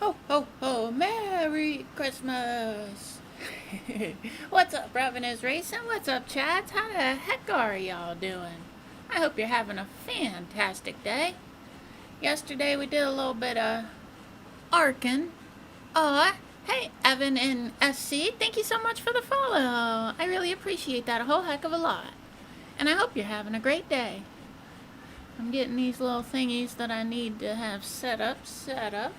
Ho, ho, ho, Merry Christmas! What's up, Robin is Racing? What's up, Chads? How the heck are y'all doing? I hope you're having a fantastic day. Yesterday we did a little bit of arcing. Aw, hey, Evan and SC, thank you so much for the follow. I really appreciate that a whole heck of a lot. And I hope you're having a great day. I'm getting these little thingies that I need to have set up,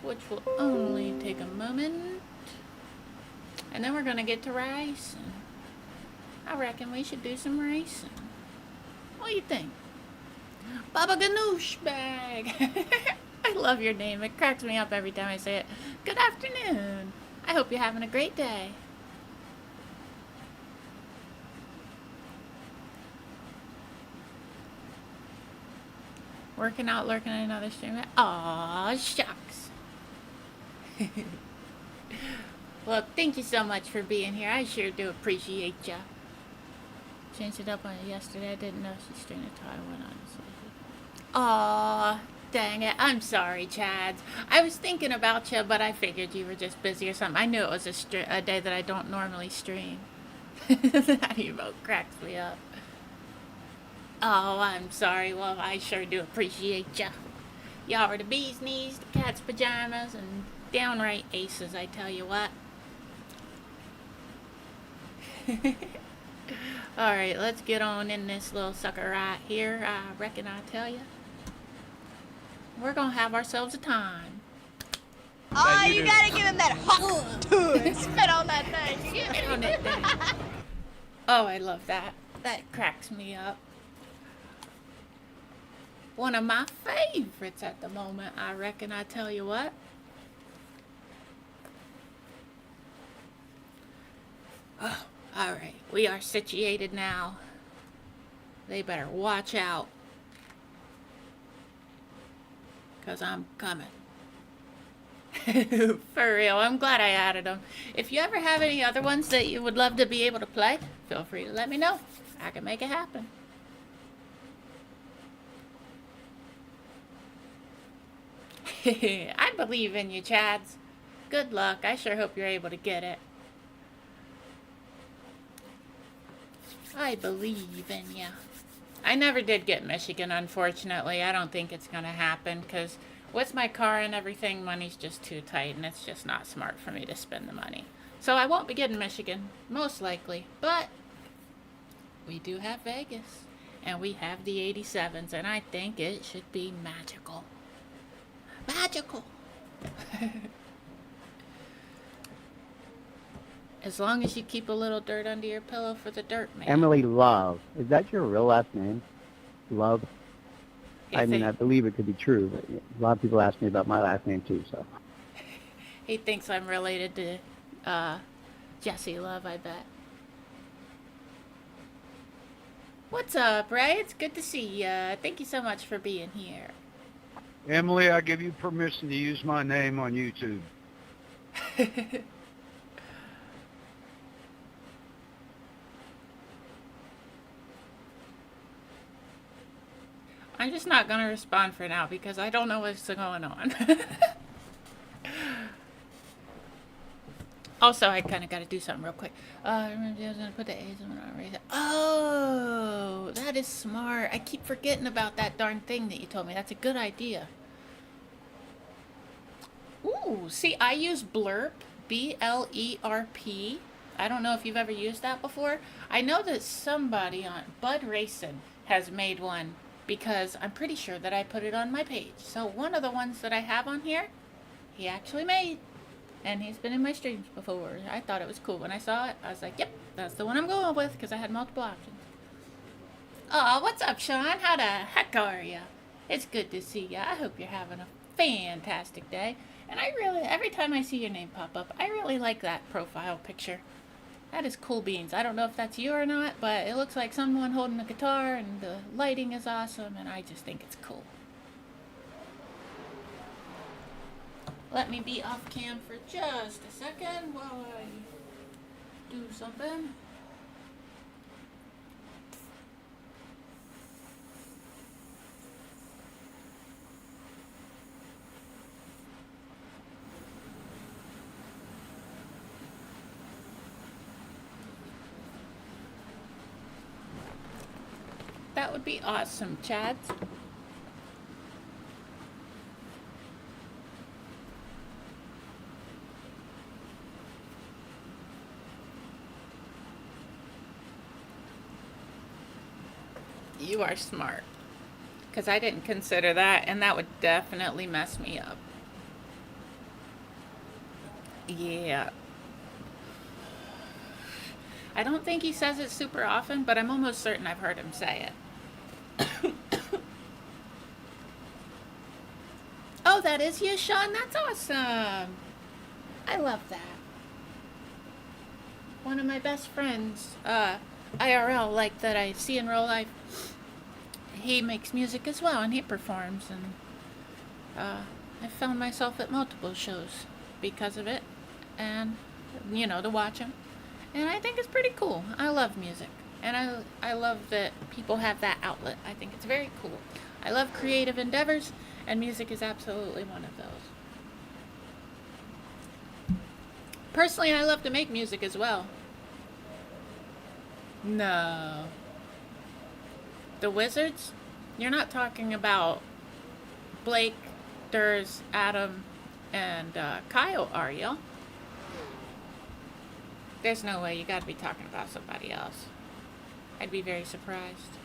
which will only take a moment. And then we're gonna get to racing. I reckon we should do some racing. What do you think? Baba Ganoush Bag! I love your name. It cracks me up every time I say it. Good afternoon. I hope you're having a great day. Working out, lurking at another stream. Aw, shucks. Well, thank you so much for being here. I sure do appreciate ya. Changed it up on it yesterday. I didn't know she streamed a Taiwan on it. Aw, dang it. I'm sorry, Chads. I was thinking about you, but I figured you were just busy or something. I knew it was a day that I don't normally stream. That emote cracks me up. Oh, I'm sorry. Well, I sure do appreciate ya. Y'all are the bee's knees, the cat's pajamas, and downright aces, I tell you what. Alright, let's get on in this little sucker right here. I reckon I tell you. We're gonna have ourselves a time. Oh, you gotta give him that hot to spit on that thing. Spit on that thing. Oh, I love that. That cracks me up. One of my favorites at the moment, I reckon I tell you what. Oh, alright. We are situated now. They better watch out. Because I'm coming. For real, I'm glad I added them. If you ever have any other ones that you would love to be able to play, feel free to let me know. I can make it happen. I believe in you, Chads. Good luck. I sure hope you're able to get it. I believe in you. I never did get Michigan, unfortunately. I don't think it's going to happen because with my car and everything, money's just too tight and it's just not smart for me to spend the money. So I won't be getting Michigan, most likely. But we do have Vegas and we have the 87s and I think it should be magical. Magical! As long as you keep a little dirt under your pillow for the dirt man. Emily Love. Is that your real last name? Love? I mean, I believe it could be true, but a lot of people ask me about my last name too, so. He thinks I'm related to Jesse Love, I bet. What's up, Ray? It's good to see ya. Thank you so much for being here. Emily, I give you permission to use my name on YouTube. I'm just not going to respond for now because I don't know what's going on. Also, I kind of got to do something real quick. I was going to put the A's on it. Oh, that is smart. I keep forgetting about that darn thing that you told me. That's a good idea. Ooh, see, I use Blurp, B-L-E-R-P. I don't know if you've ever used that before. I know that somebody on Bud Racing has made one because I'm pretty sure that I put it on my page. So one of the ones that I have on here, he actually made. And he's been in my streams before. I thought it was cool. When I saw it, I was like, yep, that's the one I'm going with because I had multiple options. Oh, what's up, Sean? How the heck are ya? It's good to see ya. I hope you're having a fantastic day. And I really, every time I see your name pop up, I really like that profile picture. That is cool beans. I don't know if that's you or not, but it looks like someone holding a guitar and the lighting is awesome and I just think it's cool. Let me be off cam for just a second while I do something. That would be awesome, Chad. You are smart. Because I didn't consider that, and that would definitely mess me up. Yeah. I don't think he says it super often, but I'm almost certain I've heard him say it. Oh, that is you, Sean? That's awesome. I love that. One of my best friends, IRL, like that I see in real life, he makes music as well, and he performs, and I found myself at multiple shows because of it, and, you know, to watch him. And I think it's pretty cool. I love music. And I love that people have that outlet. I think it's very cool. I love creative endeavors, and music is absolutely one of those. Personally, I love to make music as well. No. The Wizards? You're not talking about Blake, Durs, Adam, and Kyle, are you? There's no way. You gotta be talking about somebody else. I'd be very surprised.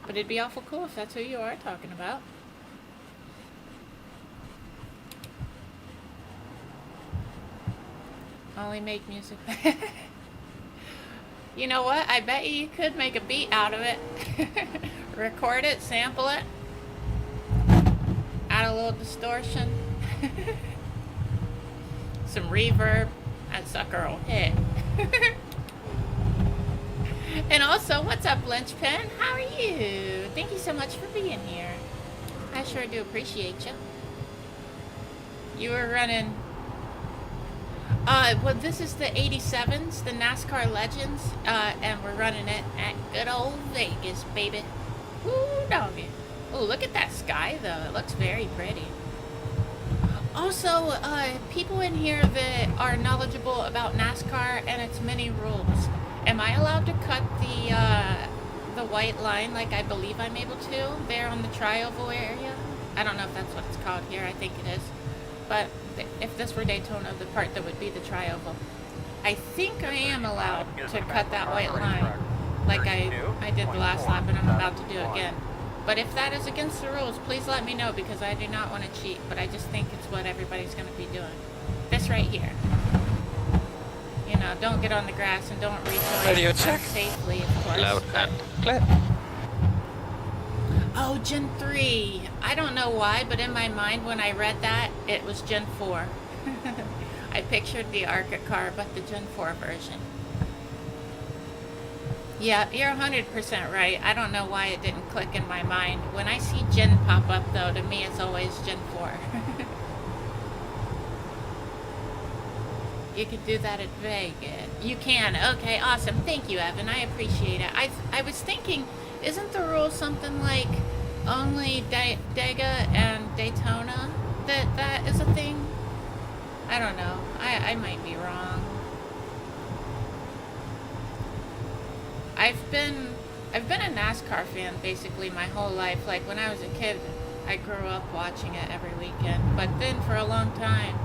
But it'd be awful cool if that's who you are talking about. Only make music. You know what? I bet you could make a beat out of it. Record it, sample it. Add a little distortion. Some reverb. That sucker will hit. And also, what's up, Lynchpin? How are you? Thank you so much for being here. I sure do appreciate you. You were running... well, this is the 87s, the NASCAR Legends, and we're running it at good old Vegas, baby. Woo, doggy. Oh, look at that sky, though. It looks very pretty. Also, people in here that are knowledgeable about NASCAR and its many rules, am I allowed to cut the white line like I believe I'm able to there on the tri-oval area? I don't know if that's what it's called here. I think it is. But if this were Daytona, the part that would be the tri-oval, I think I am allowed to cut that white line like I did the last lap, and I'm about to do again. But if that is against the rules, please let me know, because I do not want to cheat, but I just think it's what everybody's going to be doing. This right here. You know, don't get on the grass and don't rejoin Radio check. Safely, of course. Loud and clear. Oh, Gen 3. I don't know why, but in my mind when I read that, it was Gen 4. I pictured the ARCA car, but the Gen 4 version. Yeah, you're 100% right. I don't know why it didn't click in my mind. When I see Gen pop up, though, to me it's always Gen 4. You could do that at Vegas. You can. Okay, awesome. Thank you, Evan. I appreciate it. I was thinking, isn't the rule something like only Dega and Daytona that is a thing? I don't know. I might be wrong. I've been a NASCAR fan basically my whole life. Like when I was a kid, I grew up watching it every weekend. But then for a long time,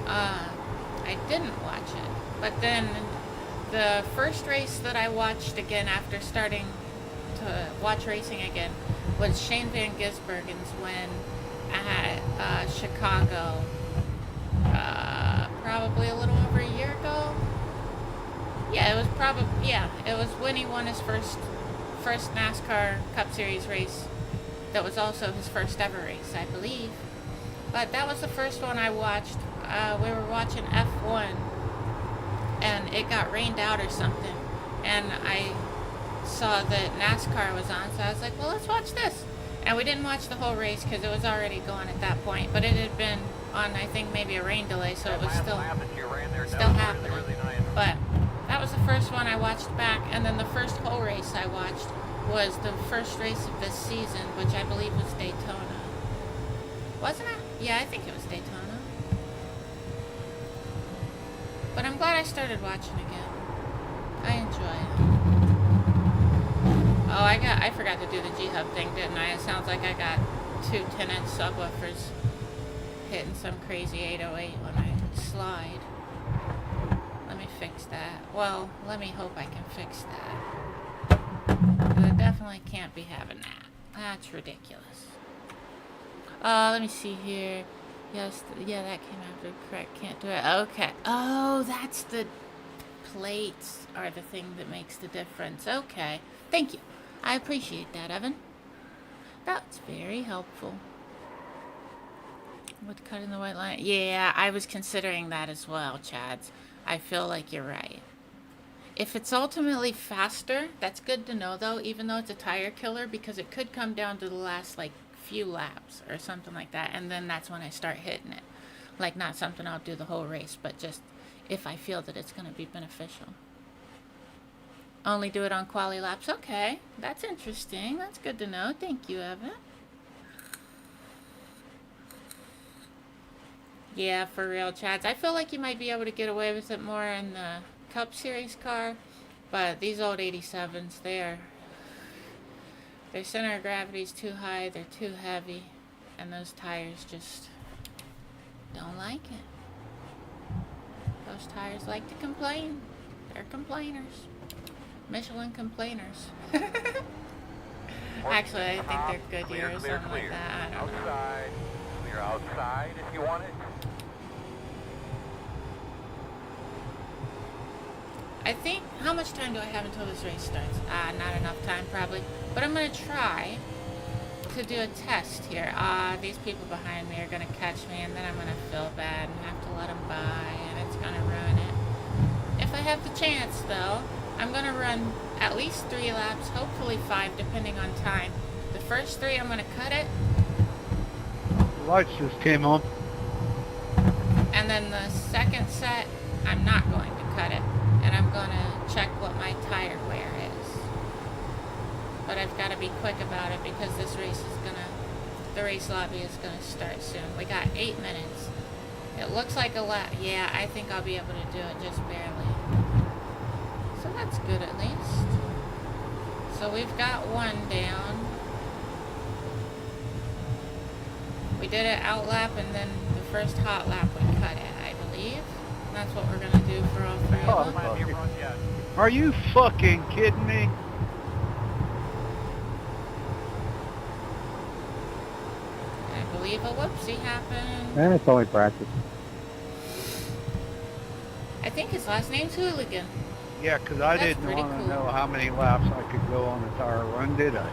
I didn't watch it. But then the first race that I watched again after starting to watch racing again was Shane Van Gisbergen's win at Chicago, probably a little over a year ago. Yeah, it was when he won his first NASCAR Cup Series race. That was also his first ever race, I believe. But that was the first one I watched. We were watching F1, and it got rained out or something. And I saw that NASCAR was on, so I was like, well, let's watch this. And we didn't watch the whole race because it was already going at that point. But it had been on, I think, maybe a rain delay, so it was still happening. But that was the first one I watched back, and then the first whole race I watched was the first race of this season, which I believe was Daytona. Wasn't it? Yeah, I think it was Daytona. But I'm glad I started watching again. I enjoy it. Oh, I forgot to do the G-Hub thing, didn't I? It sounds like I got 2 10-inch subwoofers hitting some crazy 808 when I slide. Let me fix that. Well, let me hope I can fix that. But I definitely can't be having that. That's ridiculous. Let me see here. Yes, yeah, that came after. Correct, can't do it. Okay. Oh, that's the plates are the thing that makes the difference. Okay. Thank you. I appreciate that, Evan. That's very helpful. With cutting the white line. Yeah, I was considering that as well, Chads. I feel like you're right. If it's ultimately faster, that's good to know though, even though it's a tire killer, because it could come down to the last like few laps or something like that, and then that's when I start hitting it. Like not something I'll do the whole race, but just if I feel that it's going to be beneficial. Only do it on quali laps. Okay, that's interesting. That's good to know. Thank you, Evan. Yeah, for real, Chads. I feel like you might be able to get away with it more in the Cup Series car, but these old 87s, their center of gravity is too high, they're too heavy, and those tires just don't like it. Those tires like to complain. They're complainers. Michelin complainers. Actually, I think they're Goodyear or something like that. I don't know. Outside. Clear outside if you want it. I think, how much time do I have until this race starts? Not enough time probably. But I'm going to try to do a test here. These people behind me are going to catch me, and then I'm going to feel bad and have to let them by, and it's going to ruin it. If I have the chance, though, I'm going to run at least 3 laps, hopefully 5, depending on time. The first 3, I'm going to cut it. The lights just came on. And then the second set, I'm not going to cut it. And I'm going to check what my tire wear is. But I've got to be quick about it because this race is going to, the race lobby is going to start soon. We got 8 minutes. It looks like a lot. Yeah, I think I'll be able to do it just barely. So that's good at least. So we've got 1 down. We did it out lap, and then the first hot lap we cut it, I believe. And that's what we're going to do for all 3 of them. Are you fucking kidding me? I believe a whoopsie happened. And it's only practice. I think his last name's Hooligan. Yeah, because I That's didn't pretty want to cool. know how many laps I could go on the tire run, did I?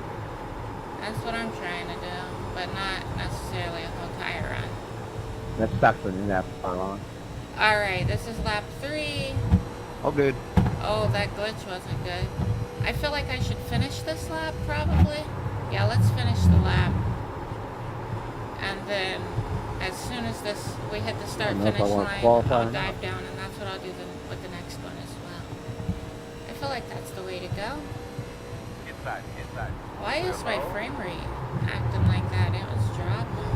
That's what I'm trying to do, but not necessarily a whole tire run. That sucks when you have to far long. Alright, this is lap 3. Oh, good. Oh, that glitch wasn't good. I feel like I should finish this lap, probably. Yeah, let's finish the lap. And then, as soon as we hit the start-finish line, I'll dive down, and that's what I'll do with the next one as well. I feel like that's the way to go. Inside. Why is my frame rate acting like that? It was dropping.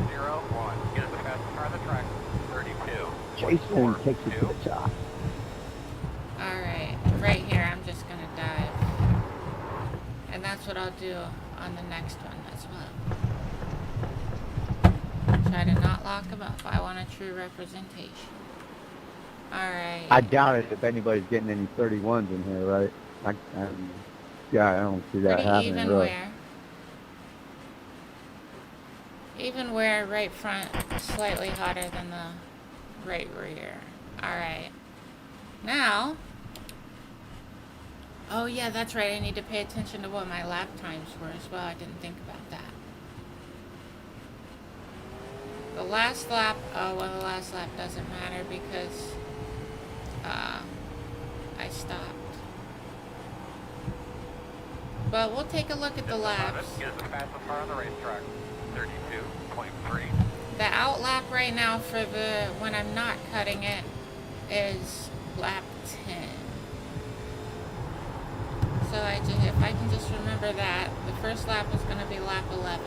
0-1. Get us the fastest car on the track. 32. Jason takes his glitch off. Alright, right here I'm just gonna dive. And that's what I'll do on the next one as well. Try to not lock them up. I want a true representation. Alright. I doubt it if anybody's getting any 31s in here, right? Yeah, I don't see that Pretty happening, even really. wear. Even wear right front slightly hotter than the right rear. Alright. Now, oh yeah, that's right. I need to pay attention to what my lap times were as well. I didn't think about that. The last lap, the last lap doesn't matter because I stopped. But we'll take a look at the laps. Get us the fastest car on the racetrack. 32.3. The out lap right now for the when I'm not cutting it is lap 10. So if I can just remember that, the first lap is going to be lap 11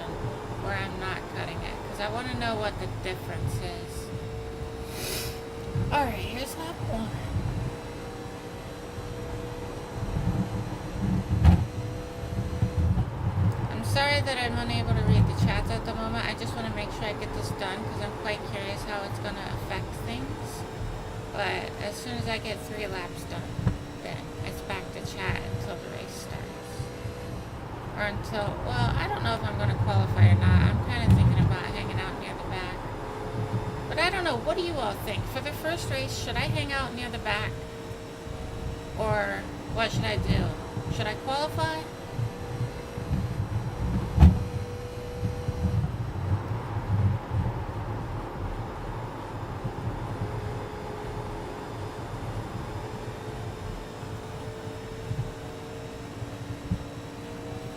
where I'm not cutting it because I want to know what the difference is. Alright, here's lap 1. Sorry that I'm unable to read the chats at the moment. I just want to make sure I get this done because I'm quite curious how it's going to affect things. But as soon as I get 3 laps done, then it's back to chat until the race starts. Or until, well, I don't know if I'm going to qualify or not. I'm kind of thinking about hanging out near the back. But I don't know. What do you all think? For the first race, should I hang out near the back? Or what should I do? Should I qualify?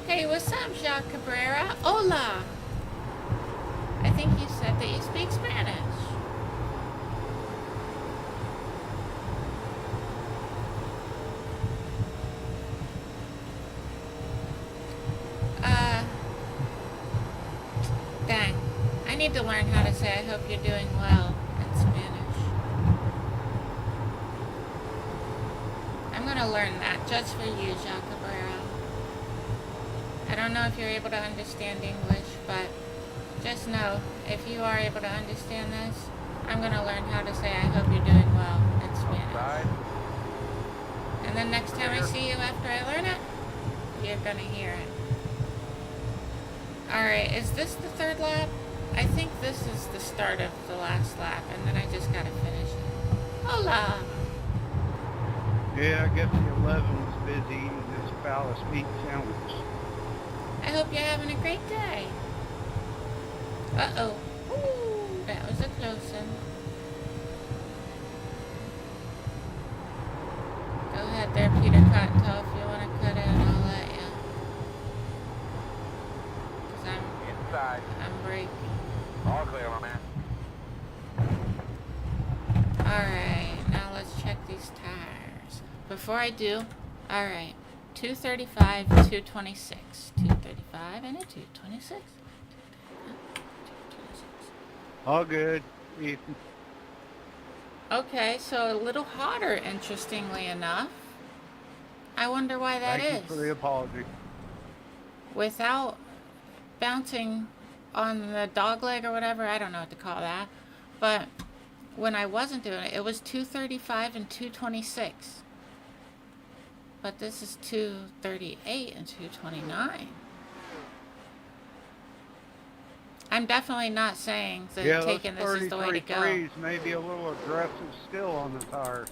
Hey, what's up, Jacques Cabrera? Hola! I think you said that you speak Spanish. Dang. I need to learn how to say I hope you're doing well in Spanish. I'm gonna learn that just for you, Jacques Cabrera. I don't know if you're able to understand English, but just know, if you are able to understand this, I'm going to learn how to say I hope you're doing well in Spanish. And then next time I see you after I learn it, you're going to hear it. Alright, is this the 3rd lap? I think this is the start of the last lap, and then I just got to finish it. Hola! Yeah, I guess the 11 was busy eating this Palace meat sandwich. I hope you're having a great day. Uh-oh. Ooh, that was a close one. Go ahead there, Peter Cottontail, if you want to cut in, I'll let you. Because I'm braking. All clear, my man. Alright, now let's check these tires. Before I do, alright. 235, 226. 235 and a 226. All good, Ethan. Okay, so a little hotter, interestingly enough. I wonder why that is. Thank you for the apology. Without bouncing on the dog leg or whatever, I don't know what to call that. But when I wasn't doing it, it was 235 and 226. But this is 238 and 229. I'm definitely not saying that taking this is the way to go. 33s may be a little aggressive still on the tires.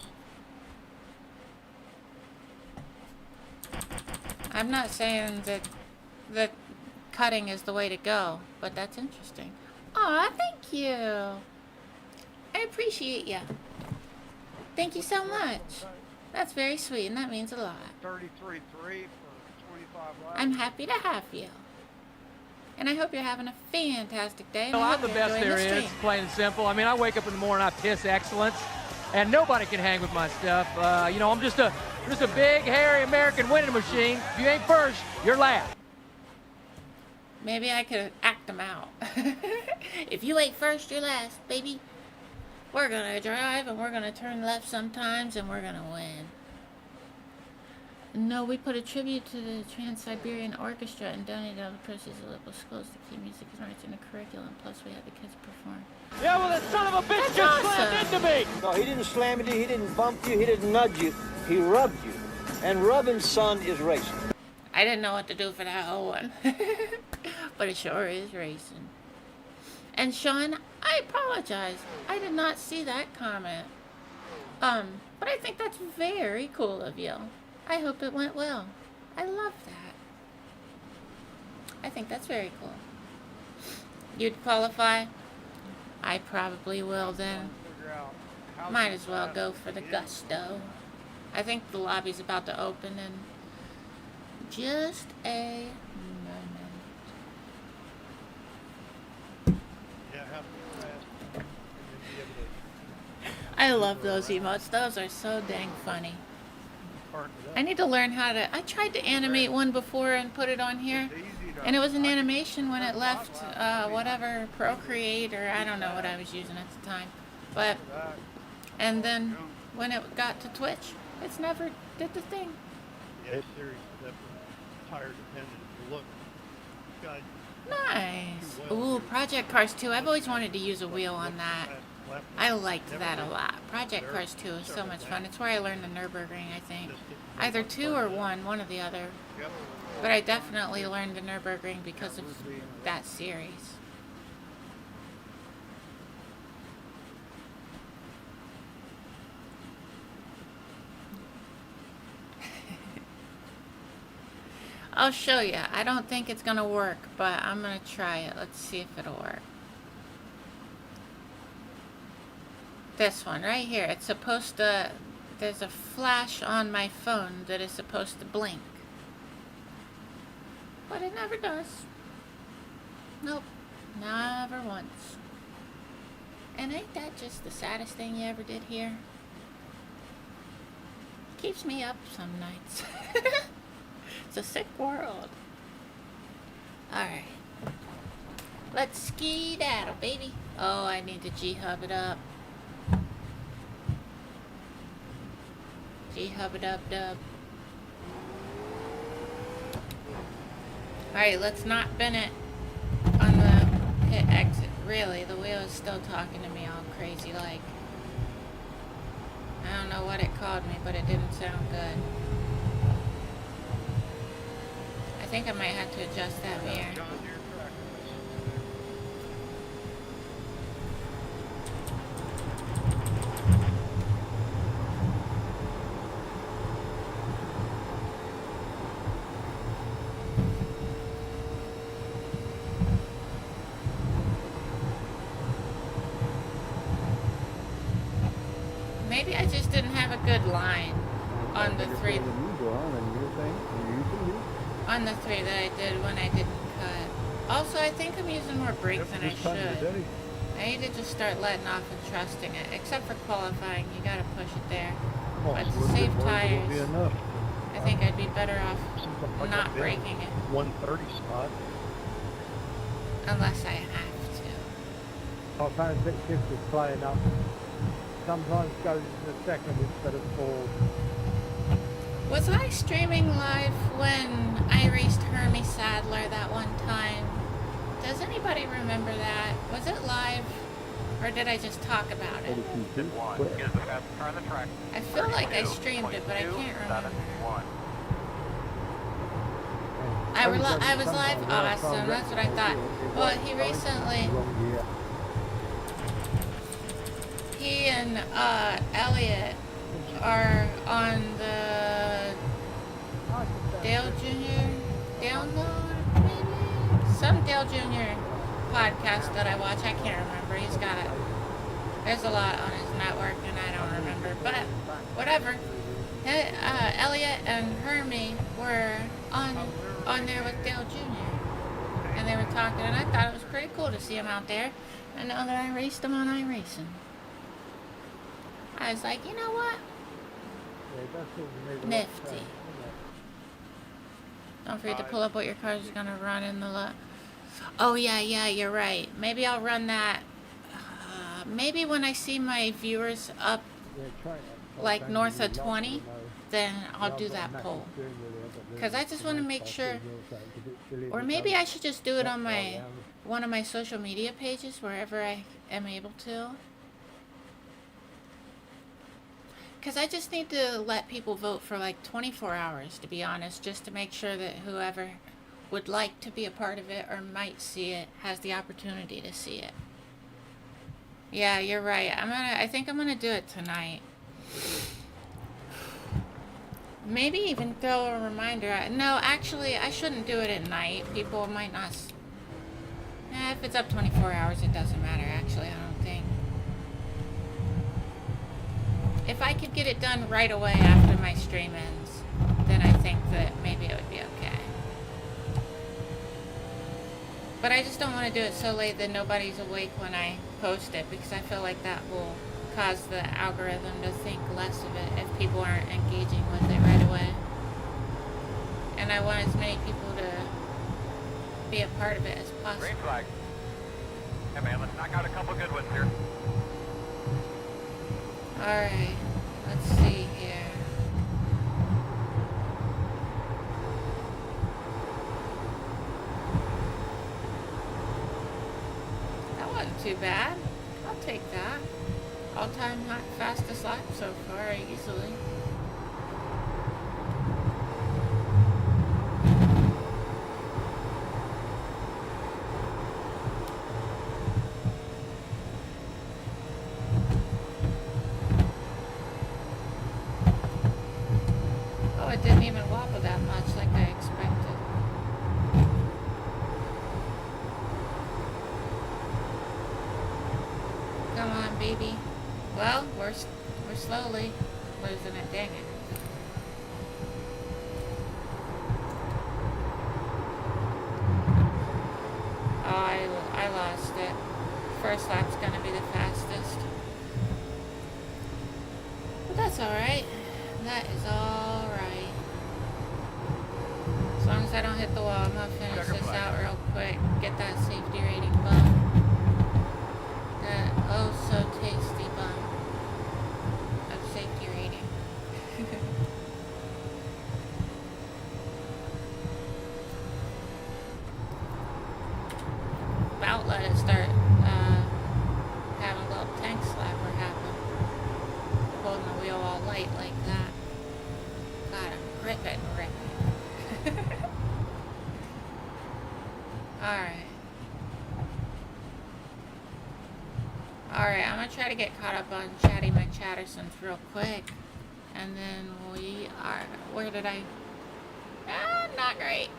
I'm not saying that cutting is the way to go, but that's interesting. Aw, thank you. I appreciate you. Thank you so much. That's very sweet, and that means a lot. 33.3 for 25 laps. I'm happy to have you. And I hope you're having a fantastic day. Well, I'm the best there is, plain and simple. I mean, I wake up in the morning, I piss excellence, and nobody can hang with my stuff. You know, I'm just a big, hairy American winning machine. If you ain't first, you're last. Maybe I could act them out. If you ain't first, you're last, baby. We're gonna drive, and we're gonna turn left sometimes, and we're gonna win. No, we put a tribute to the Trans-Siberian Orchestra and donated all the proceeds of local schools to keep music and arts in the curriculum. Plus, we had the kids perform. Yeah, well, that son of a bitch just slammed into me. No, he didn't slam into you, he didn't bump you, he didn't nudge you. He rubbed you. And rubbing, son, is racing. I didn't know what to do for that whole one. But it sure is racing. And Sean, I apologize. I did not see that comment. But I think that's very cool of you. I hope it went well. I love that. I think that's very cool. You'd qualify? I probably will then. Might as well go for the gusto. I think the lobby's about to open in just a moment. I love those emotes. Those are so dang funny. I need to learn how to... I tried to animate one before and put it on here. And it was an animation when it left whatever, Procreate, or I don't know what I was using at the time. But, and then when it got to Twitch, it's never did the thing. Yeah, this series is definitely tire dependent. If you look Nice. Ooh, Project Cars 2. I've always wanted to use a wheel on that. I liked that a lot. Project Cars 2 is so much fun. It's where I learned the Nürburgring, I think. Either 2 or 1, one or the other. But I definitely learned the Nürburgring because of that series. I'll show you. I don't think it's gonna work, but I'm gonna try it. Let's see if it'll work. This one right here. It's supposed to, there's a flash on my phone that is supposed to blink. But it never does. Nope. Never once. And ain't that just the saddest thing you ever did here? Keeps me up some nights. It's a sick world. Alright. Let's skedaddle, baby. Oh, I need to G-hub it up. G-hub it up, dub. Alright, let's not bend it on the pit exit. Really, the wheel is still talking to me all crazy like. I don't know what it called me, but it didn't sound good. I think I might have to adjust that mirror. Maybe I just didn't have a good line on the 3. On the 3 that I did when I didn't cut. Also, I think I'm using more brake than I should. I need to just start letting off and trusting it. Except for qualifying, you gotta push it there. But to save tires, I think I'd be better off not braking it. 130 spot. Unless I have to. Our fans shift is playing up. Sometimes goes in the second instead of fourth. Was I streaming live when I raced Hermie Sadler that one time? Does anybody remember that? Was it live? Or did I just talk about it? I feel like I streamed it, but I can't remember. I was live? Awesome, that's what I thought. Well, he recently... He and Elliot are on the Dale Jr. download, maybe? Some Dale Jr. podcast that I watch. I can't remember. There's a lot on his network and I don't remember. But whatever. Elliot and Hermie were on there with Dale Jr. And they were talking and I thought it was pretty cool to see him out there. And now that I raced him on iRacing. I was like, you know what? Nifty. Don't forget to pull up what your car is going to run in the lot. Oh, yeah, you're right. Maybe I'll run that. Maybe when I see my viewers up, like north of 20, then I'll do that poll. Because I just want to make sure. Or maybe I should just do it on one of my social media pages, wherever I am able to. Because I just need to let people vote for like 24 hours, to be honest, just to make sure that whoever would like to be a part of it or might see it has the opportunity to see it. Yeah, you're right. I think I'm gonna do it tonight. Maybe even throw a reminder out. No, actually, I shouldn't do it at night. People might not. If it's up 24 hours, it doesn't matter. Actually, I don't think. If I could get it done right away after my stream ends, then I think that maybe it would be okay. But I just don't want to do it so late that nobody's awake when I post it, because I feel like that will cause the algorithm to think less of it if people aren't engaging with it right away. And I want as many people to be a part of it as possible. Green flag. Hey man, let's knock out a couple good ones here. Alright, let's see here. too bad. I'll take that. All-time fastest lap so far, easily. Oh, it didn't even wobble that much like I expected. Come on, baby. Well, we're slowly losing it. Dang it. Oh, I lost it. First lap's gonna be the fastest. But that's alright. That is alright. As long as I don't hit the wall, I'm gonna finish this out real quick. Get that safety rating bump. That oh so tasty bump of safety rating. About let it start having a little tank slapper happen. Holding the wheel all light like that. Gotta grip it and rip it. Alright. Alright, I'm gonna try to get caught up on Chatty McChattersons real quick. And then we are... Where did I... not great.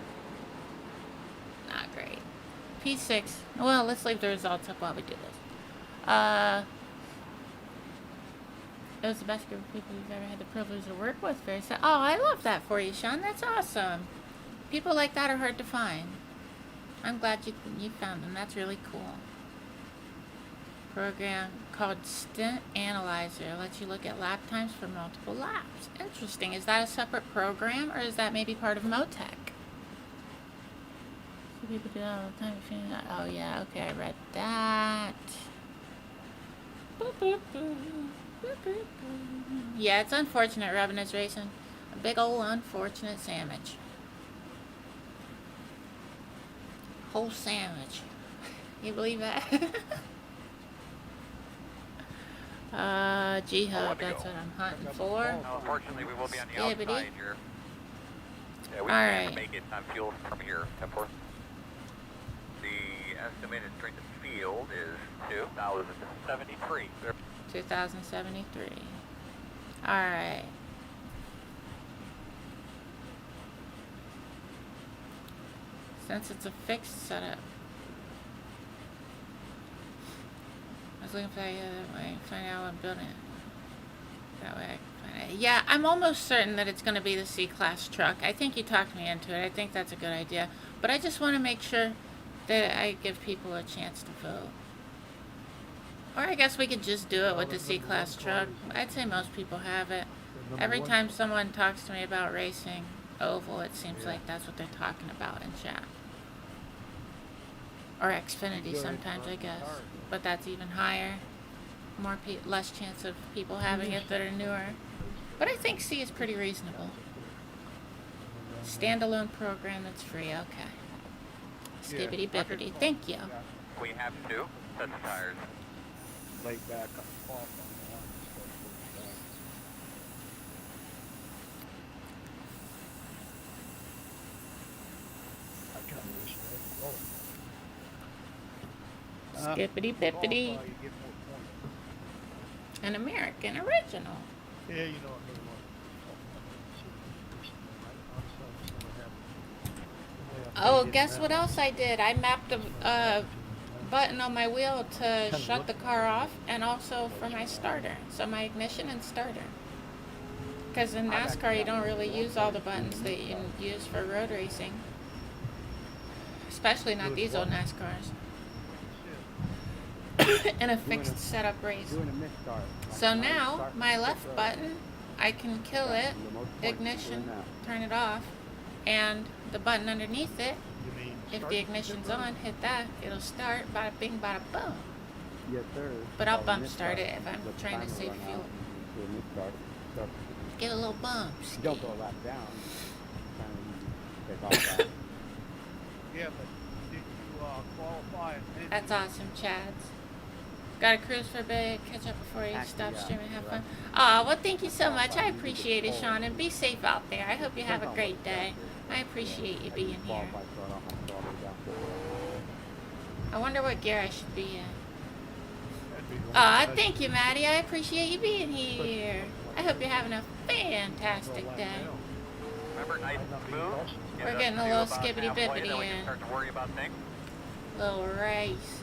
Not great. P6. Well, let's leave the results up while we do this. It was the best group of people you've ever had the privilege to work with. Very sad. Oh, I love that for you, Sean. That's awesome. People like that are hard to find. I'm glad you found them. That's really cool. Program called Stint Analyzer. Lets you look at lap times for multiple laps. Interesting. Is that a separate program, or is that maybe part of Motec? So people do that all the time. Oh yeah, okay, I read that. Boop, boop, boop. Boop, boop, boop. Yeah, it's unfortunate Robin is racing. A big old unfortunate sandwich. Whole sandwich. You believe that? G-Hub, that's what I'm hunting for. Unfortunately, we will be on the outside here. Yeah, we Alright. can't make it on fuel from here. The estimated strength of field is 2,073. 2073. Alright. Since it's a fixed setup. I was looking for that other way, find out what building it. That way I can find it. Yeah, I'm almost certain that it's going to be the C-Class truck. I think you talked me into it. I think that's a good idea. But I just want to make sure that I give people a chance to vote. Or I guess we could just do it with the C-Class truck. I'd say most people have it. Every time someone talks to me about racing oval, it seems like that's what they're talking about in chat. Or Xfinity sometimes, I guess. But that's even higher. Less chance of people having it that are newer. But I think C is pretty reasonable. Standalone program that's free, okay. Skibbity bibbity, thank you. We have 2 sets of tires. Laid back off on one. I kind of wish I had Skippity bippity. you get more points. An American original. Yeah, you know, Oh, guess what else I did? I mapped a button on my wheel to shut the car off, and also for my starter. So my ignition and starter. Because in NASCAR you don't really use all the buttons that you use for road racing. Especially not these old NASCARs. In a fixed setup race. So now, my left button, I can kill it, ignition, turn it off, and the button underneath it, if the ignition's on, hit that, it'll start, bada bing, bada boom. Yes, sir. But I'll bump start it if I'm trying to save fuel. Get a little bump. You don't go a lap down. Take off that. Yeah, but did you qualify? That's awesome, Chads. Gotta cruise for a bit, catch up before you stop streaming, have fun. Aw, well, thank you so much. I appreciate it, Sean, and be safe out there. I hope you have a great day. I appreciate you being here. I wonder what gear I should be in. Aw, thank you, Maddie. I appreciate you being here. I hope you're having a fantastic day. Remember, nice and smooth. We're getting a little skibbity-bibbity Then we can in. start to worry about things. Little race.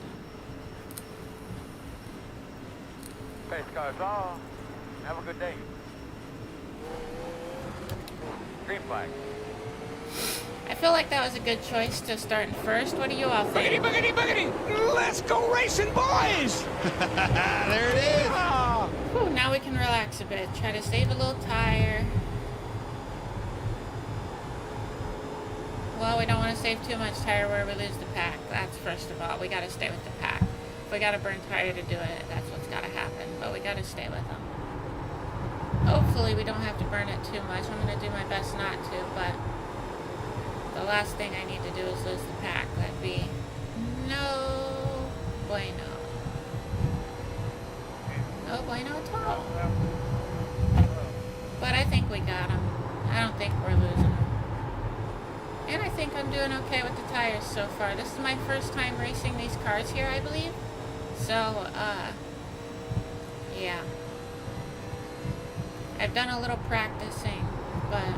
Okay, guys, have a good day. Green flag. I feel like that was a good choice to start in first. What do you all think? Boogity, boogity, boogity! Let's go racing, boys! There it is! Whew, now we can relax a bit. Try to save a little tire. Well, we don't want to save too much tire where we lose the pack. That's first of all. We got to stay with the pack. If we got to burn tire to do it, that's what's got to happen. But we got to stay with them. Hopefully we don't have to burn it too much. I'm going to do my best not to, but the last thing I need to do is lose the pack. That'd be no bueno. No bueno at all. But I think we got them. I don't think we're losing them. And I think I'm doing okay with the tires so far. This is my first time racing these cars here, I believe. So, yeah. I've done a little practicing, but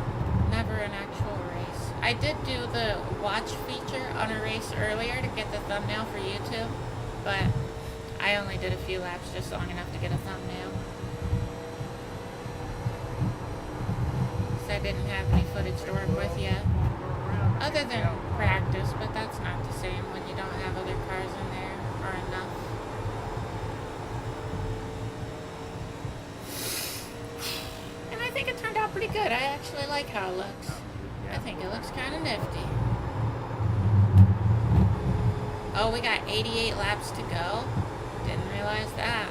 never an actual race. I did do the watch feature on a race earlier to get the thumbnail for YouTube, but I only did a few laps, just long enough to get a thumbnail. So I didn't have any footage to work with yet. Other than practice, but that's not the same when you don't have other cars in there or enough. And I think it turned out pretty good. I actually like how it looks. I think it looks kind of nifty. Oh, we got 88 laps to go. Didn't realize that.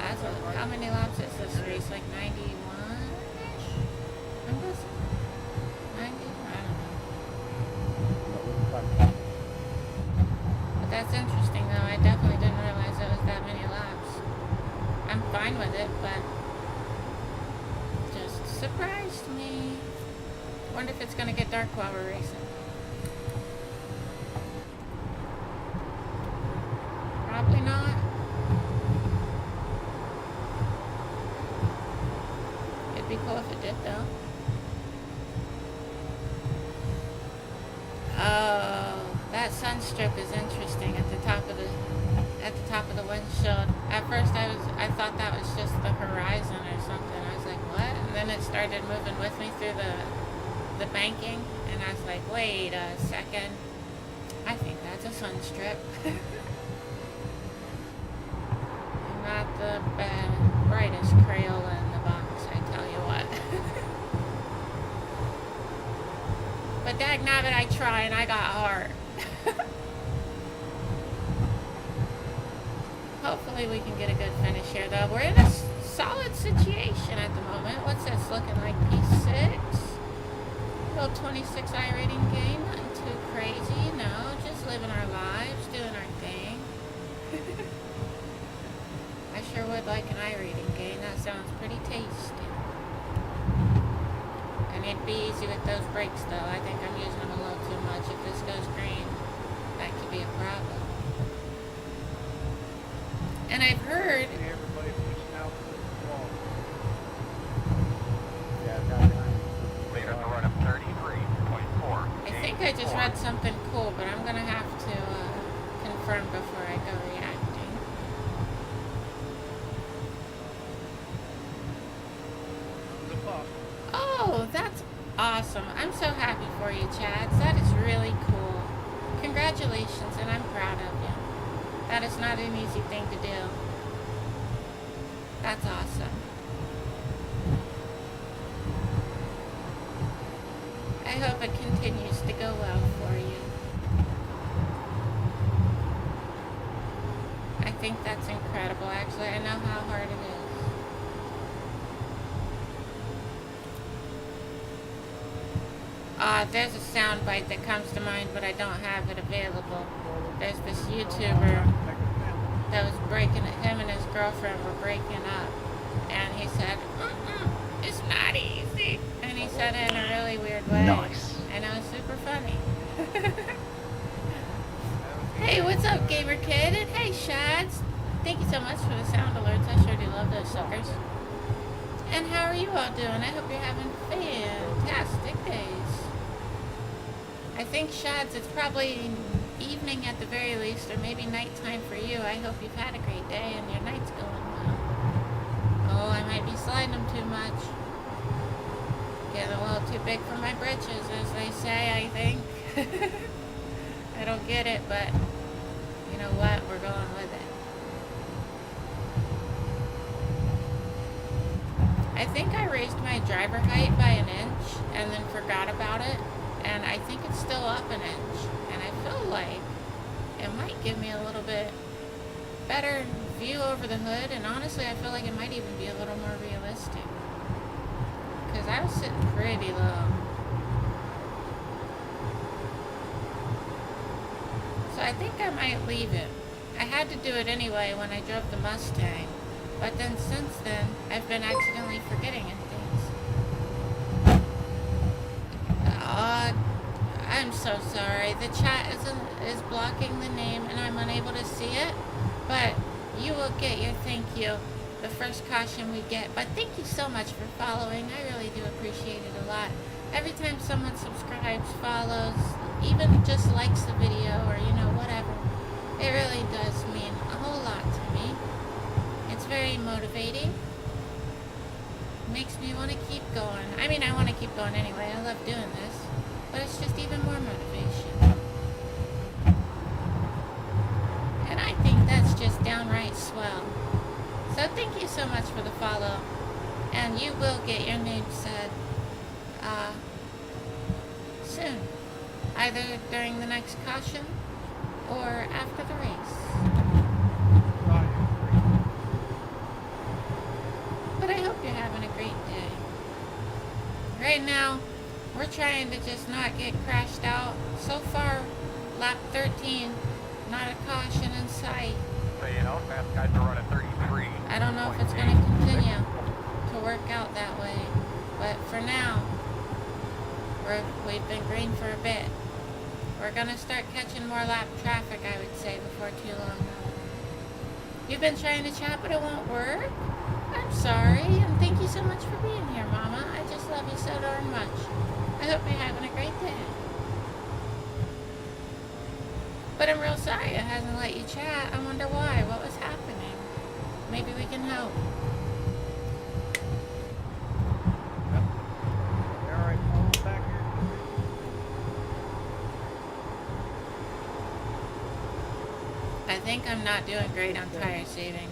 How many laps is this race? Like 91-ish? I'm guessing. 90? I don't know. But that's interesting though. I definitely didn't realize it was that many laps. I'm fine with it, but just surprised me. Wonder if it's gonna get dark while we're racing. Probably not. It'd be cool if it did though. Oh, that sun strip is interesting at the top of the windshield. At first I thought that was just the horizon or something. I was like, what? And then it started moving with me through the banking, and I was like, wait a second. I think that's a sun strip. Not the brightest Crayola in the box, I tell you what. But dagnabbit, I try and I got heart. Hopefully we can get a good finish here though. We're in a solid situation at the moment. What's this looking like? P6? Little 26 iRating game. Nothing too crazy, no. Just living our lives, doing our thing. I sure would like an iRating game. That sounds pretty tasty. And it'd be easy with those brakes though. I think I'm using them a little too much. If this goes green, that could be a problem. And I've heard... I think I just read something cool, but I'm going to have to confirm before I go reacting. Oh, that's awesome. I'm so happy for you, Chads. That is really cool. Congratulations, and I'm proud of you. That is not an easy thing to do. That's awesome. I hope it continues to go well for you. I think that's incredible, actually. I know how hard it is. There's a sound bite that comes to mind, but I don't have it available. There's this YouTuber that was breaking it, him and his girlfriend were breaking up, and he said, "It's not easy," and he said it in a really weird way. Nice. And it was super funny. Hey, what's up, gamer kid? And hey, Shads. Thank you so much for the sound alerts. I sure do love those suckers. And how are you all doing? I hope you're having fantastic days. I think, Shads, it's probably evening at the very least, or maybe nighttime for you. I hope you've had a great day and your night's going well. Oh, I might be sliding them too much. Getting a little too big for my britches, as they say, I think. I don't get it, but you know what? We're going with it. I think I raised my driver height by an inch and then forgot about it, and I think it's still up an inch, and I feel like it might give me a little bit better view over the hood, and honestly I feel like it might even be a little more realistic, because I was sitting pretty low. So I think I might leave it. I had to do it anyway when I drove the Mustang, but then since then, I've been accidentally forgetting things. I'm so sorry. The chat is blocking the name and I'm unable to see it, but you will get your thank you the first caution we get. But thank you so much for following. I really do appreciate it a lot. Every time someone subscribes, follows, even just likes the video or, you know, whatever, it really does mean a whole lot to me. It's very motivating. Makes me want to keep going. I mean, I want to keep going anyway. I love doing this. But it's just even more motivation. And I think that's just downright swell. So thank you so much for the follow. And you will get your name said soon. Either during the next caution or after the race. But I hope you're having a great day. Right now, we're trying to just not get crashed out. So far, lap 13, not a caution in sight. So, you know, fast guys are running 33. I don't know if it's going to continue to work out that way. But for now, we've been green for a bit. We're going to start catching more lap traffic, I would say, before too long. You've been trying to chat, but it won't work? I'm sorry, and thank you so much for being here, Mama. I just love you so darn much. I hope you're having a great day. But I'm real sorry it hasn't let you chat. I wonder why. What was happening? Maybe we can help. Alright, hold back here. I think I'm not doing great on tire saving.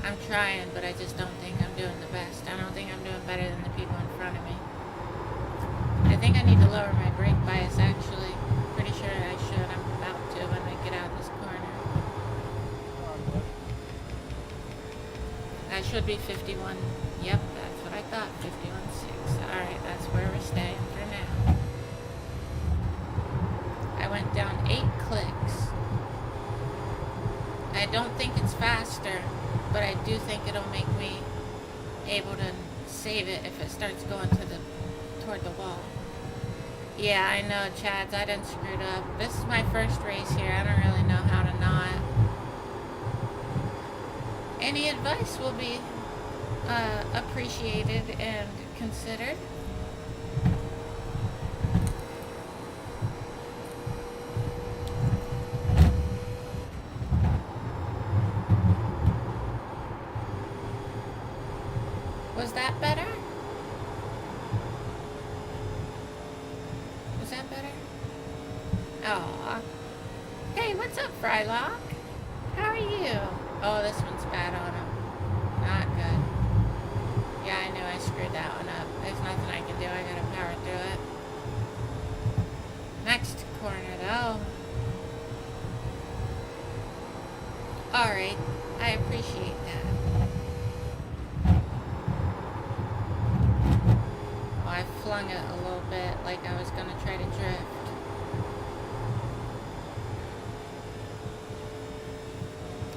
I'm trying, but I just don't think I'm doing the best. I don't think I'm doing better than the people in front of me. I think I need to lower my brake bias, actually. Pretty sure I should. I'm about to when I get out of this corner. That should be 51. Yep, that's what I thought. 51.6. Alright, that's where we're staying for now. I went down 8 clicks. I don't think it's faster, but I do think it'll make me able to save it if it starts going toward the wall. Yeah, I know, Chads, I done screwed up. This is my first race here. I don't really know how to not. Any advice will be appreciated and considered. Was that better? Was that better? Aw. Hey, what's up, Frylock? How are you? Oh, this one's bad on him. Not good. Yeah, I knew I screwed that one up. There's nothing I can do. I gotta power through it. Next corner, though. Alright. I appreciate that. I flung it a little bit like I was going to try to drift.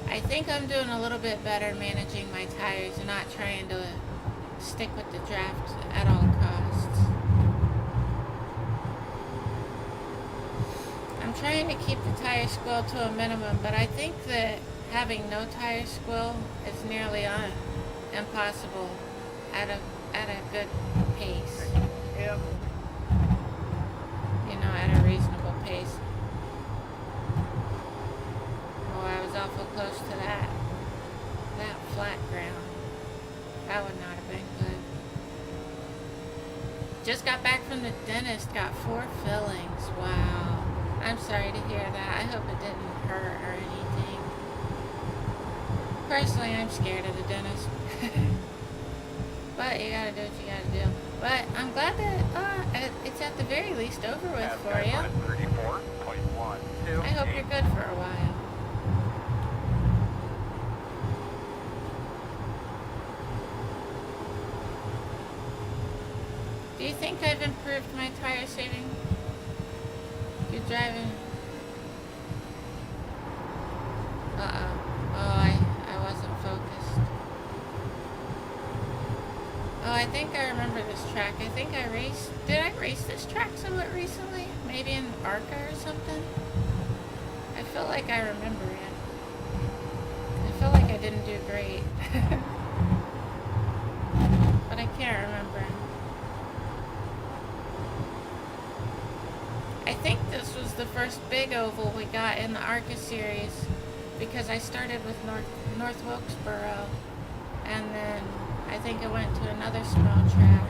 I think I'm doing a little bit better managing my tires and not trying to stick with the draft at all costs. I'm trying to keep the tire squill to a minimum, but I think that having no tire squill is nearly impossible at a good pace. Yep. You know, at a reasonable pace. Oh, I was awful close to that flat ground. That would not have been good. Just got back from the dentist, got 4 fillings. Wow. I'm sorry to hear that. I hope it didn't hurt or anything. Personally, I'm scared of the dentist. But you gotta do what you gotta do. But I'm glad that it's at the very least over with for you. 34.12. I hope you're good for a while. Do you think I've improved my tire saving? You're driving. Uh-oh. Oh, I wasn't focused. Oh, I think I remember this track. I think I raced... Did I race this track somewhat recently? Maybe in ARCA or something? I feel like I remember it. I feel like I didn't do great. But I can't remember. I think this was the first big oval we got in the ARCA series because I started with North Wilkesboro and then I think I went to another small track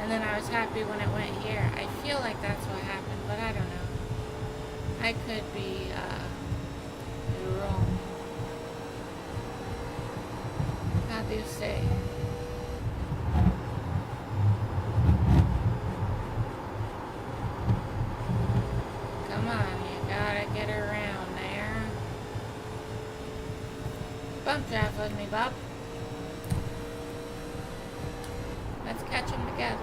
and then I was happy when it went here. I feel like that's what happened, but I don't know. I could be wrong. How do you say? Come on, you gotta get around there. Bump drive with me, Bob. Let's catch them together.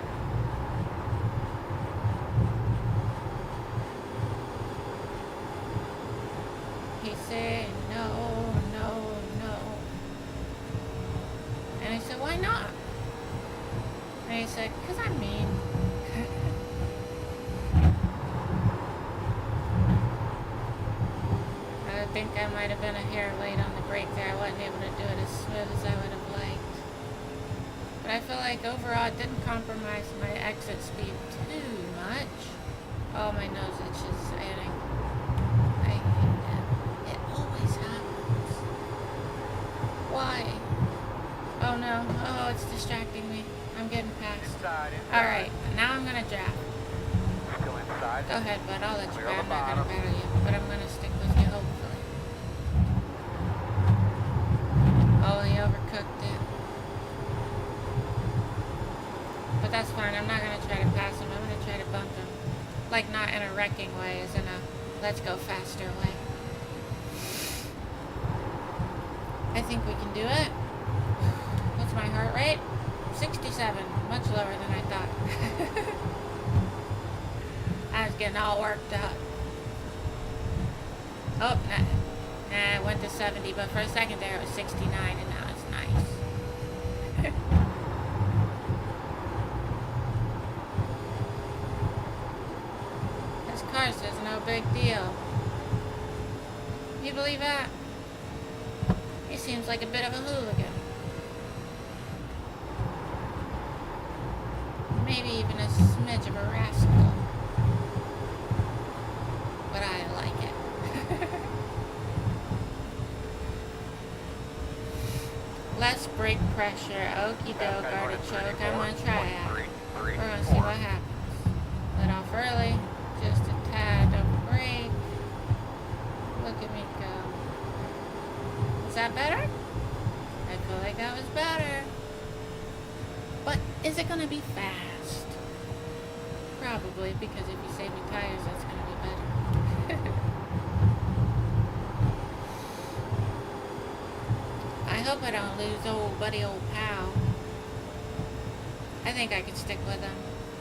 He said, no, no, no. And I said, why not? And he said, 'cause I'm mean. I think I might have been a hair late on the brake there. I wasn't able to do it as smooth as I would have liked. But I feel like overall it didn't compromise my exit speed too much. Oh, my nose itches. I hate that. It always happens. Why? Oh no. Oh, it's distracting me. I'm getting past. Alright, now I'm gonna draft. Still inside. Go ahead, bud. I'll let you Clear go. the I'm not gonna bottom. battle you, but I'm gonna stick with you, hopefully. Oh, he overcooked it. But that's fine. I'm not gonna try to pass him. I'm gonna try to bump him. Like, not in a wrecking way, as in a let's go faster way. I think we can do it. What's my heart rate? 67. Much lower than I thought. I was getting all worked up. Oh, nah, it went to 70, but for a second there it was 69, and now it's nice. This car says no big deal. You believe that? He seems like a bit of a hooligan. Maybe even a smidge of a rascal. But I like it. Less brake pressure. Okie doke, artichoke. I'm gonna try it. We're gonna see what happens. Let off early. Just a tad of brake. Look at me go. Is that better? I feel like that was better. But is it gonna be fast? Probably, because if you save me tires, that's gonna be better. I hope I don't lose old buddy, old pal. I think I can stick with him.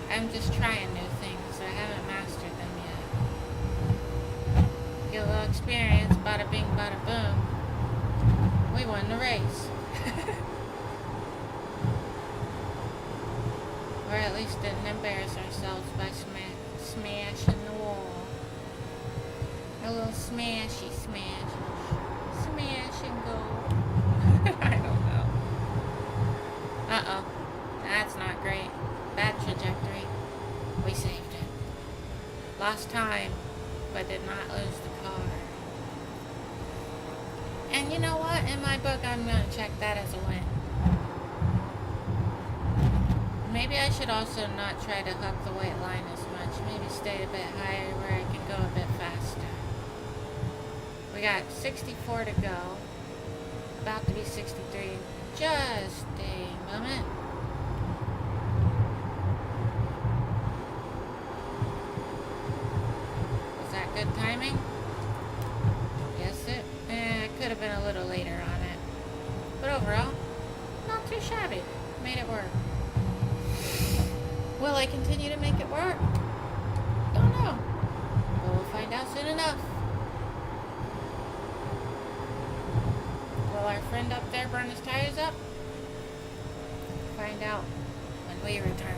I'm just trying new things. I haven't mastered them yet. Get a little experience, bada bing, bada boom. We won the race. Or at least didn't embarrass ourselves by smashing the wall. A little smashy smash. Smash and go. I don't know. Uh-oh. That's not great. Bad trajectory. We saved it. Lost time, but did not lose the car. And you know what? In my book, I'm going to check that as a win. Maybe I should also not try to hook the white line as much. Maybe stay a bit higher where I can go a bit faster. We got 64 to go. About to be 63. Just a moment. Was that good timing? Yes, it could have been a little later on it. But overall, not too shabby. Made it work. Will I continue to make it work? Don't know. But we'll find out soon enough. Will our friend up there burn his tires up? Find out when we return.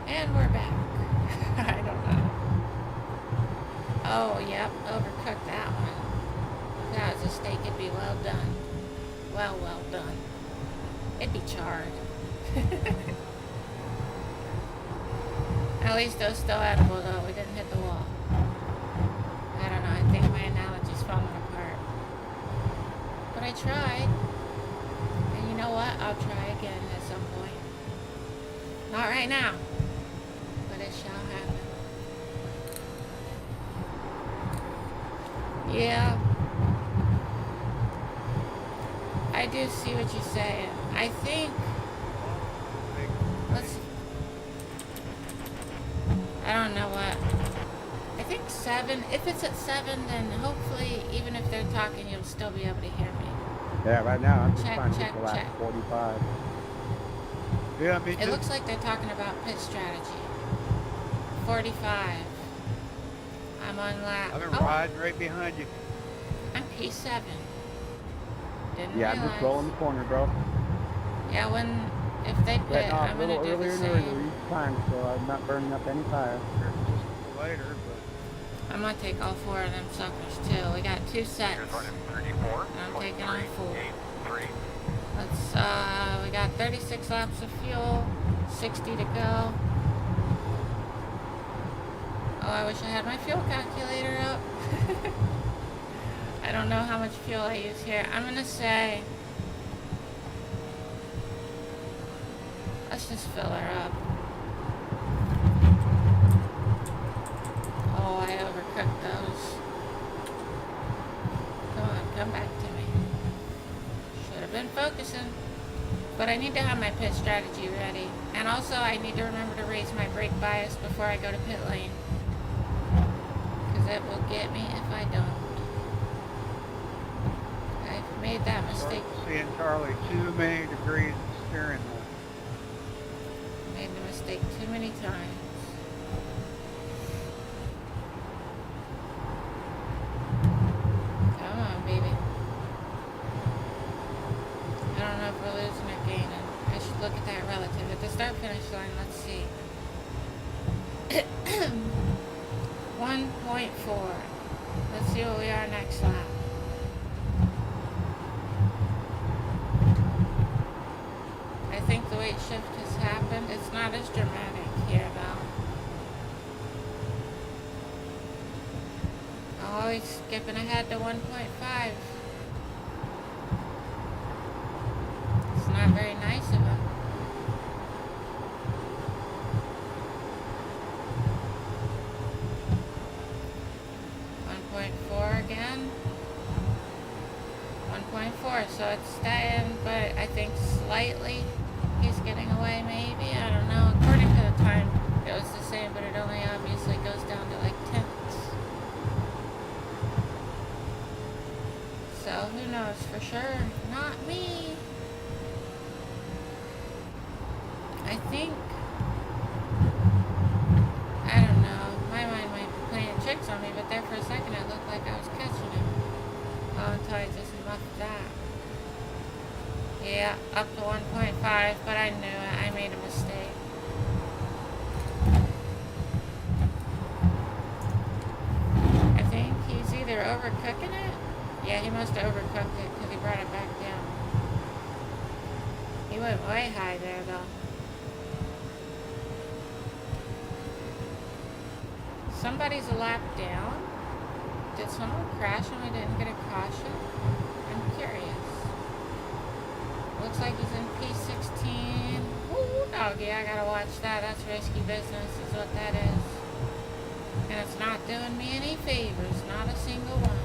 And we're back. I don't know. Oh, yep, overcooked that one. If that was a steak, it'd be well done. Well done. It'd be charred. At least it was still edible though. We didn't hit the wall. I don't know. I think my analogy's falling apart. But I tried. And you know what? I'll try again at some point. Not right now. But it shall happen. Yeah. I do see what you're saying. I think... I don't know what. I think 7. If it's at 7, then hopefully, even if they're talking, you'll still be able to hear me. Yeah, right now I'm just Check, trying to check, get the last check. 45. Yeah, me too. It looks like they're talking about pit strategy. 45. I'm on lap. I've been riding right behind you. I'm P7. Didn't Yeah, I'm realize. just rolling the corner, bro. Yeah, if they pit, Getting off I'm a gonna little do the earlier and same. earlier each time, so I'm not burning up any tire. Just later, but I'm gonna take all 4 of them suckers too. We got 2 sets. Here's running 34. And I'm taking on 23, 4. 83. We got 36 laps of fuel, 60 to go. Oh, I wish I had my fuel calculator up. I don't know how much fuel I use here. I'm gonna say, let's just fill her up. Oh, I overcooked those. Come on, come back to me. Should have been focusing. But I need to have my pit strategy ready. And also, I need to remember to raise my brake bias before I go to pit lane. Because it will get me if I don't. I've made that mistake. seeing Charlie too many degrees of steering wheel. Made the mistake too many times. Come on, baby. I don't know if we're losing or gaining. I should look at that relative. At the start-finish line, let's see. 1.4. Let's see what we are next lap. I think the weight shift has happened. It's not as dramatic here, though. Always skipping ahead to 1.5. It's not very nice of him. Again. 1.4, so it's staying, but I think slightly he's getting away maybe. I don't know. According to the time, it was the same, but it only obviously goes down to like tenths. So who knows for sure? Not me. I think, I don't know, my mind might be playing tricks on until I just muffed that. Yeah, up to 1.5, but I knew it. I made a mistake. I think he's either overcooking it. Yeah, he must have overcooked it because he brought it back down. He went way high there, though. Somebody's a lap down. Did someone crash and we didn't get a caution? I'm curious. Looks like he's in P16. Ooh, doggy, I gotta watch that. That's risky business is what that is. And it's not doing me any favors, not a single one.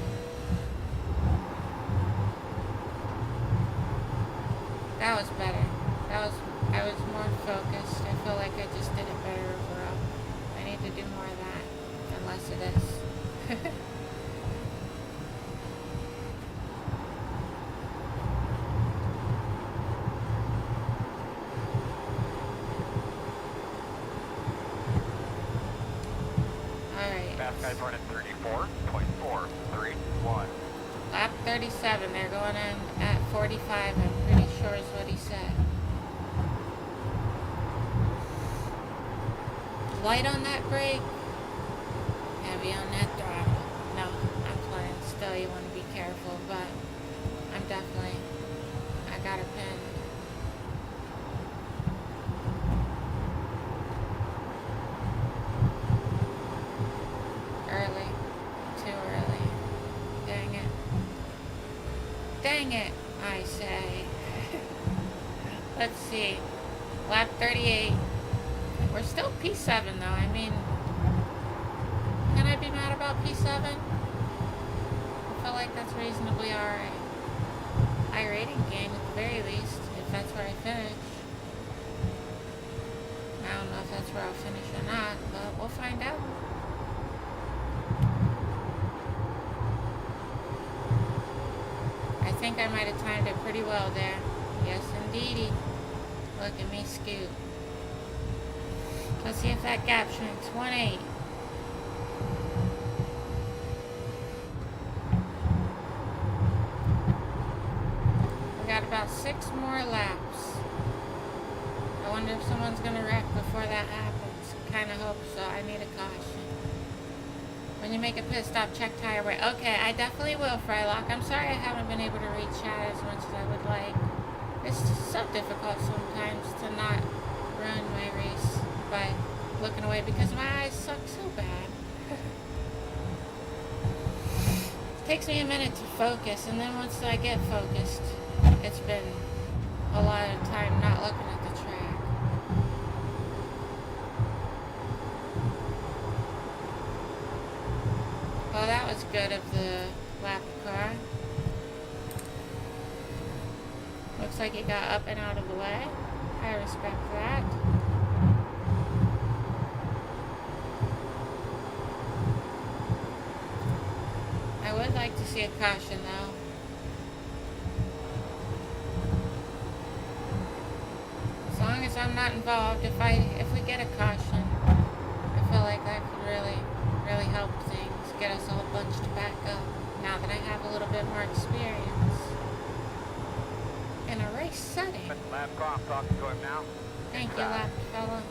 That was better. I was more focused. I feel like I just did it better overall. I need to do more of that, and less of this. Guys running 34.431. Lap 37, they're going in at 45, I'm pretty sure is what he said. Light on that brake, heavy on that throttle. No, I'm playing still, you want to be careful, but I'm definitely, I got a pin. Dang it, I say. Let's see. Lap 38. We're still P7 though. I mean, can I be mad about P7? I feel like that's reasonably alright. High rating gain at the very least, if that's where I finish. I don't know if that's where I'll finish or not, but we'll find out. I think I might have timed it pretty well there. Yes, indeedy. Look at me scoot. Let's see if that gap shrinks. 1.8. We got about 6 more laps. I wonder if someone's gonna wreck before that happens. Kinda hope so. I need a caution. When you make a pit stop, check tire wear. Okay, I definitely will, Frylock. I'm sorry I haven't been able to read chat as much as I would like. It's just so difficult sometimes to not ruin my race by looking away because my eyes suck so bad. It takes me a minute to focus, and then once I get focused, it's been a lot of time not looking at the track. Well, that was good of the lap car. Looks like it got up and out of the way. I respect that. I would like to see a caution though. As long as I'm not involved, if we get a caution, I feel like that could really help things. Get us all bunched back up now that I have a little bit more experience in a race setting. Lap off, talking to him now. Thank you, lap fella.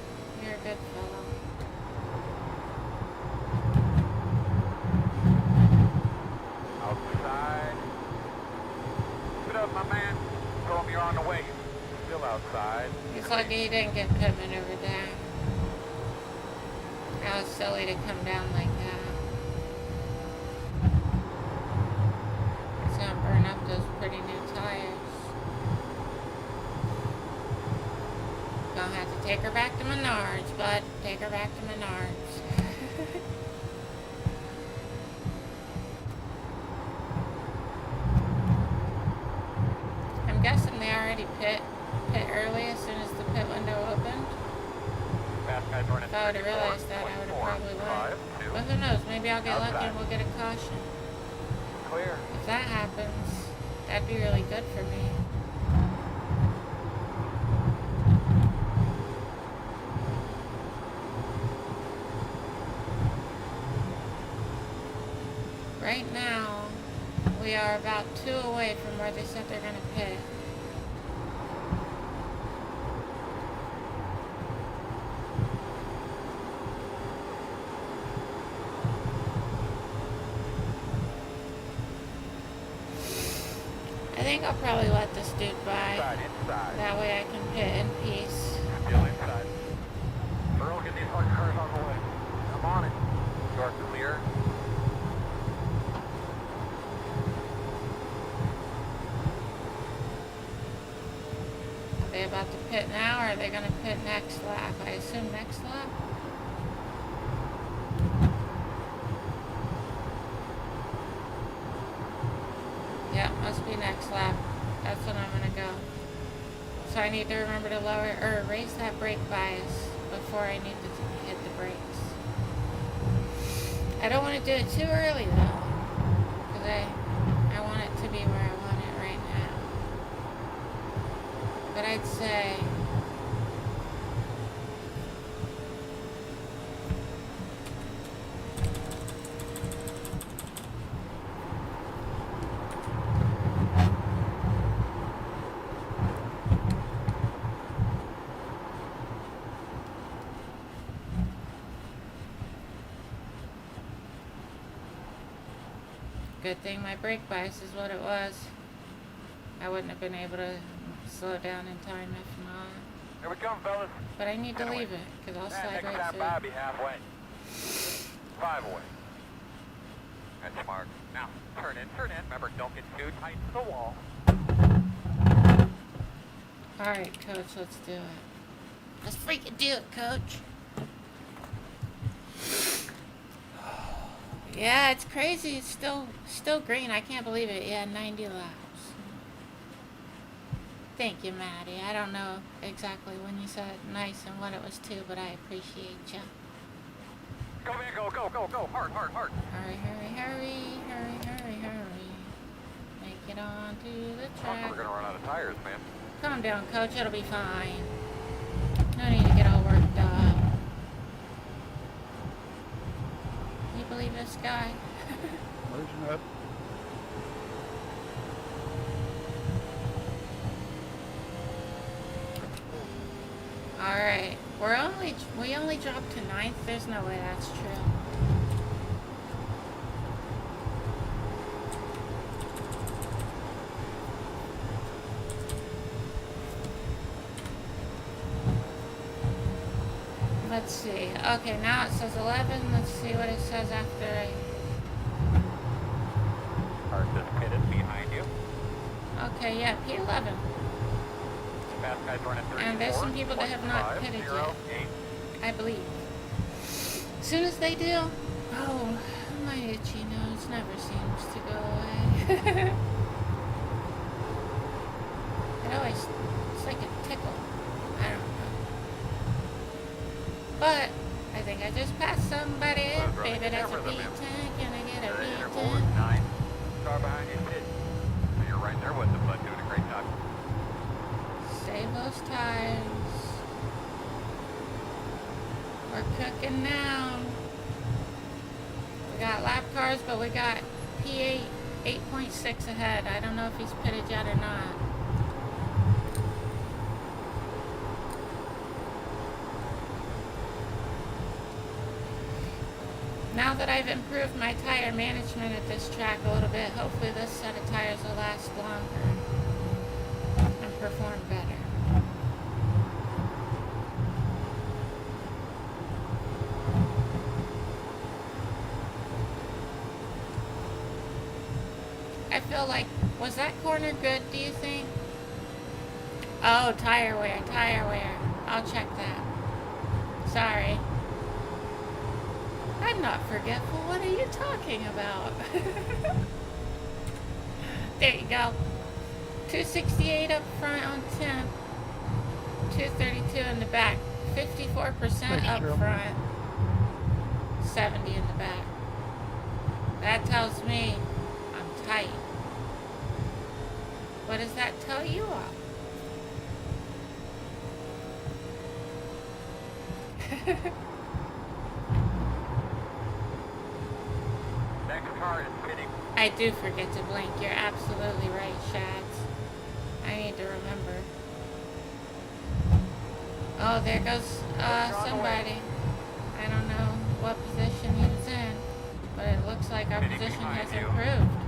You're a good fellow. Outside. Sit up, my man. Tell him you're on the way. Still outside. He's lucky he didn't get pit maneuvered there. That was silly to come down like that. Burn up those pretty new tires. Gonna have to take her back to Menards, bud. Take her back to Menards. I'm guessing they already pit early as soon as the pit window opened. If I would have realized that, I would have probably won. But who knows? Maybe I'll get lucky and we'll get a caution. Clear. If that happens, that'd be really good for me. Right now, We are about 2 away from where they said they're gonna pit. I think I'll probably let this dude by. Inside. That way I can pit in peace. Still inside. Earl, get these fucking cars on the way. I'm on it. You're clear. Are they about to pit now, or are they going to pit next lap? I assume next lap? Yeah, must be next lap. That's when I'm going to go. So I need to remember to lower or raise that brake bias before I need to hit the brakes. I don't want to do it too early though, because I want it to be where I want it right now. But I'd say good thing my brake bias is what it was. I wouldn't have been able to slow down in time if not. Here we come, fellas. But I need to leave it, because I'll slide right Next through. time by, be halfway. 5 away. That's smart. Now, turn in, turn in. Remember, don't get too tight to the wall. Alright, Coach, let's do it. Let's freaking do it, Coach. Yeah, it's crazy. It's still green. I can't believe it. Yeah, 90 laps. Thank you, Maddie. I don't know exactly when you said nice and what it was to, but I appreciate you. Go, man, go, go, go, go. Hard, hard, hard. Hurry, hurry, hurry, hurry, hurry, hurry. Make it onto the track. We're gonna run out of tires, man. Calm down, Coach. It'll be fine. No need to get all worked up. Can you believe this guy? Listen up. Alright. We only dropped to 9th. There's no way that's true. Let's see. Okay, now it says 11. Let's see what it says after I... Car just pitted behind you. Okay, yeah, P11. Fast guys running 34. And there's some people that have not pitted yet, I believe. As soon as they do, oh, my itchy nose never seems to go away. It always, it's like a tickle. I don't know. But, I think I just passed somebody. Baby, that's a V10. Can I get a V10? 9. Car behind you hit. So you're right there with them, bud. Doing a great job. Save those tires. We're cooking now. We got lap cars, but we got P8 8.6 ahead. I don't know if he's pitted yet or not. Now that I've improved my tire management at this track a little bit, hopefully this set of tires will last longer and perform better. I feel like, was that corner good, do you think? Oh, tire wear, tire wear. I'll check that. Sorry. I'm not forgetful. What are you talking about? There you go. 268 up front on 10. 232 in the back. 54% up front. 70 in the back. That tells me I'm tight. What does that tell you all? Next car is pitting. I do forget to blink. You're absolutely right, Shads. I need to remember. Oh, there goes somebody. I don't know what position he was in, but it looks like our position has improved.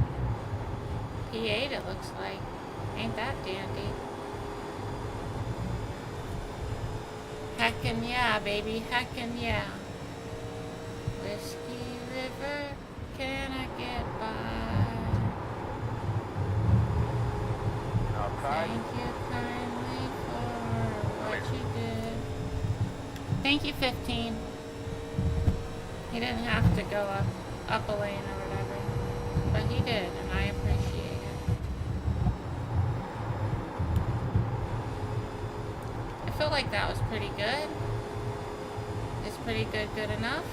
P8 it looks like. Ain't that dandy? Heckin' yeah, baby. Heckin' yeah. Whiskey River, can I get by? Outside. Thank you kindly for what you did. Thank you, 15. He didn't have to go up a lane or whatever, but he did, and I appreciate it. I feel like that was pretty good. Is pretty good good enough?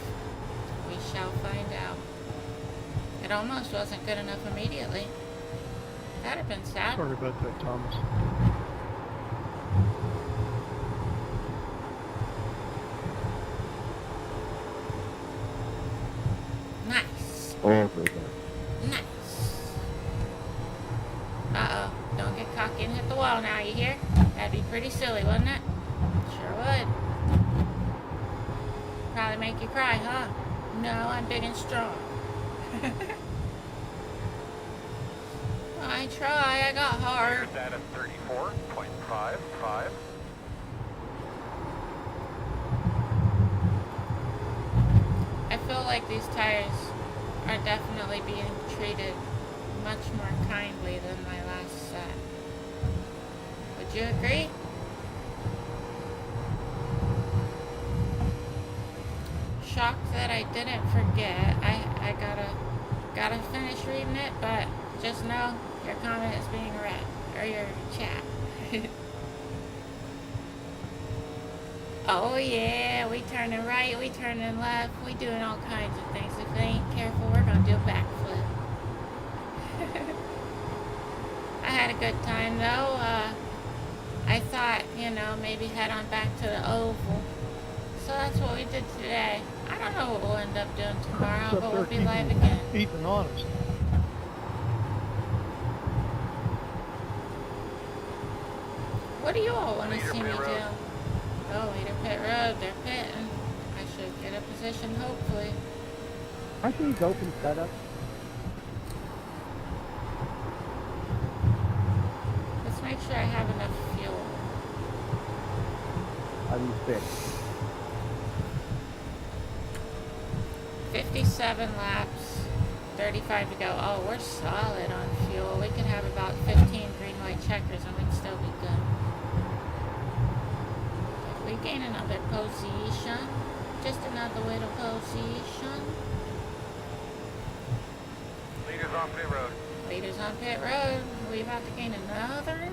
We shall find out. It almost wasn't good enough immediately. That'd have been sad. Sorry about that, Thomas. Nice. Everything. Nice. Uh-oh. Don't get cocky and hit the wall now, you hear? That'd be pretty silly, wouldn't it? Sure would. Probably make you cry, huh? No, I'm big and strong. I try, I got hard. Here's that at 34.55. I feel like these tires are definitely being treated much more kindly than my last set. Would you agree? Shocked that I didn't forget. I gotta finish reading it, but just know your comment is being read, or your chat. Oh yeah, we turning right, we turning left, we doing all kinds of things. If they ain't careful, we're gonna do a backflip. I had a good time though. I thought, you know, maybe head on back to the oval. So that's what we did today. I don't know what we'll end up doing tomorrow, but we'll be live again. Keeping honest. What do you all want to see me do? Oh, Leader Pit Road, they're pitting. I should get a position, hopefully. Aren't these open setup? Let's make sure I have enough fuel. How do you fix? 57 laps, 35 to go. Oh, we're solid on fuel. We could have about 15 green, white checkers and we'd still be good. If we gain another position, just another little position. Leaders on pit road. Leaders on pit road. We about to gain another.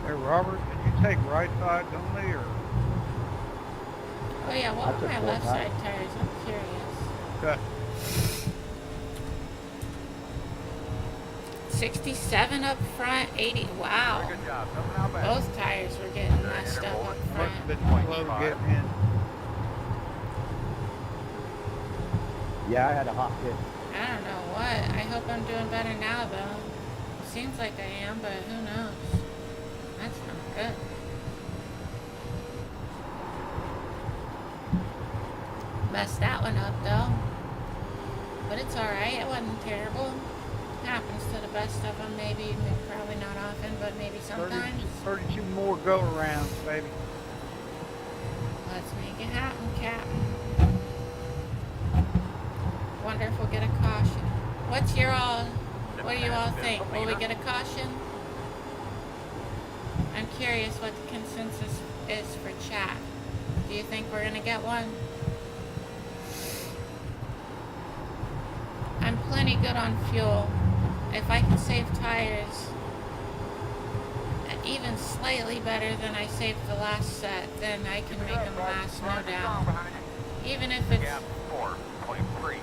Hey, Robert, can you take right side only, or? Oh yeah, what That's were a my full left pack. side tires? I'm curious. Okay. 67 up front, 80. Wow. Good job. Nothing out back. Both tires were getting messed up up Must front. have been slow getting in. Yeah, I had a hot hit. I don't know what. I hope I'm doing better now though. Seems like I am, but who knows? That's not good. Messed that one up though. But it's alright, it wasn't terrible. Happens to the best of them, maybe probably not often, but maybe sometimes. 32 more go-arounds, baby. Let's make it happen, Captain. Wonder if we'll get a caution. What do you all think? Will we get a caution? I'm curious what the consensus is for chat. Do you think we're gonna get one? I'm plenty good on fuel. If I can save tires even slightly better than I saved the last set, then I can make them last, no doubt. Even if it's... Gap 4.3.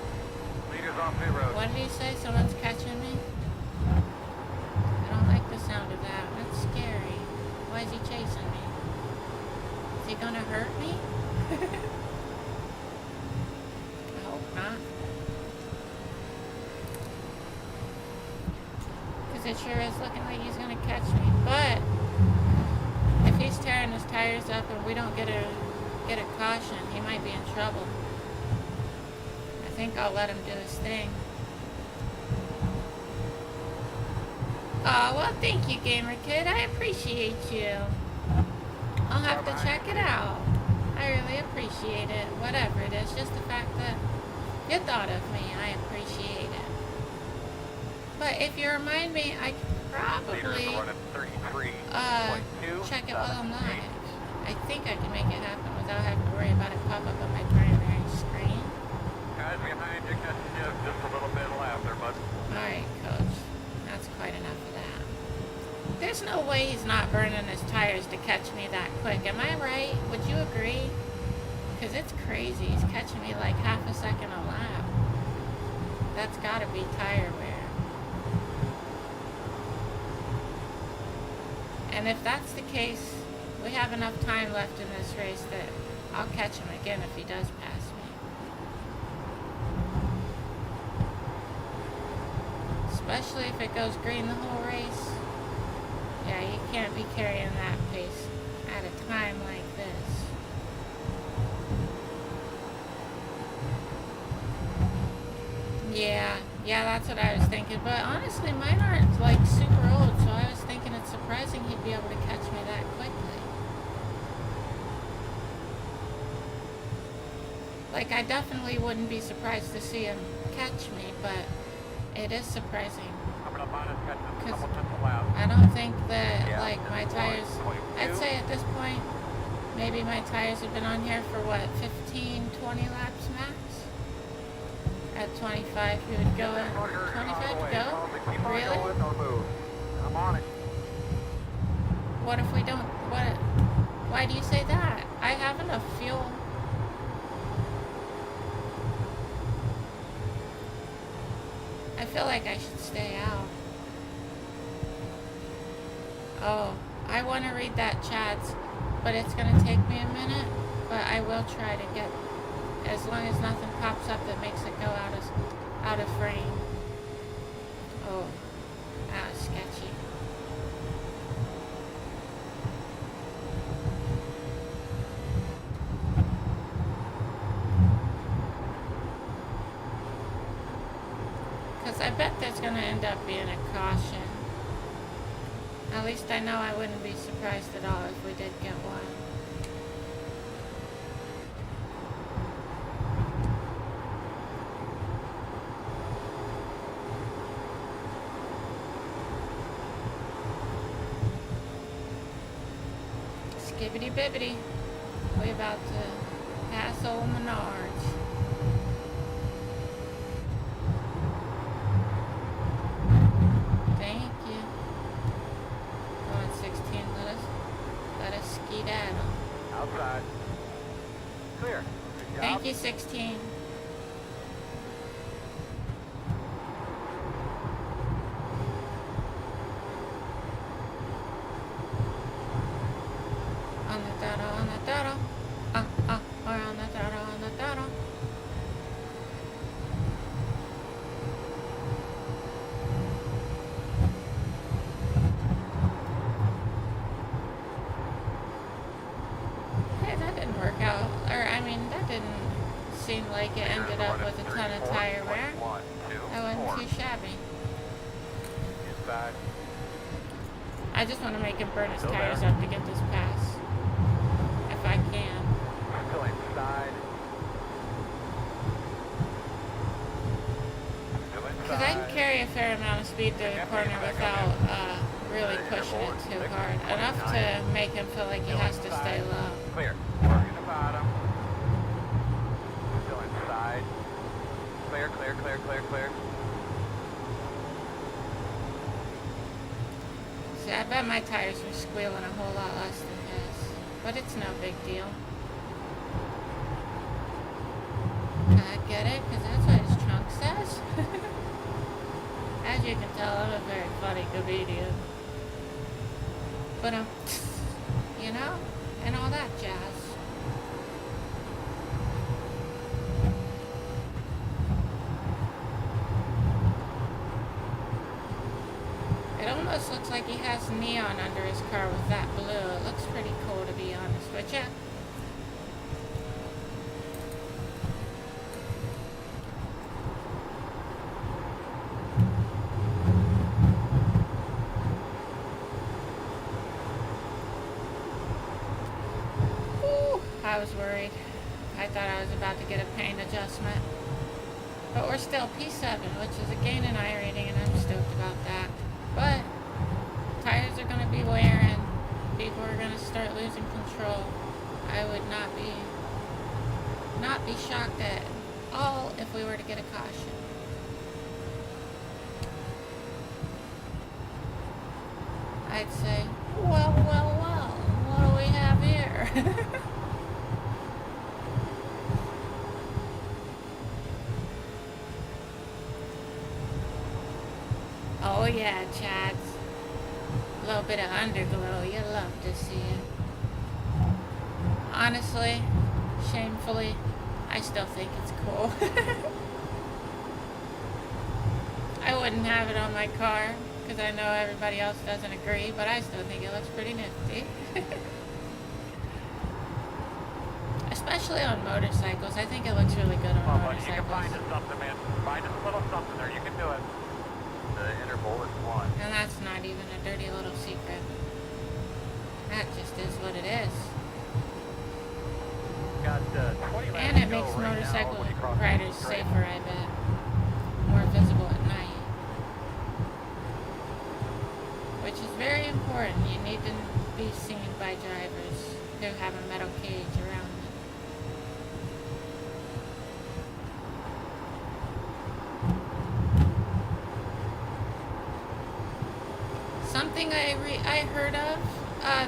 Leaders on pit road. What did he say? Someone's catching me? I don't like the sound of that. That's scary. Why is he chasing me? Is he gonna hurt me? I hope not. it sure is looking like he's gonna catch me. But if he's tearing his tires up and we don't get a caution, he might be in trouble. I think I'll let him do his thing. Oh, well, thank you, Gamer Kid. I appreciate you. I'll have to check it out. I really appreciate it. Whatever it is, just the fact that you thought of me, I appreciate it. But if you remind me, I could probably check it while I'm live. I think I can make it happen without having to worry about it pop up on my primary screen. Guys behind you, catching you just a little bit left there, bud. Alright, Coach. That's quite enough of that. There's no way he's not burning his tires to catch me that quick. Am I right? Would you agree? Because it's crazy. He's catching me like half a second a lap. That's gotta be tire wear. And if that's the case, we have enough time left in this race that I'll catch him again if he does pass me. Especially if it goes green the whole race. Yeah, you can't be carrying that pace at a time like this. Yeah, that's what I was thinking. But honestly, mine aren't like super old, so I was thinking it's surprising he'd be able to catch me that quickly. Like, I definitely wouldn't be surprised to see him catch me, but it is surprising. Because I don't think that, like, my tires, I'd say at this point, maybe my tires have been on here for, what, 15, 20 laps max? At 25, he would go, 25 to go? Really? I'm on it. What if we don't, why do you say that? I have enough fuel. I feel like I should stay out. Oh, I want to read that chat, but it's going to take me a minute, but I will try to get, as long as nothing pops up that makes it go out of frame. Oh, that was sketchy. Because I bet there's going to end up being a caution. At least I know I wouldn't be surprised at all if we did get one. Skibbity bibbity. We about to pass old Menards. Thank you. Go on 16, let us skedaddle. Outside. Clear. Good job. Thank you, 16. On the throttle, on the throttle. Or on the throttle, on the throttle. Hey, that didn't work out. Or, I mean, that didn't seem like it ended up with a ton of tire wear. That wasn't too shabby. Inside. I just want to make him burn his tires up to get this pass. If I can. Still inside. Still inside. Because I can carry a fair amount of speed through the corner without really pushing it too hard. Enough to make him feel like he has to stay low. Clear. Working the bottom. Still inside. Clear, clear, clear, clear, clear. See, I bet my tires were squealing a whole lot less than his. But it's no big deal. I get it, because that's what his trunk says. As you can tell, I'm a very funny comedian. But, you know, and all that jazz. It Plus, looks like he has neon under his car with that blue. It looks pretty cool, to be honest with ya. I was worried. I thought I was about to get a paint adjustment. But we're still P7, which is a gain in I rating, and I'm stoked about that. But tires are going to be wearing. People are going to start losing control. I would not be shocked at all if we were to get a caution. I'd say, well, what do we have here? Oh yeah, Chads. A little bit of underglow. You love to see it. Honestly, shamefully, I still think it's cool. I wouldn't have it on my car because I know everybody else doesn't agree, but I still think it looks pretty nifty. Especially on motorcycles. I think it looks really good on motorcycles. You can find us something, man. Find us a little something there. You can do it. The interval is 1. And that's not even a dirty little secret. That just is what it is. Got 20 And it makes motorcycle riders safer, I bet. More visible at night. Which is very important. You need to be seen by drivers who have a metal cage around them. Something I heard of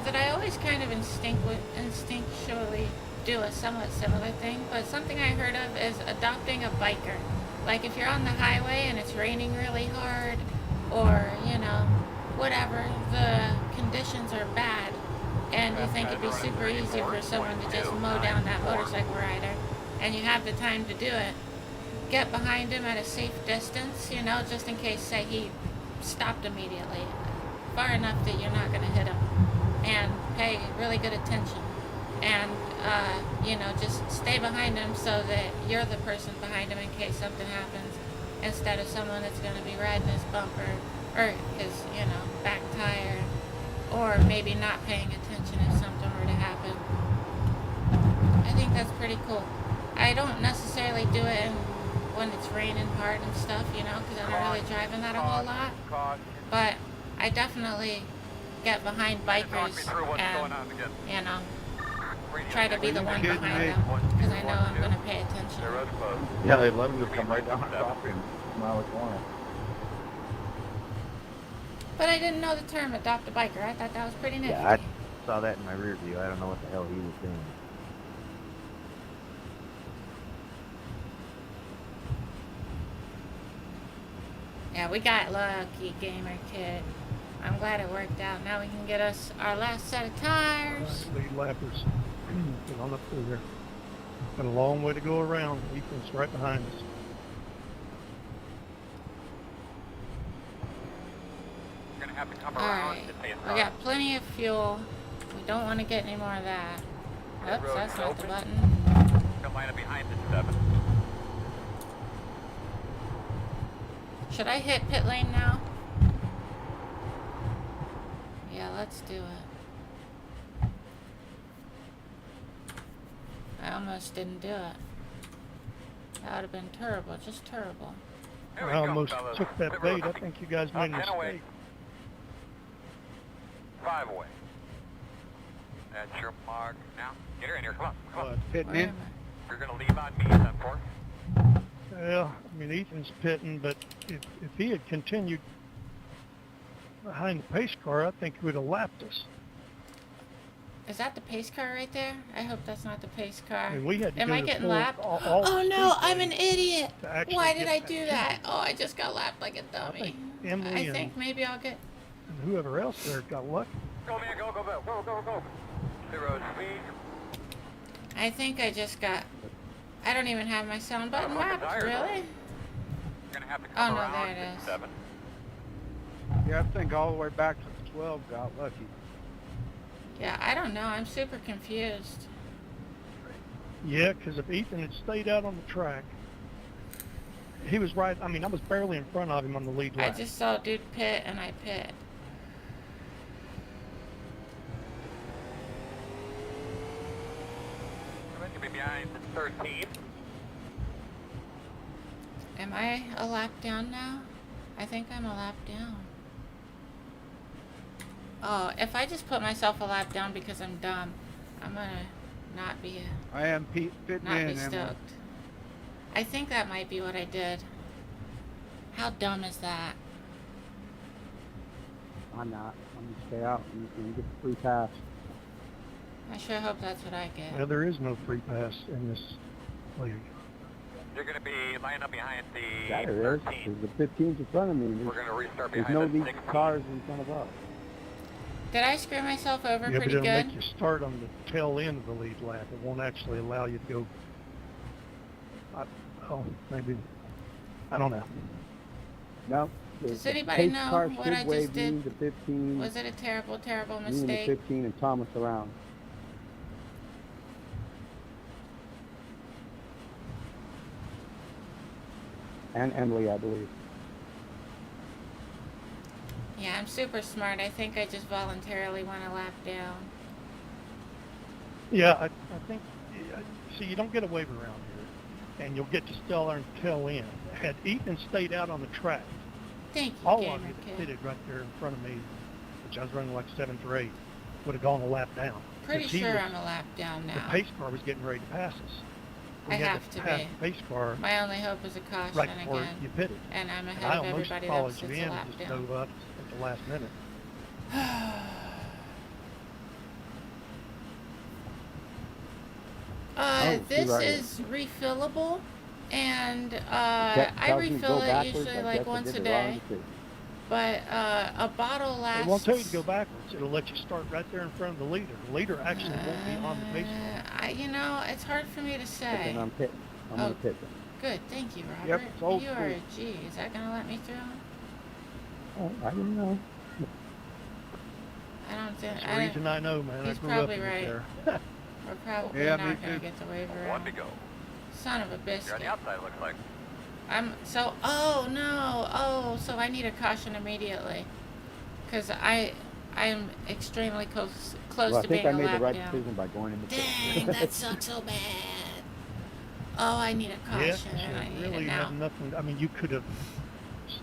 that I always kind of instinctually do a somewhat similar thing, but something I heard of is adopting a biker. Like if you're on the highway and it's raining really hard, or you know, whatever, the conditions are bad, and you think it'd be super easy for someone to just mow down that motorcycle rider, and you have the time to do it, get behind him at a safe distance, you know, just in case, say, he stopped immediately, far enough that you're not going to hit him, and pay really good attention, and you know, just stay behind him so that you're the person behind him in case something happens, instead of someone that's going to be riding his bumper or his, you know, back tire, or maybe not paying attention if something were to happen. I think that's pretty cool. I don't necessarily do it when it's raining hard and stuff, you know, because I'm not really driving that a whole lot. But I definitely get behind bikers and, you know, try to be the one behind them because I know I'm going to pay attention. Yeah, they let them come right down the property and mile a corner. But I didn't know the term adopt a biker. I thought that was pretty nifty. Yeah, I saw that in my rear view. I don't know what the hell he was doing. Yeah, we got lucky, Gamer Kid. I'm glad it worked out. Now we can get us our last set of tires. Lead lappers. Get on up through there. Got a long way to go around. Ethan's right behind us. You're gonna have to come Alright, we got plenty of fuel. We don't want to get any more of that. Oops, that's not the button. Come line up behind the 7. Should I hit pit lane now? Yeah, let's do it. I almost didn't do it. That would have been terrible, just terrible. I almost took that bait. I think you guys made a mistake. 5 away. That's your mark. Now, get her in here. Come on. Come on. Pitting in? You're going to leave on me, 10-4. Well, I mean, Ethan's pitting, but if he had continued behind the pace car, I think he would have lapped us. Is that the pace car right there? I hope that's not the pace car. And we had to Am go I to getting full- lapped? all Oh no, speed I'm an idiot. to actually Why did get I that do jump. that? Oh, I just got lapped like a dummy. think Emily I and- think maybe I'll get... And whoever else there got lucky. Go, man. Go, go, go. Go, go, go. 0 speed. I think I just got... I don't even have my sound button lapped, really? You're going to have to Oh come no, around there it to is. 7. Yeah, Yeah, I think all the way back to the 12 got lucky. Yeah, I don't know. I'm super confused. Yeah, because if Ethan had stayed out on the track, he was right. I mean, I was barely in front of him on the lead I lap. just saw a dude pit and I pit. You'll be behind 13. Am I a lap down now? I think I'm a lap down. Oh, if I just put myself a lap down because I'm dumb, I'm gonna not be I am fitting not in, be Emily. stoked. I think that might be what I did. How dumb is that? I'm not. I'm gonna stay out and get the free pass. I sure hope that's what I get. Well, there is no free pass in this league. You're going to be lining up behind the Yeah, there is. 13. There's the 15's in front of me. We're going to restart There's behind no the lead 16. cars in front of us. Did I screw myself over Yeah, but pretty it'll good? make you start on the tail end of the lead lap. It won't actually allow you to go. Maybe. I don't know. No. Does the anybody pace know car what should I wave just did? me, the 15, Was it a terrible, terrible me and the mistake? 15 and Thomas around. And Emily, I believe. Yeah, I'm super smart. I think I just voluntarily went a lap down. Yeah, I think. See, you don't get a wave around here, and you'll get to still on tail end. Had Ethan stayed out on the track, Thank you, all gamer of you that kid. pitted right there in front of me, which I was running like 7th or 8th, would have gone a lap down. Pretty 'Cause he sure was- I'm a lap down The now. pace car was getting ready to pass us. We I had have to pass be. the pace car My only hope is a caution right before again. you pitted. And I'm And ahead I of almost everybody that followed sits you a in and lap just down. dove up at the last minute. This right. is refillable, and That I tells me to refill go it backwards. usually I like guess I once did a the wrong day. decision. But a bottle lasts. It won't tell you to go backwards. It'll let you start right there in front of the leader. The leader actually won't be on the pace car. You know, it's hard for me to say. Then I'm pitting. I'm Oh. gonna pit them. Good, thank you, Robert. Yep, it's old You are a G. Is that gonna let me through? Oh, I didn't know. I don't think. That's the reason I know, man. He's I grew up probably in right. there. We're probably Yeah, not me gonna too. get the waiver One out. to go. Son of a You're on biscuit. the outside, it looks like. Oh no, so I need a caution immediately. Because I'm extremely close Well, I to think being I a made the lap right down. decision by going in the pit. Dang, that sucks so bad. Oh, I need a Yeah, caution, and I need really it now. had nothing. I mean, you could have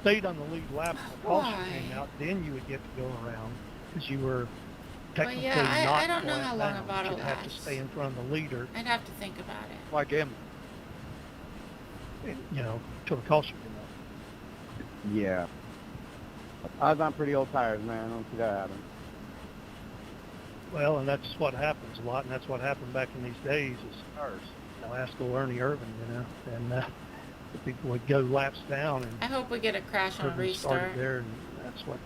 stayed on the lead lap if the caution Why? came out. Then you would get to go around because you were technically yeah, not I don't know flat how long a down. bottle You'd have to lasts. stay in front of the leader, I'd have to think about it. Like Emily. till the caution came out. Yeah. I was on pretty old tires, man. I don't see that happen. Well, and that's what happens a lot, and that's what happened back in these days is cars. Ask old Ernie Irvin, and the people would go laps down and I hope we get a crash on a Irvin started restart. there, and that's what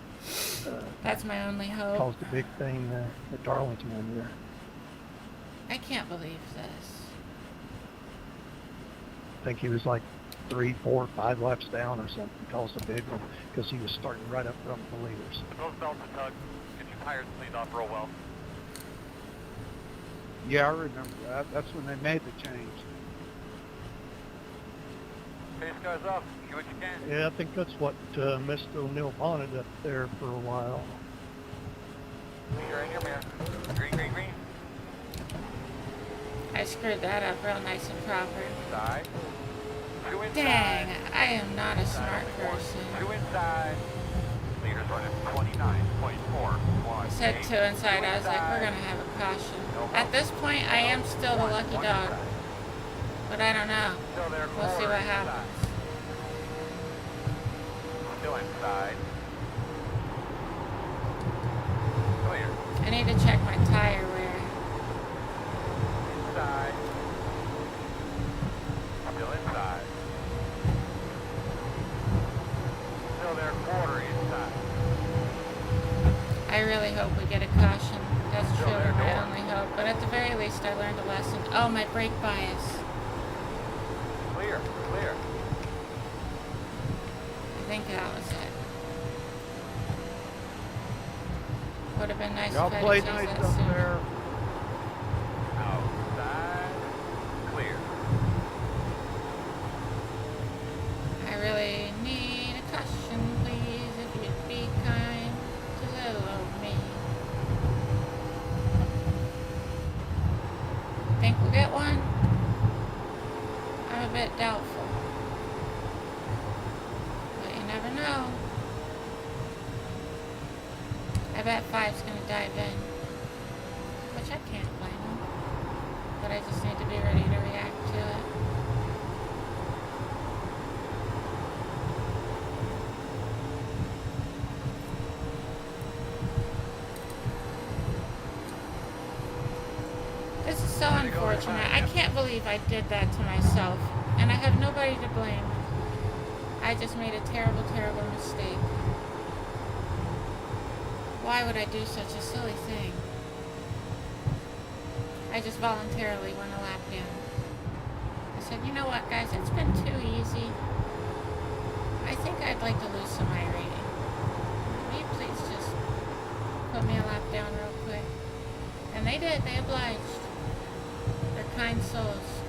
That's my only hope. caused the big thing at Darlington in there. I can't believe this. I think he was like 3, 4, 5 laps down or something. Caused a big one because he was starting right up front with the leaders. Those belts and tug. Get your tires cleaned off real well. Yeah, I remember that. That's when they made the change. Pace cars up. Do what you can. Yeah, I think that's what Mr. O'Neill wanted up there for a while. You're in your mirror. Green, green, green. I screwed that up real nice and proper. Inside. Two inside. Dang, I am not a smart person. Two inside. Leaders running 29.4. Said two inside, I was like, we're gonna have a caution. At this point, I am still the lucky dog. But I don't know. Still there. We'll see what happens. Still inside. Clear. I need to check my tire wear. Inside. Still inside. Still there. Quarter inside. I really hope we get a caution. That's truly my only hope. But at the very least, I learned a lesson. Oh, my brake bias. Clear. Clear. I think that was it. Would have been nice Y'all if I play had changed nice that up sooner. there. Outside. Clear. I really need a caution, please, if you'd be kind to little me. Think we'll get one? I'm a bit doubtful. But you never know. I bet 5's gonna dive in. Which I can't blame him. But I just need to be ready to react to it. This is so unfortunate. I can't believe I did that to myself. And I have nobody to blame. I just made a terrible, terrible mistake. Why would I do such a silly thing? I just voluntarily went a lap down. I said, you know what, guys, it's been too easy. I think I'd like to lose some eye rating. Will you please just put me a lap down real quick? And they did. They obliged. They're kind souls.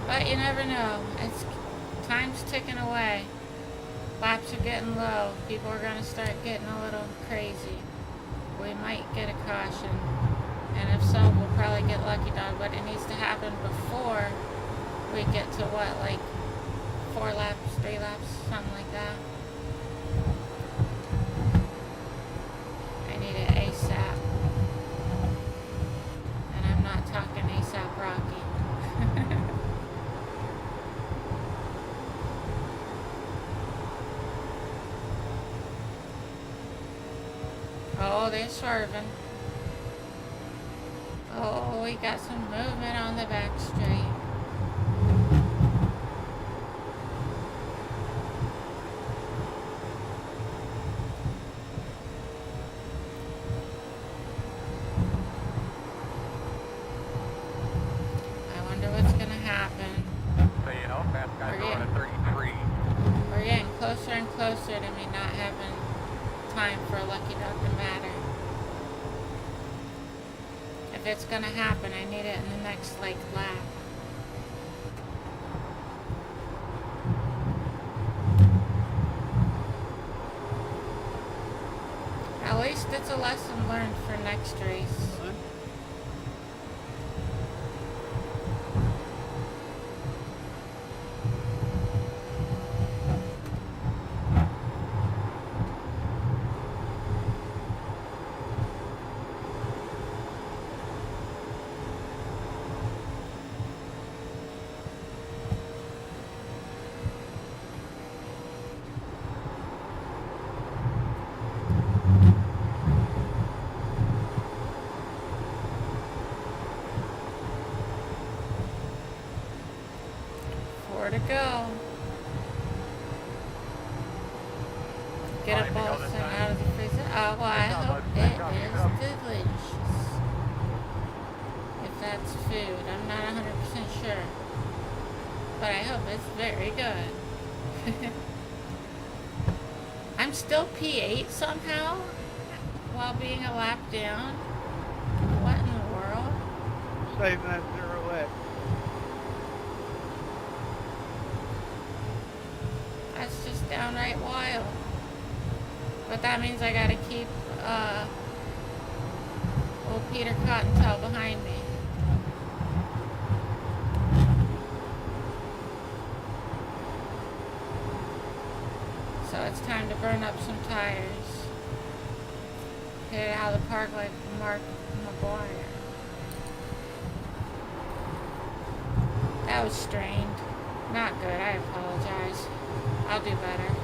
But you never know. Time's ticking away. Laps are getting low. People are going to start getting a little crazy. We might get a caution. And if so, we'll probably get lucky dog. But it needs to happen before we get to what, like 4 laps, 3 laps, something like that. I need it ASAP. And I'm not talking ASAP Rocky. Oh, they're swerving. Oh, we got some movement on the back straight. I wonder what's gonna happen. So you know, fast guys going at 33. We're getting closer and closer to me not having time for a lucky dog to matter. If it's gonna happen, I need it in the next, like, lap. At least it's a lesson learned for next race. To go. Get a ball sent out of the freezer. Oh, well, I hope it is delicious. If that's food, I'm not 100% sure. But I hope it's very good. I'm still P8 somehow while being a lap down. What in the world? Saving that 0X. That's just downright wild. But that means I gotta keep old Peter Cottontail behind me. So it's time to burn up some tires. Hit it out of the park like Mark McGuire. That was strained. Not good, I apologize. I'll do better.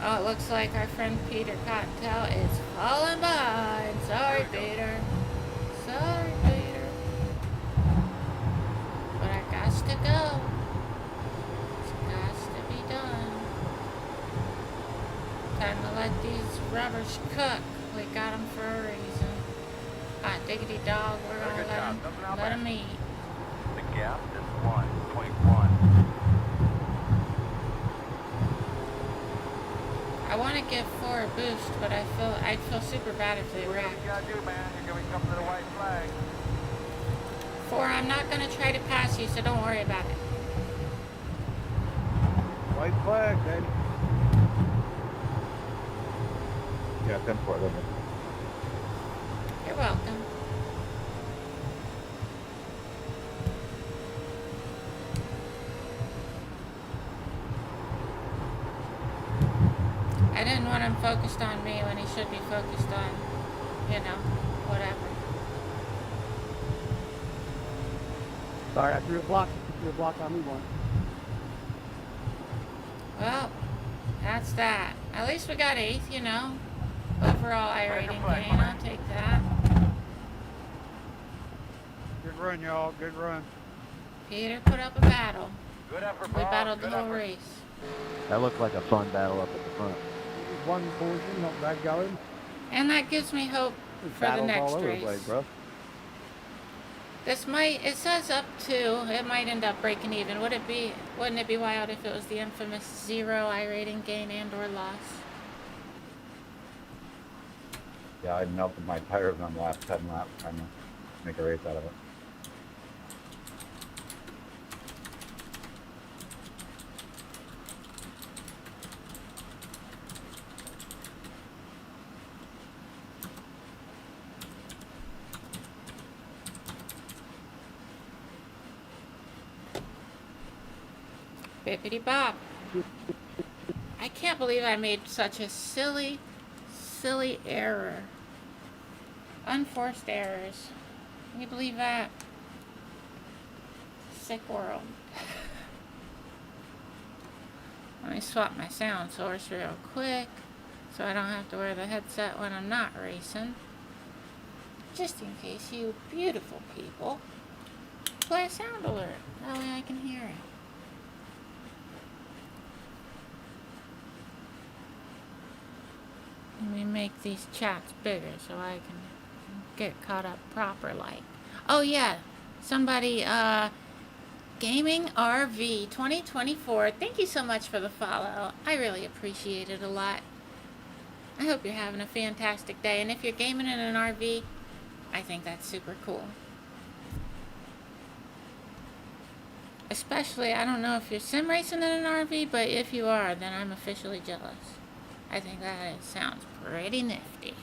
Oh, it looks like our friend Peter Cottontail is falling behind. Sorry, Peter. Sorry, Peter. But I gots to go. It's gots to be done. Time to let these rubbers cook. We got them for a reason. Hot diggity dog, we're Very gonna good job. Nothing out let back. him eat. The gap is 1.1. I want to give 4 a boost, but I'd feel super bad if they What wrecked. you gotta do, man? You're gonna be coming to the white flag. 4, I'm not gonna try to pass you, so don't worry about it. White flag, Daddy. Yeah, 10-4 limit. You're welcome. I didn't want him focused on me when he should be focused on, you know, whatever. Sorry, I threw a block. You threw a block on me once. Well, that's that. At least we got 8th, you know. Overall iRating gain, I'll take that. Good run, y'all. Good run. Peter put up a battle. Good effort, We Bob. battled the Good whole effort. race. That looked like a fun battle up at the front. One portion, not that going. And that gives me hope for the Battles next all over the race. place, bro. This might, it says up to, it might end up breaking even. Wouldn't it be wild if it was the infamous 0 iRating gain and or loss? Yeah, I melted my tires on the last 10 laps trying to make a race out of it. Bippity bop. I can't believe I made such a silly error. Unforced errors. Can you believe that? Sick world. Let me swap my sound source real quick so I don't have to wear the headset when I'm not racing. Just in case you beautiful people play a sound alert. That way I can hear it. Let me make these chats bigger so I can get caught up proper like. Oh yeah, somebody, Gaming RV 2024. Thank you so much for the follow. I really appreciate it a lot. I hope you're having a fantastic day. And if you're gaming in an RV, I think that's super cool. Especially, I don't know if you're sim racing in an RV, but if you are, then I'm officially jealous. I think that sounds pretty nifty.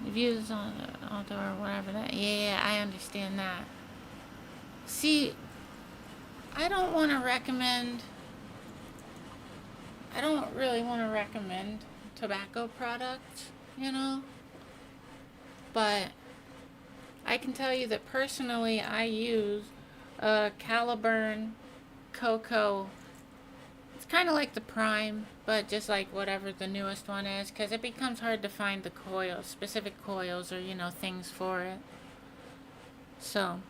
Views on the outdoor or whatever that. Yeah, I understand that. See, I don't want to recommend. I don't really want to recommend tobacco products, you know. But I can tell you that personally, I use Caliburn Cocoa. It's kind of like the Prime, but just like whatever the newest one is, because it becomes hard to find the coils, specific coils, or you know, things for it. So,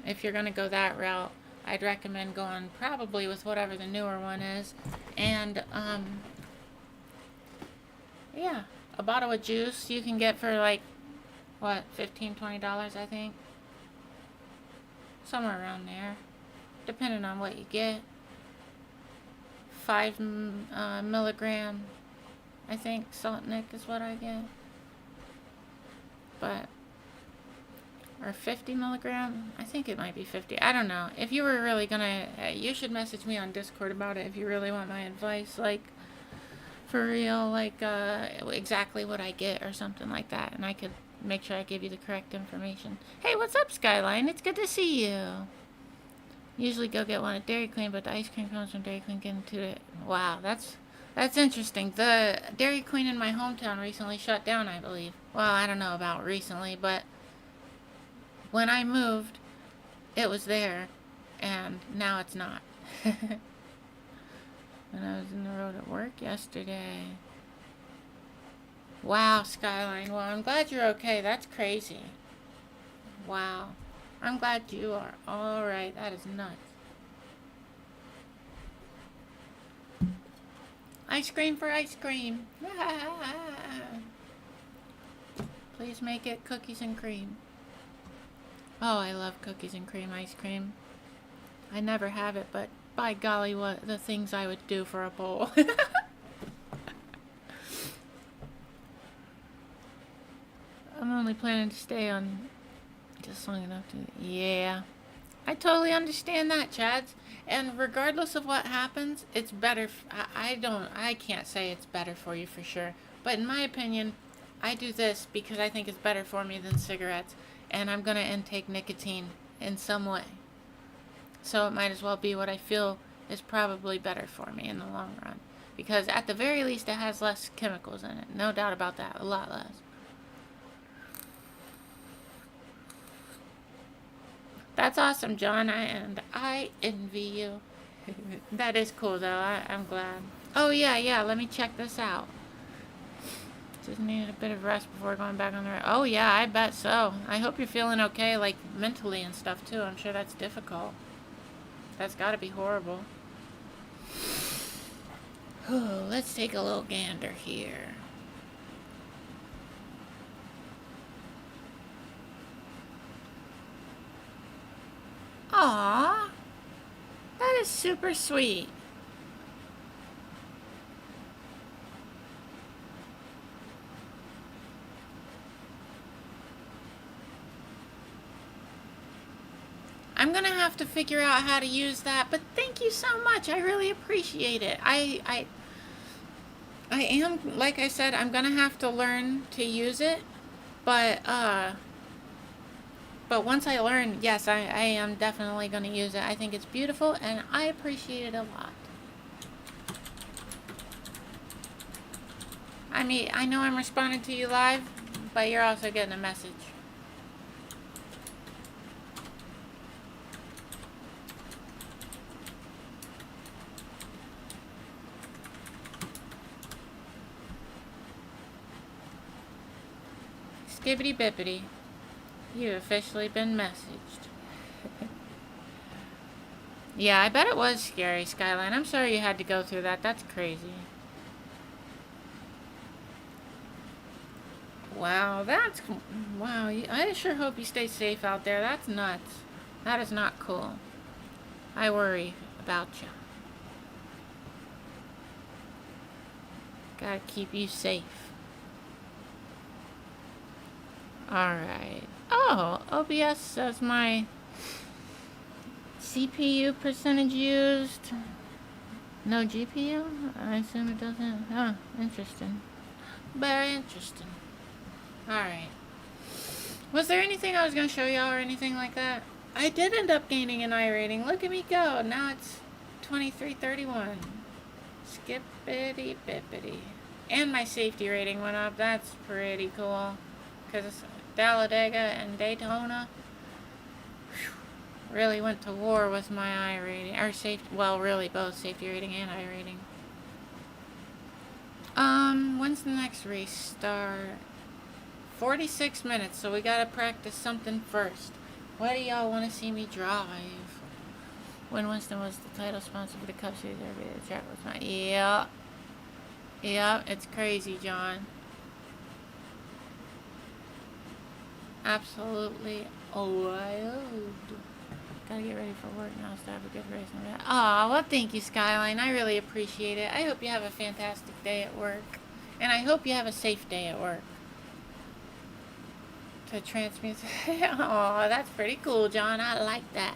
if you're gonna go that route, I'd recommend going probably with whatever the newer one is, and yeah, a bottle of juice you can get for like what, $15-20, I think, somewhere around there, depending on what you get. 5 milligram, I think, Salt Nick is what I get, but or 50 milligram, I think it might be 50, I don't know. If you were really gonna, you should message me on Discord about it if you really want my advice, like, for real, like, exactly what I get or something like that, and I could make sure I give you the correct information. Hey, what's up, Skyline? It's good to see you. Usually go get one at Dairy Queen, but the ice cream comes from Dairy Queen. Get into it. Wow, that's interesting. The Dairy Queen in my hometown recently shut down, I believe. Well, I don't know about recently, but when I moved, it was there, and now it's not. When I was in the road at work yesterday. Wow, Skyline. Well, I'm glad you're okay. That's crazy. Wow. I'm glad you are alright. That is nuts. Ice cream for ice cream. Please make it cookies and cream. Oh, I love cookies and cream ice cream. I never have it, but by golly, what the things I would do for a bowl. I'm only planning to stay on just long enough to... Yeah. I totally understand that, Chads. And regardless of what happens, it's better... I can't say it's better for you for sure. But in my opinion, I do this because I think it's better for me than cigarettes. And I'm going to intake nicotine in some way. So it might as well be what I feel is probably better for me in the long run. Because at the very least, it has less chemicals in it. No doubt about that. A lot less. That's awesome, John, and I envy you. That is cool, though. I'm glad. Oh, yeah, let me check this out. Just needed a bit of rest before going back on the road. Oh, yeah, I bet so. I hope you're feeling okay, like, mentally and stuff, too. I'm sure that's difficult. That's gotta be horrible. Let's take a little gander here. Aww, that is super sweet. I'm gonna have to figure out how to use that, but thank you so much. I really appreciate it. I am, like I said, I'm gonna have to learn to use it, but once I learn, yes, I am definitely going to use it. I think it's beautiful, and I appreciate it a lot. I mean, I know I'm responding to you live, but you're also getting a message. Skibbity bippity. You've officially been messaged. Yeah, I bet it was scary, Skyline. I'm sorry you had to go through that. That's crazy. Wow, that's... Wow, I sure hope you stay safe out there. That's nuts. That is not cool. I worry about you. Gotta keep you safe. Alright. Oh, OBS says my CPU percentage used. No GPU? I assume it doesn't. Huh, interesting. Very interesting. Alright. Was there anything I was going to show y'all or anything like that? I did end up gaining an I rating. Look at me go. Now it's 2331. Skippity bippity. And my safety rating went up. That's pretty cool. Because Talladega and Daytona really went to war with my I rating. Or safety. Well, really both safety rating and I rating. When's the next race start? 46 minutes, so we gotta practice something first. What do y'all want to see me drive? When Winston was the title sponsor for the Cup Series, the track was not. Yeah. Yeah, it's crazy, John. Absolutely wild. Gotta get ready for work now, so have a good race. Aw, well, thank you, Skyline. I really appreciate it. I hope you have a fantastic day at work. And I hope you have a safe day at work. To transmute. Aw, that's pretty cool, John. I like that.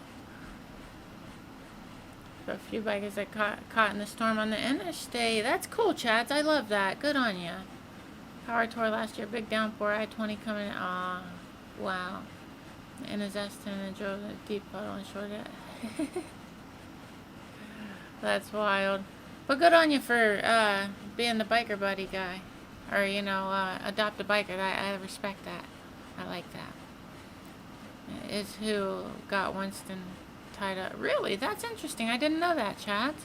For a few bikers that caught in the storm on the interstate. That's cool, Chads. I love that. Good on ya. Power tour last year. Big downpour. I-20 coming in. Aw. Wow. In his S10 and drove a deep puddle and short it. That's wild. But good on you for being the biker buddy guy. Or, you know, adopt a biker. I respect that. I like that. Is who got Winston tied up. Really? That's interesting. I didn't know that, Chad.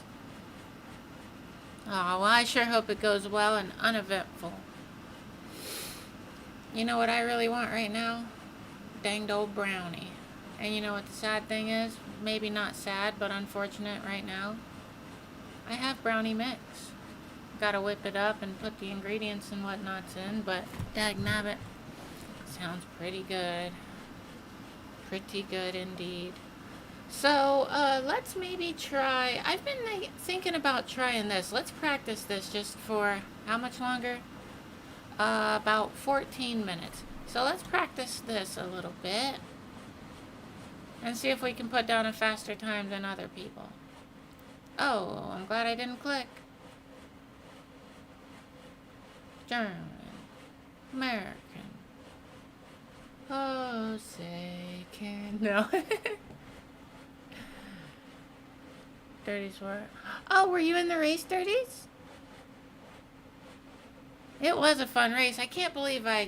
Oh, well, I sure hope it goes well and uneventful. You know what I really want right now? Danged old brownie. And you know what the sad thing is? Maybe not sad, but unfortunate right now. I have brownie mix. Gotta whip it up and put the ingredients and whatnots in, but dagnabbit. Sounds pretty good. Pretty good indeed. So, let's maybe try... I've been thinking about trying this. Let's practice this just for how much longer? About 14 minutes. So let's practice this a little bit. And see if we can put down a faster time than other people. Oh, I'm glad I didn't click. German. American. Oh, say can... No. Dirties were... Oh, were you in the race, Dirties? It was a fun race. I can't believe I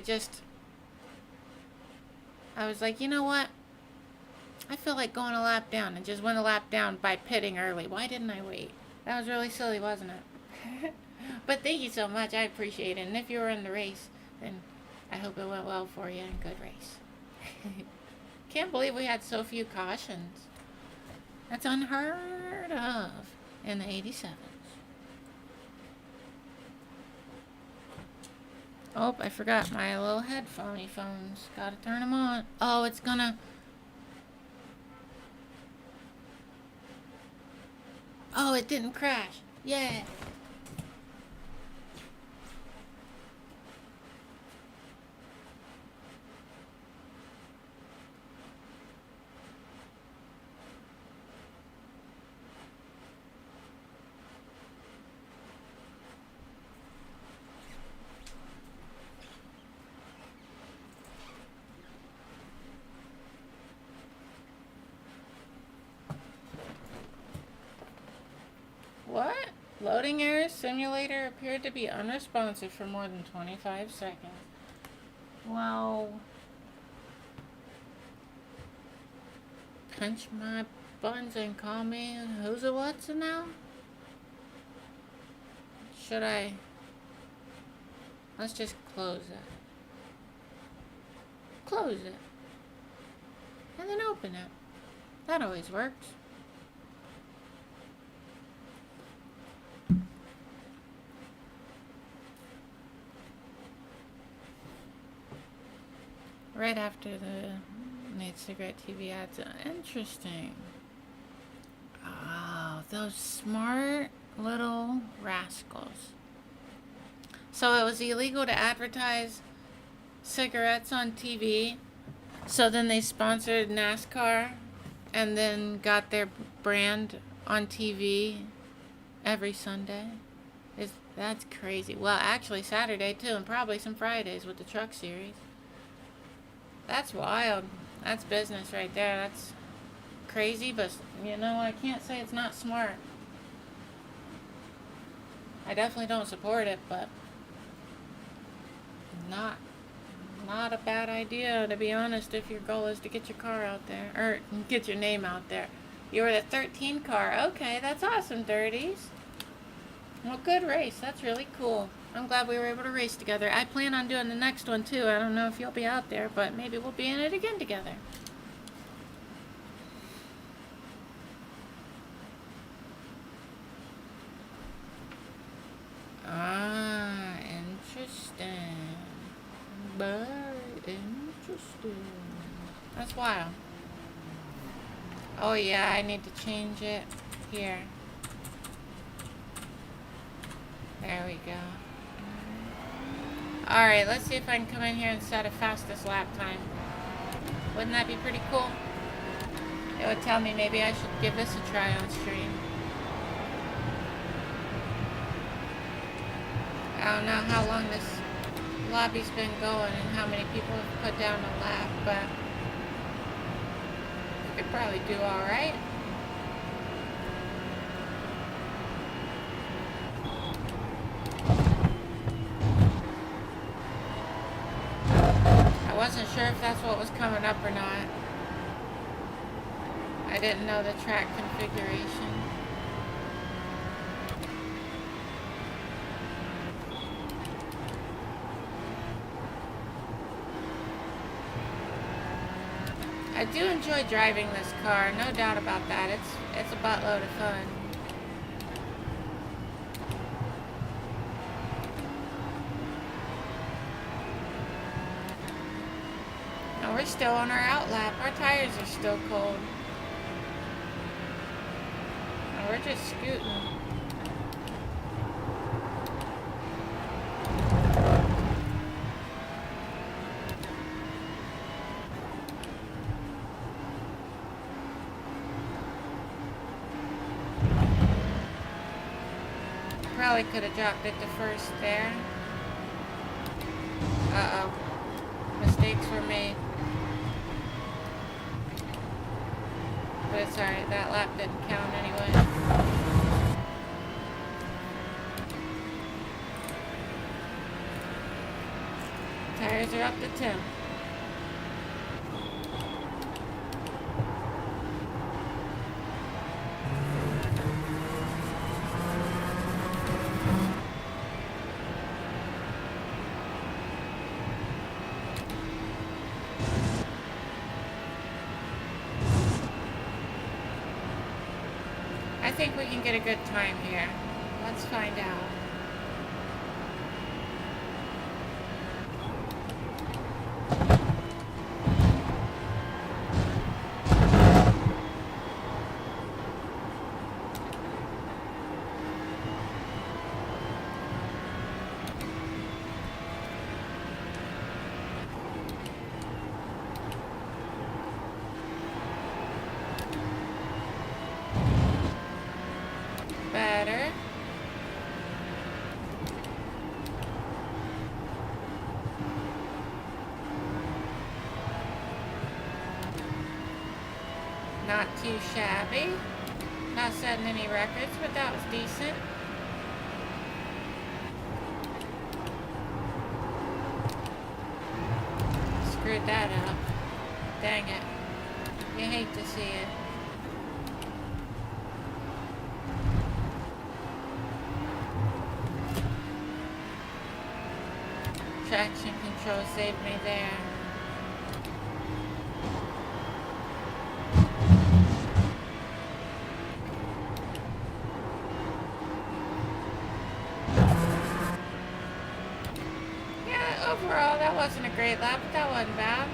was like, you know what? I feel like going a lap down, and just went a lap down by pitting early. Why didn't I wait? That was really silly, wasn't it? But thank you so much. I appreciate it. And if you were in the race, then I hope it went well for you and good race. Can't believe we had so few cautions. That's unheard of in the 87s. Oh, I forgot my little headphone phones. Gotta turn them on. Oh, it's gonna... Oh, it didn't crash. Yay. What? Loading error simulator appeared to be unresponsive for more than 25 seconds. Well, pinch my buns and call me who's a what's a now? Should I? Let's just close it. Close it. And then open it. That always works. Right after the Nate Cigarette TV ads. Interesting. Oh, those smart little rascals. So it was illegal to advertise cigarettes on TV. So then they sponsored NASCAR and then got their brand on TV every Sunday. That's crazy. Well, actually Saturday too, and probably some Fridays with the truck series. That's wild. That's business right there. That's crazy, but you know, I can't say it's not smart. I definitely don't support it, but not a bad idea, to be honest, if your goal is to get your car out there, or get your name out there. You were the 13 car. Okay, that's awesome, Dirties. Well, good race. That's really cool. I'm glad we were able to race together. I plan on doing the next one too. I don't know if you'll be out there, but maybe we'll be in it again together. Ah, interesting. Very interesting. That's wild. Oh yeah, I need to change it here. There we go. Alright, let's see if I can come in here and set a fastest lap time. Wouldn't that be pretty cool? It would tell me maybe I should give this a try on stream. I don't know how long this lobby's been going and how many people have put down a lap, but we could probably do alright. I wasn't sure if that's what was coming up or not. I didn't know the track configuration. I do enjoy driving this car, no doubt about that. It's a buttload of fun. No, we're still on our out lap. Our tires are still cold. No, we're just scooting. Probably could have dropped it to first there. Uh-oh. Mistakes were made. But it's alright, that lap didn't count anyway. Tires are up to 10. I think we can get a good time here. Let's find out. Better. Not too shabby. Not setting any records, but that was decent. Screwed that up. Dang it. You hate to see it. Traction control saved me there. Yeah, overall that wasn't a great lap, but that wasn't bad.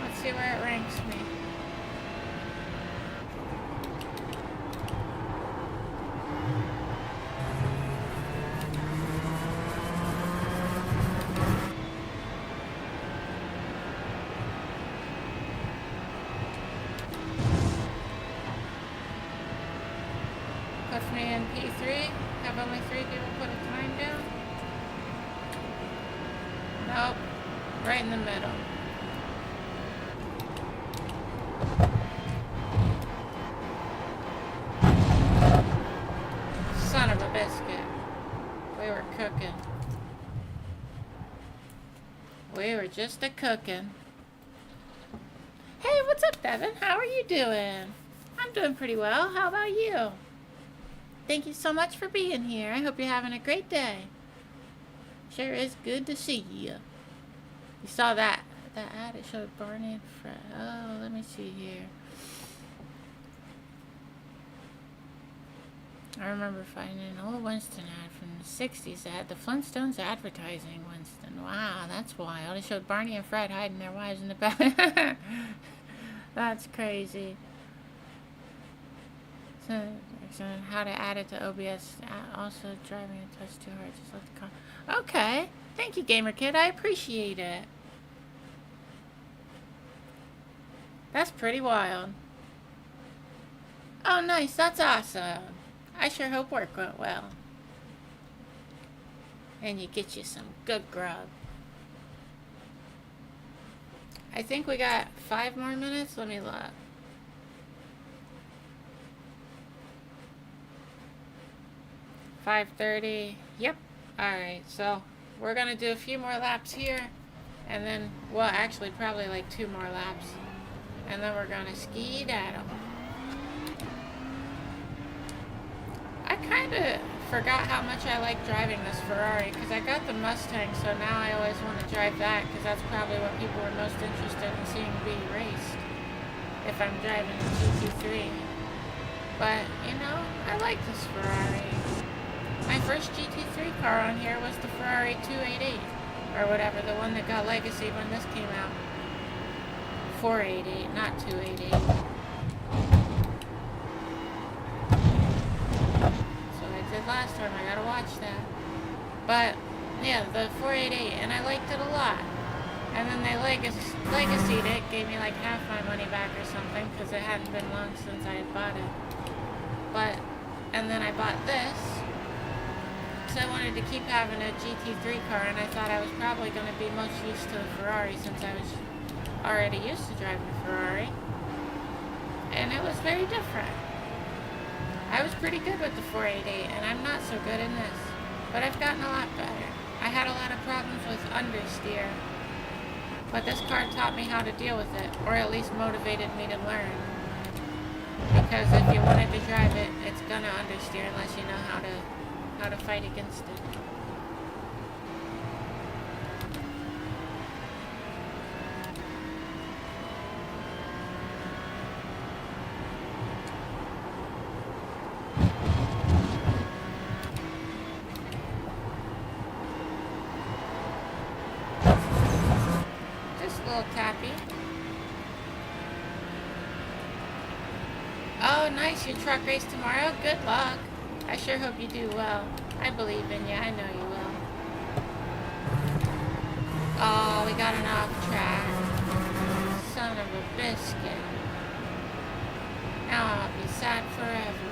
Let's see where it ranks me. Puts me in P3. Have only 3 people put a time down. Nope. Right in the middle. Son of a biscuit. We were cooking. We were just a cooking. Hey, what's up, Devin? How are you doing? I'm doing pretty well. How about you? Thank you so much for being here. I hope you're having a great day. Sure is good to see you. You saw that ad? It showed Barney and Fred. Oh, let me see here. I remember finding an old Winston ad from the 60s that had the Flintstones advertising Winston. Wow, that's wild. It showed Barney and Fred hiding their wives in the back. That's crazy. So how to add it to OBS. Also driving a touch too hard. Just let the car. Okay. Thank you, Gamer Kid. I appreciate it. That's pretty wild. Oh, nice. That's awesome. I sure hope work went well. And you get you some good grub. I think we got 5 more minutes. Let me look. 5:30. Yep. Alright, so we're gonna do a few more laps here. And then, well, actually probably like 2 more laps. And then we're gonna ski-daddle. I kinda forgot how much I like driving this Ferrari, because I got the Mustang, so now I always want to drive that, because that's probably what people are most interested in seeing be raced, if I'm driving the GT3. But, you know, I like this Ferrari. My first GT3 car on here was the Ferrari 288, or whatever, the one that got Legacy when this came out. 488, not 288. So I did last time. I gotta watch that. But yeah, the 488, and I liked it a lot. And then they legacied it, gave me like half my money back or something, because it hadn't been long since I had bought it. But, and then I bought this, because I wanted to keep having a GT3 car, and I thought I was probably going to be most used to the Ferrari, since I was already used to driving a Ferrari. And it was very different. I was pretty good with the 488, and I'm not so good in this. But I've gotten a lot better. I had a lot of problems with understeer. But this car taught me how to deal with it, or at least motivated me to learn. Because if you wanted to drive it, it's gonna understeer unless you know how to fight against it. Tappy. Oh, nice. Your truck race tomorrow? Good luck. I sure hope you do well. I believe in you. I know you will. Oh, we got an off track. Son of a biscuit. Now I'll be sad forever.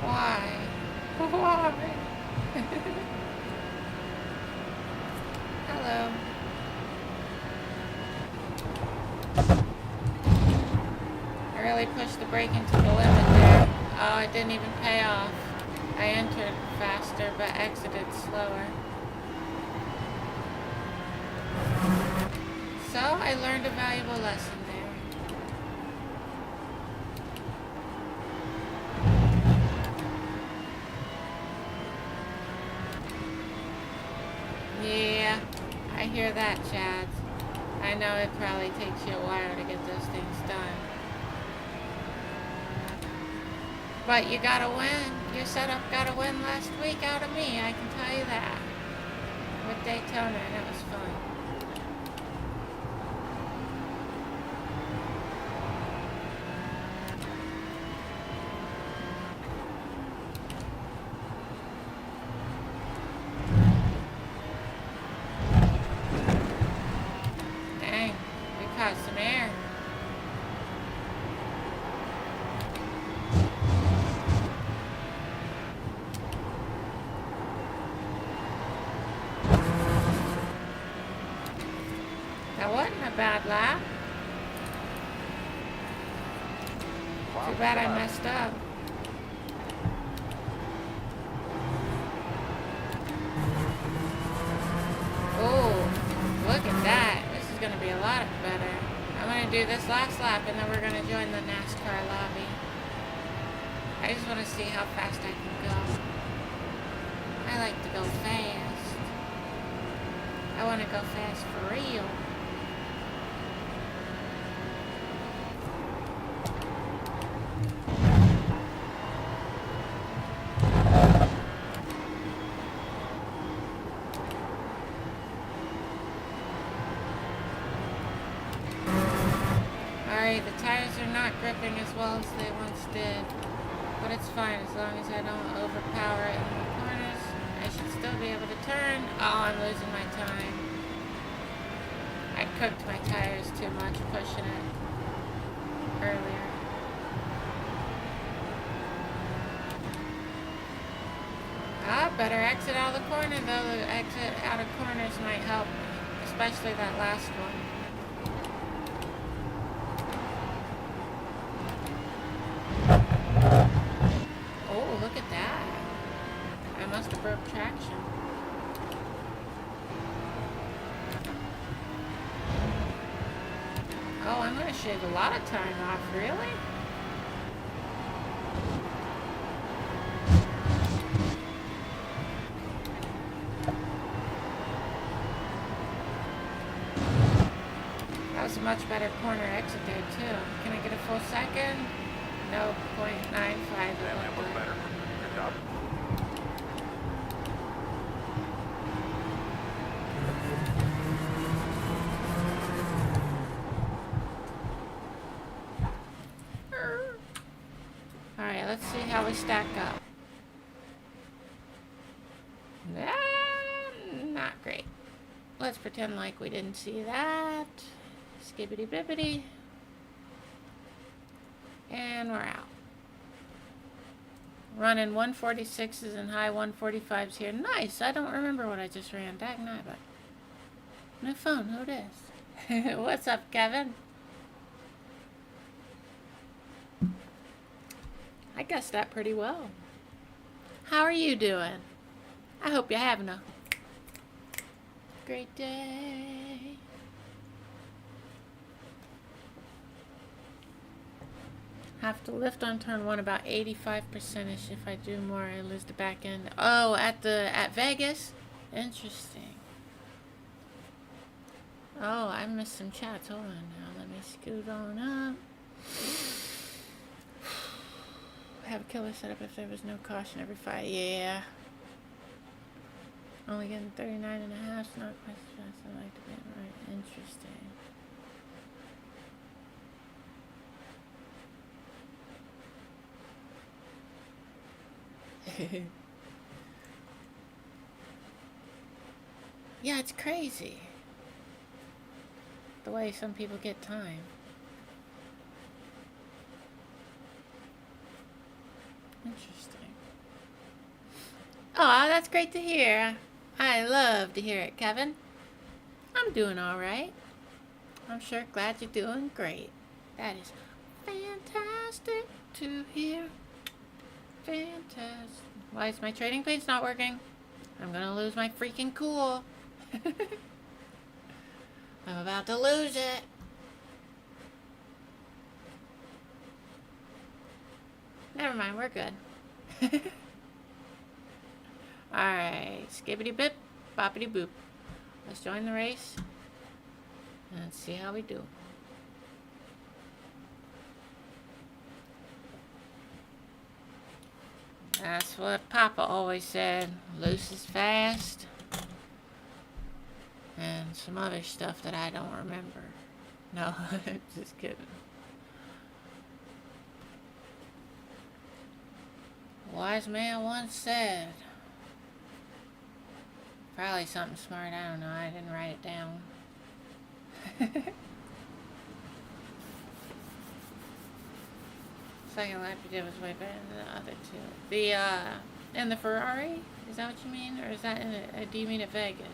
Why? Why? Hello. I really pushed the brake into the limit there. Oh, it didn't even pay off. I entered faster, but exited slower. So, I learned a valuable lesson there. Yeah, I hear that, Chad. I know it probably takes you a while to get those things done. But you gotta win. Your setup got a win last week out of me, I can tell you that. With Daytona, and it was fun. Dang, we caught some air. That wasn't a bad lap. Too bad I messed up. Oh, look at that. This is going to be a lot better. I'm going to do this last lap and then we're going to join the NASCAR lobby. I just want to see how fast I can go. I like to go fast. I want to go fast for real. Alright, the tires are not gripping as well as they once did. But it's fine as long as I don't overpower it in the corners. I should still be able to turn. Oh, I'm losing my time. I cooked my tires too much pushing it earlier. Ah, better exit out of the corner though. The exit out of corners might help, especially that last one. Oh, look at that. I must have broke traction. Oh, I'm going to shave a lot of time off, really? That was a much better corner exit there, too. Can I get a full second? No, 0.95. Yeah, that was better. Good job. Let's see how we stack up. Not great. Let's pretend like we didn't see that. Skibbity bibbity. And we're out. Running 146s and high 145s here. Nice. I don't remember what I just ran. Dag night, but new phone. Who this? What's up, Kevin? I guessed that pretty well. How are you doing? I hope you're having a great day. Have to lift on turn 1 about 85%ish. If I do more, I lose the back end. Oh, at Vegas? Interesting. Oh, I missed some chats. Hold on now. Let me scoot on up. Have a killer setup if there was no caution every fight. Yeah. Only getting 39 and a half. Not quite as fast as I like to be. Right. Interesting. Yeah, it's crazy. The way some people get time. Interesting. Oh, that's great to hear. I love to hear it, Kevin. I'm doing all right. I'm sure glad you're doing great. That is fantastic to hear. Fantastic. Why is my trading plates not working? I'm gonna lose my freaking cool. I'm about to lose it. Never mind, we're good. Alright, skibbity bip, boppity boop. Let's join the race. And let's see how we do. That's what Papa always said. Loose is fast. And some other stuff that I don't remember. No, just kidding. A wise man once said. Probably something smart, I don't know. I didn't write it down. Second lap you did was way better than the other two. In the Ferrari? Is that what you mean? Or is that do you mean at Vegas?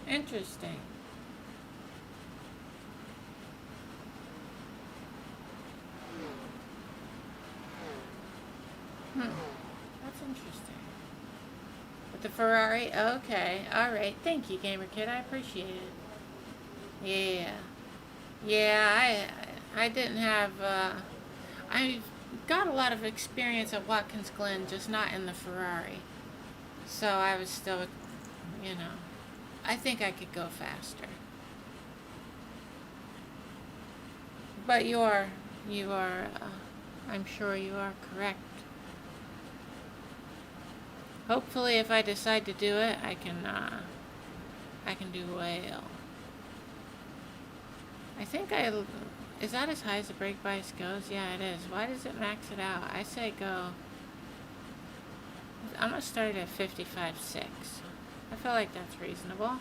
Interesting. That's interesting. With the Ferrari? Okay. Alright. Thank you, Gamer Kid. I appreciate it. Yeah. Yeah, I didn't have, I got a lot of experience at Watkins Glen, just not in the Ferrari. So I was still, you know, I think I could go faster. But you are, I'm sure you are correct. Hopefully if I decide to do it, I can do well. I think is that as high as the brake bias goes? Yeah, it is. Why does it max it out? I say go, I'm gonna start at 55.6. I feel like that's reasonable.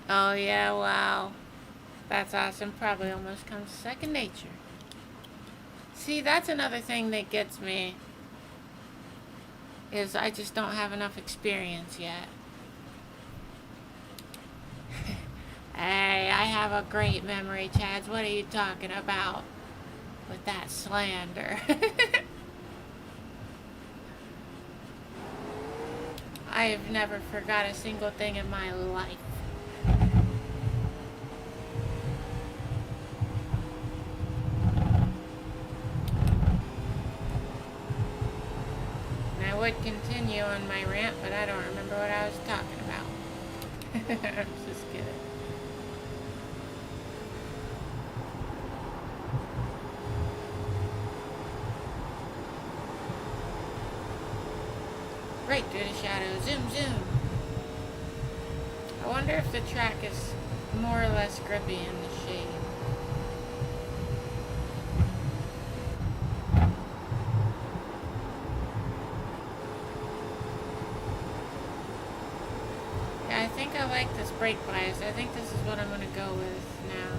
Oh yeah, wow. That's awesome. Probably almost comes second nature. See, that's another thing that gets me, is I just don't have enough experience yet. Hey, I have a great memory, Chads. What are you talking about with that slander? I have never forgot a single thing in my life. And I would continue on my rant, but I don't remember what I was talking about. I'm just kidding. Right through the shadow. Zoom, zoom. I wonder if the track is more or less grippy in the shade. Yeah, I think I like this brake bias. I think this is what I'm going to go with now.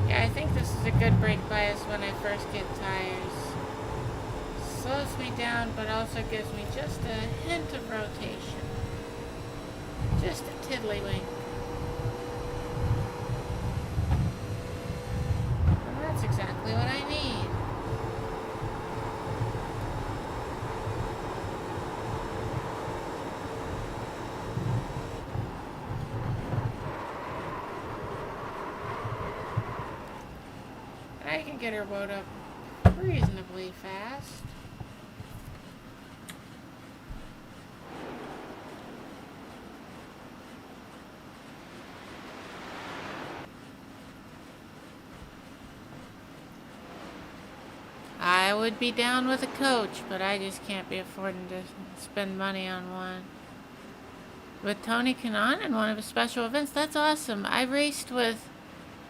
Yeah, I think this is a good brake bias when I first get tires. Slows me down, but also gives me just a hint of rotation. Just a tiddlywink. And that's exactly what I need. I can get her wound up reasonably fast. I would be down with a coach, but I just can't be affording to spend money on one. With Tony Kanaan in one of his special events, that's awesome. I raced with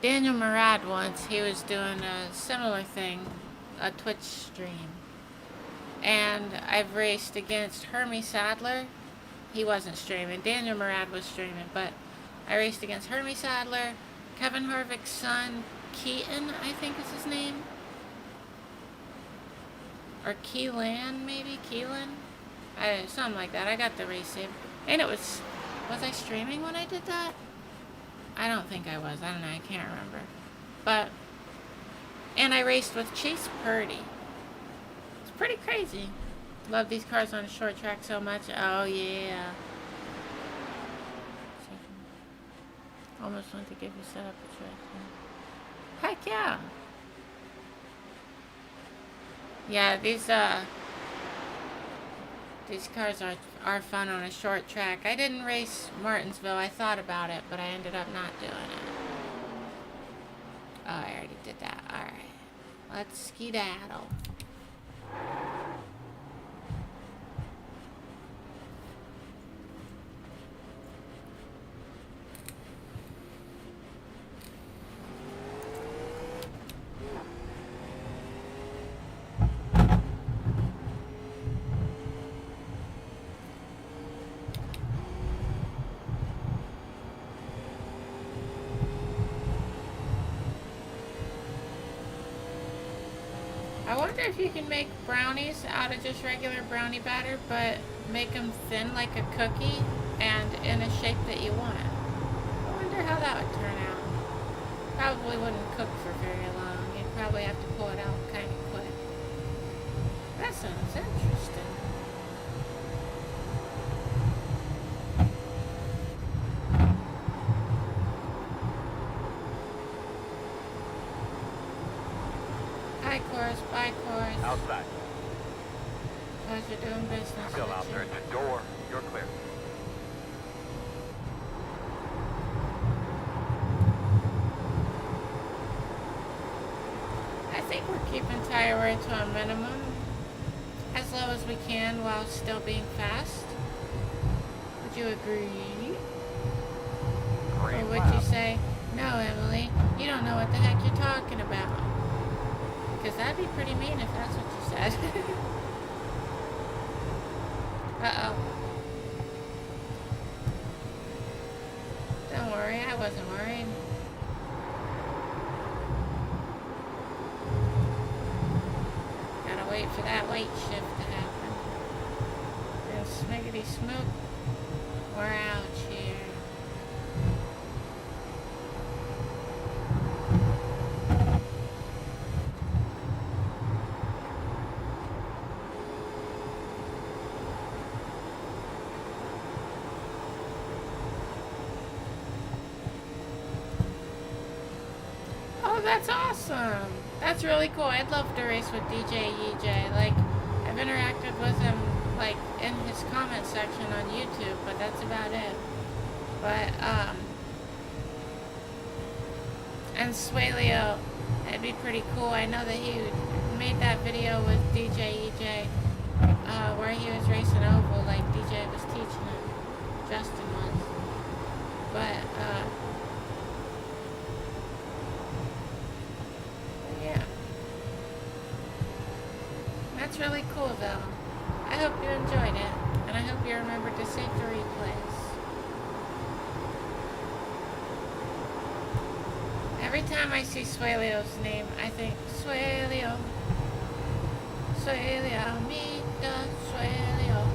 Daniel Murad once. He was doing a similar thing, a Twitch stream. And I've raced against Hermie Sadler. He wasn't streaming. Daniel Murad was streaming, but I raced against Hermie Sadler, Kevin Harvick's son, Keaton, I think is his name. Or Keelan, maybe? Keelan? Something like that. I got the race saved. And it was I streaming when I did that? I don't think I was. I don't know. I can't remember. But, and I raced with Chase Purdy. It's pretty crazy. Love these cars on a short track so much. Oh, yeah. Almost want to give you setup a track. Heck yeah. Yeah, these cars are fun on a short track. I didn't race Martinsville. I thought about it, but I ended up not doing it. Oh, I already did that. Alright. Let's skedaddle. I wonder if you can make brownies out of just regular brownie batter, but make them thin like a cookie and in a shape that you want. I wonder how that would turn out. Probably wouldn't cook for very long. You'd probably have to pull it out kind of quick. That sounds interesting. Hi, Course. Bye, Course. Outside. Pleasure doing business. Still out there at the door. You're clear. I think we're keeping tire wear to a minimum, as low as we can while still being fast. Would you agree? Or would you say, no, Emily, you don't know what the heck you're talking about? Because that'd be pretty mean if that's what you said. Uh-oh. Don't worry, I wasn't worried. Gotta wait for that weight shift to happen. And smiggity smoke, we're out here. Oh, that's awesome. That's really cool. I'd love to race with DJ EJ. Like, I've interacted with him, like, in his comment section on YouTube, but that's about it. But, and Swaleo, that'd be pretty cool. I know that he made that video with DJ EJ, where he was racing oval like DJ was teaching him. Justin was. But, yeah. That's really cool though. I hope you enjoyed it, and I hope you remembered to save the replays. Every time I see Suelio's name, I think, Suelio, Suelio, Mita, Suelio.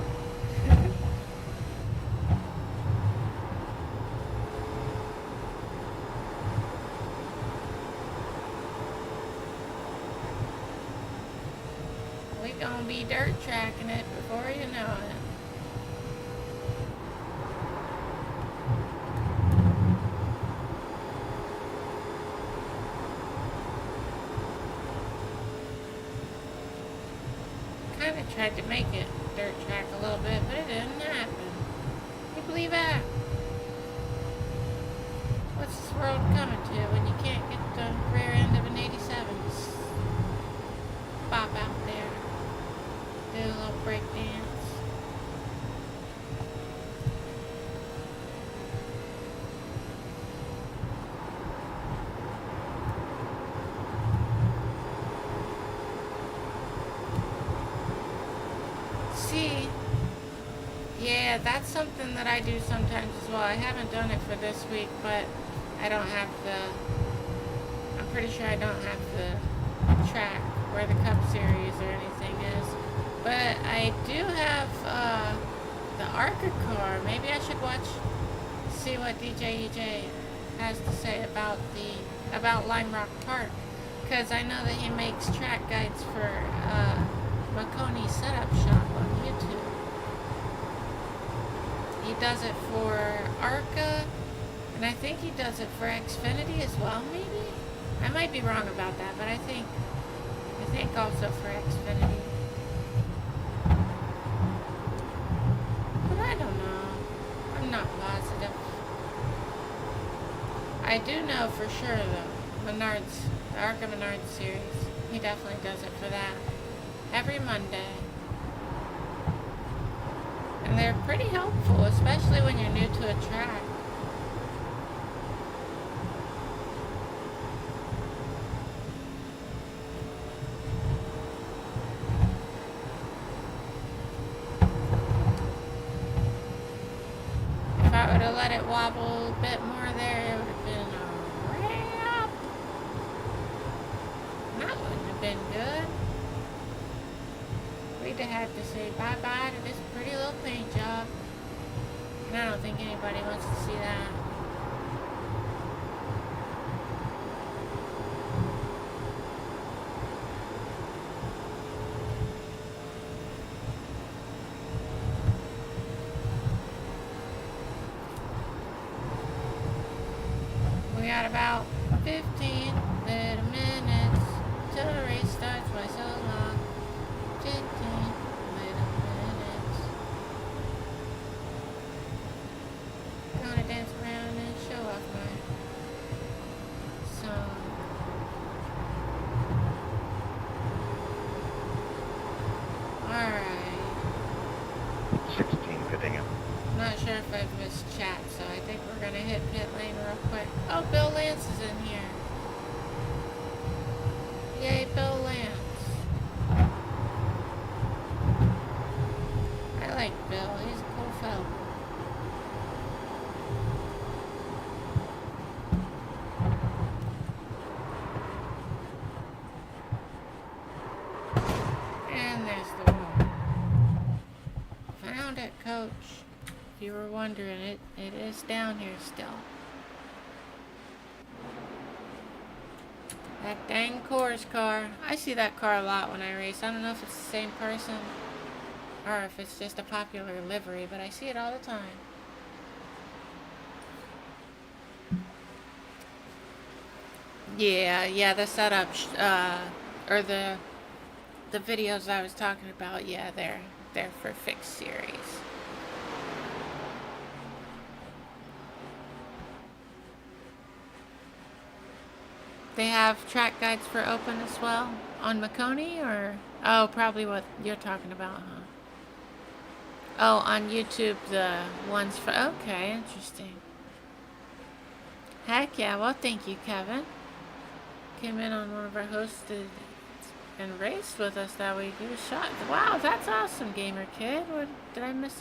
We gonna be dirt tracking it before you know it. Kinda tried to make it dirt track a little bit, but it didn't happen. Can you believe that? What's this world coming to when you can't get the rear end of an 87? Bop out there. Do a little break dance. See, yeah, that's something that I do sometimes as well. I haven't done it for this week, but I don't have I'm pretty sure I don't have the track where the Cup Series or anything is. But I do have the ARCA car. Maybe I should see what DJ EJ has to say about Lime Rock Park, because I know that he makes track guides for Maconi Setup Shop on YouTube. He does it for ARCA, and I think he does it for Xfinity as well. Maybe I might be wrong about that, but I think also for Xfinity. But I don't know. I'm not positive. I do know for sure though, the ARCA Menards series, he definitely does it for that. Every Monday. And they're pretty helpful, especially when you're new to a track. If I would have let it wobble a bit more there, it would have been a wrap. That wouldn't have been good. We'd have had to say bye-bye to this pretty little paint job. And I don't think anybody wants to see that. We got about 15 little minutes till the race starts. Why so long? 15 little minutes. Gonna dance around and show off my song. Alright. 16 fitting him. Not sure if I've missed chat, so I think we're gonna hit pit lane real quick. Oh, Bill Lance is in here. Yay, Bill Lance. I like Bill. He's a cool fellow. And there's the one. Found it, Coach. If you were wondering, it is down here still. That dang Coors car. I see that car a lot when I race. I don't know if it's the same person or if it's just a popular livery, but I see it all the time. Yeah, the setup, or the videos I was talking about, yeah, they're for fixed series. They have track guides for open as well. On Maconi or? Oh, probably what you're talking about, huh? Oh, on YouTube, the ones for... Okay, interesting. Heck yeah, well, thank you, Kevin. Came in on one of our hosted and raced with us that week. He was shot. Wow, that's awesome, Gamer Kid. What, did I miss...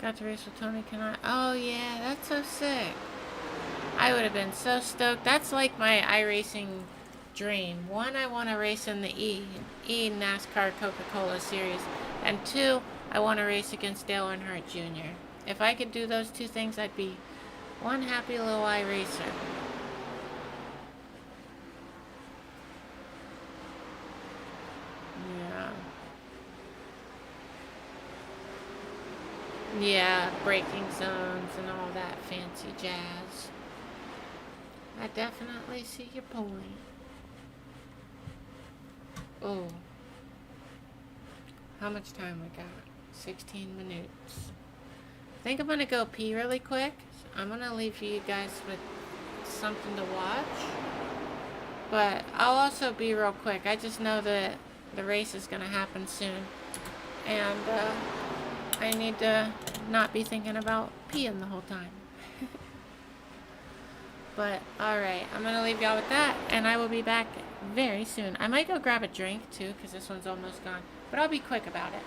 got to race with Tony, can I... Oh, yeah, that's so sick. I would have been so stoked. That's like my iRacing dream. One, I want to race in the E NASCAR Coca-Cola Series. And two, I want to race against Dale Earnhardt Jr. If I could do those two things, I'd be one happy little iRacer. Yeah. Yeah, braking zones and all that fancy jazz. I definitely see your point. Oh. How much time we got? 16 minutes. I think I'm gonna go pee really quick. I'm gonna leave you guys with something to watch. But I'll also be real quick. I just know that the race is gonna happen soon. And I need to not be thinking about peeing the whole time. But, alright, I'm gonna leave y'all with that, and I will be back very soon. I might go grab a drink, too, because this one's almost gone. But I'll be quick about it.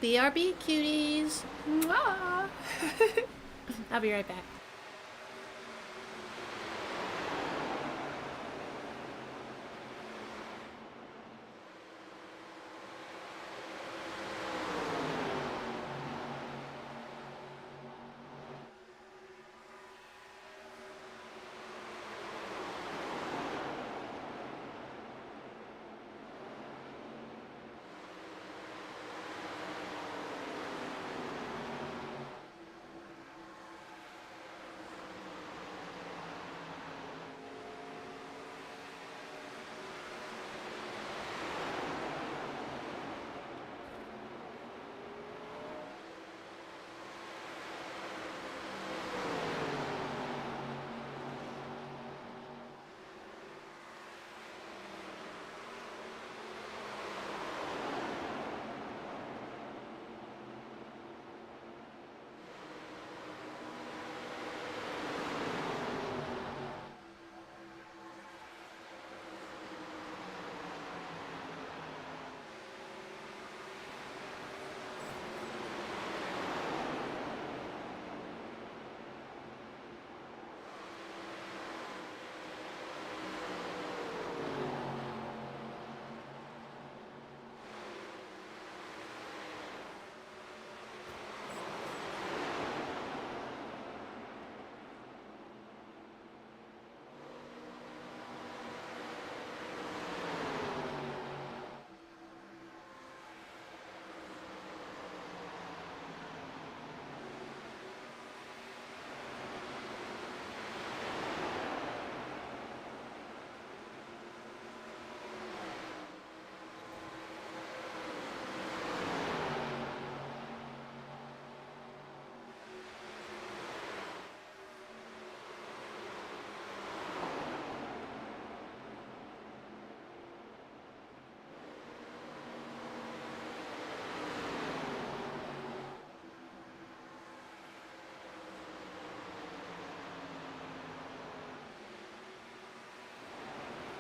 BRB, cuties! Mwah! I'll be right back.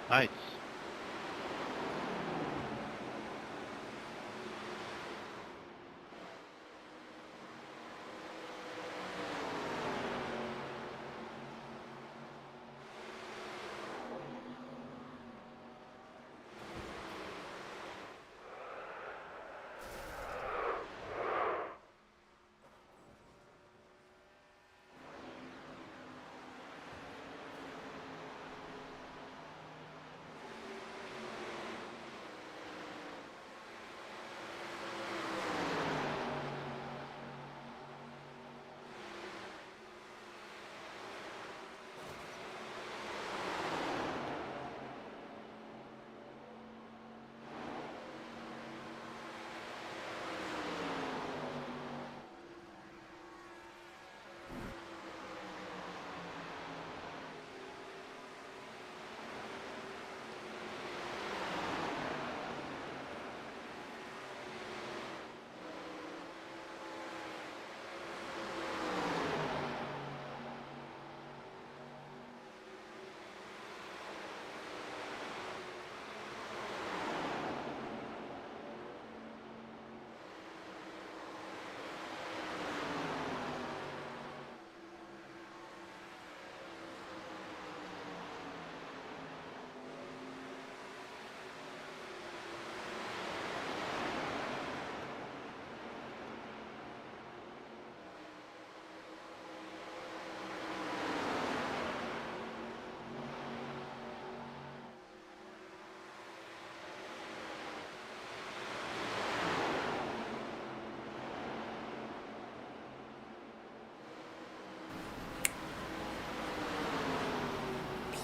Nice.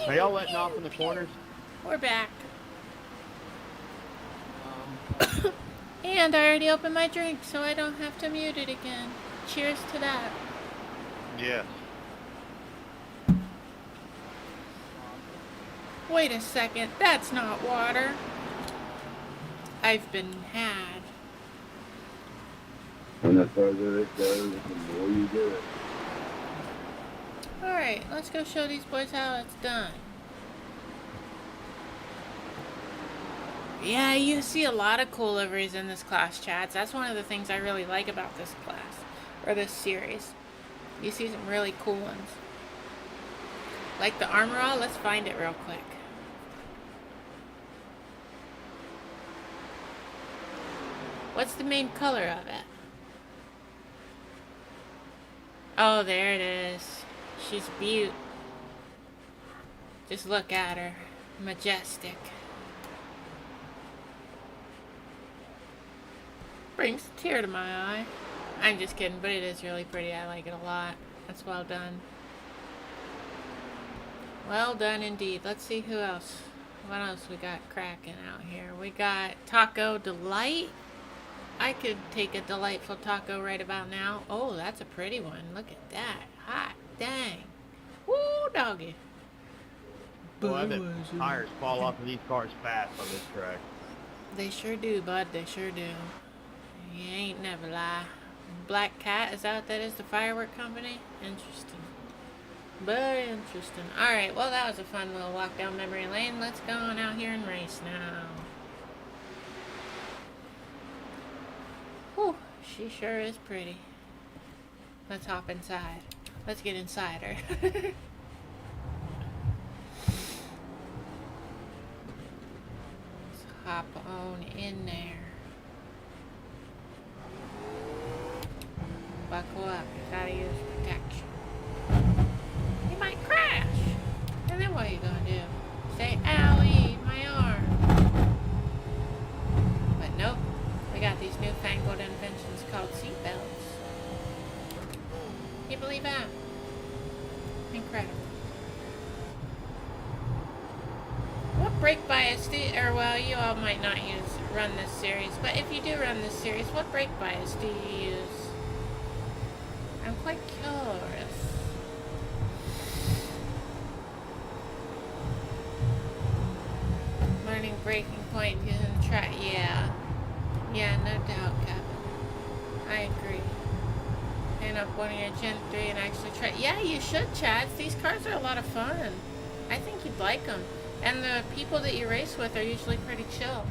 Are y'all letting off in the corners? We're back. And I already opened my drink, so I don't have to mute it again. Cheers to that. Yes. Wait a second, that's not water. I've been had. And the further it goes, the more you do it. Alright, let's go show these boys how it's done. Yeah, you see a lot of cool liveries in this class, Chads. That's one of the things I really like about this class, or this series. You see some really cool ones. Like the armorall, let's find it real quick. What's the main color of it? Oh, there it is. She's beaut. Just look at her. Majestic. Brings a tear to my eye. I'm just kidding, but it is really pretty. I like it a lot. That's well done. Well done indeed. Let's see who else. What else we got cracking out here? We got Taco Delight. I could take a delightful taco right about now. Oh, that's a pretty one. Look at that. Hot dang. Woo, doggy. Boy, I bet tires fall off of these cars fast on this track. They sure do, bud. They sure do. You ain't never lie. Black Cat, is that what that is? The firework company? Interesting. Very interesting. Alright, well that was a fun little walk down memory lane. Let's go on out here and race now. Whew, she sure is pretty. Let's hop inside. Let's get inside her. Let's hop on in there. Buckle up, you gotta use protection. You might crash. And then what are you gonna do? Say, owie, my arm. But nope, we got these newfangled inventions called seatbelts. Can you believe that? Incredible. What brake bias do you, or well, you all might not run this series, but if you do run this series, what brake bias do you use? I'm quite curious. Learning braking point using track. Yeah, no doubt, Kevin. I agree. Hang up one of your Gen 3 and actually try. Yeah, you should, Chads. These cars are a lot of fun. I think you'd like them. And the people that you race with are usually pretty chill.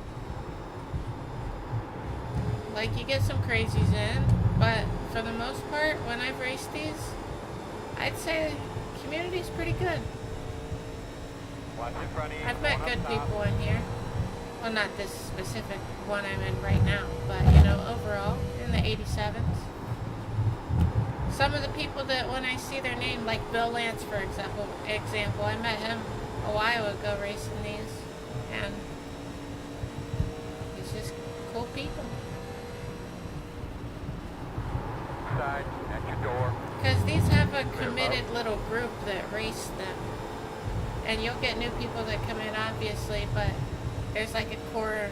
Like, you get some crazies in, but for the most part, when I've raced these, I'd say the community's pretty good. I've met good people in here. Well, not this specific one I'm in right now, but, you know, overall, in the 87s. Some of the people that, when I see their name, like Bill Lance, for example, I met him a while ago racing these, and he's just cool people. Side, at your door. Because these have a committed little group that race them. And you'll get new people that come in, obviously, but there's like a core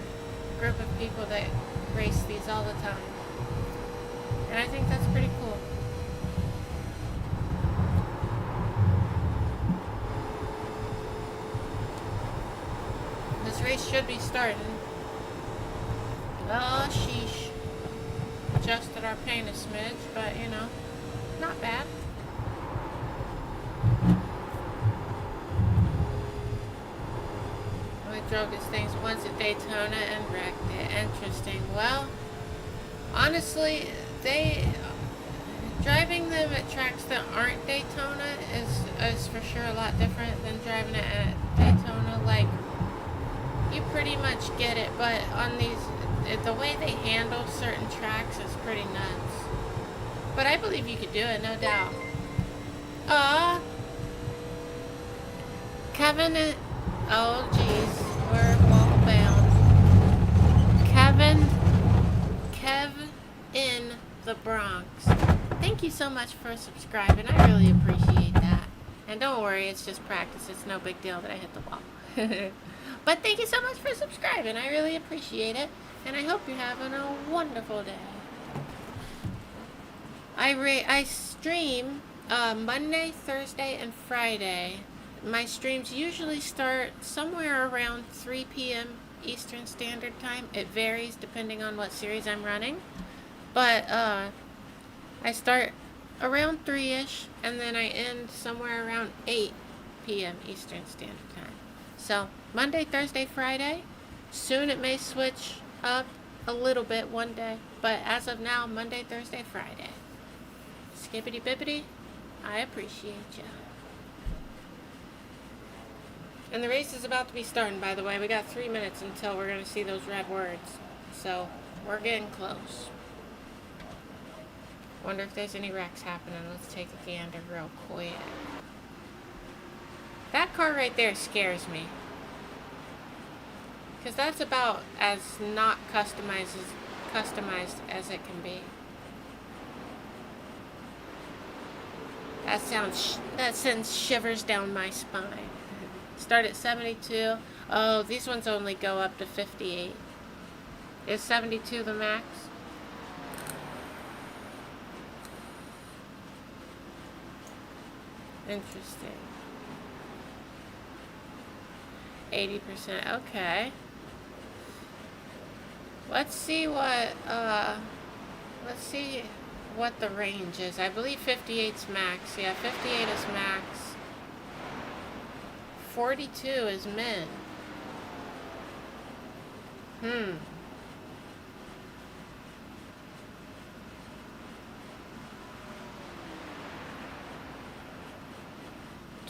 group of people that race these all the time. And I think that's pretty cool. This race should be starting. Oh, sheesh. Adjusted our paint a smidge, but you know, not bad. We drove these things once at Daytona and wrecked it. Interesting. Well, honestly, driving them at tracks that aren't Daytona is for sure a lot different than driving it at Daytona. Like, you pretty much get it, but on these, the way they handle certain tracks is pretty nuts. But I believe you could do it, no doubt. Kevin, oh geez, we're wall bound. Kev in the Bronx. Thank you so much for subscribing. I really appreciate that. And don't worry, it's just practice. It's no big deal that I hit the wall. But thank you so much for subscribing. I really appreciate it. And I hope you're having a wonderful day. I stream Monday, Thursday, and Friday. My streams usually start somewhere around 3 p.m. Eastern Standard Time. It varies depending on what series I'm running. But I start around 3-ish, and then I end somewhere around 8 p.m. Eastern Standard Time. So, Monday, Thursday, Friday. Soon it may switch up a little bit one day, but as of now, Monday, Thursday, Friday. Skippity bippity, I appreciate ya. And the race is about to be starting, by the way. We got 3 minutes until we're going to see those red words. So, we're getting close. Wonder if there's any wrecks happening. Let's take a gander real quick. That car right there scares me. Because that's about as not customized as it can be. That sends shivers down my spine. Start at 72. Oh, these ones only go up to 58. Is 72 the max? Interesting. 80%. Okay. Let's see what the range is. I believe 58's max. Yeah, 58 is max. 42 is min. Hmm.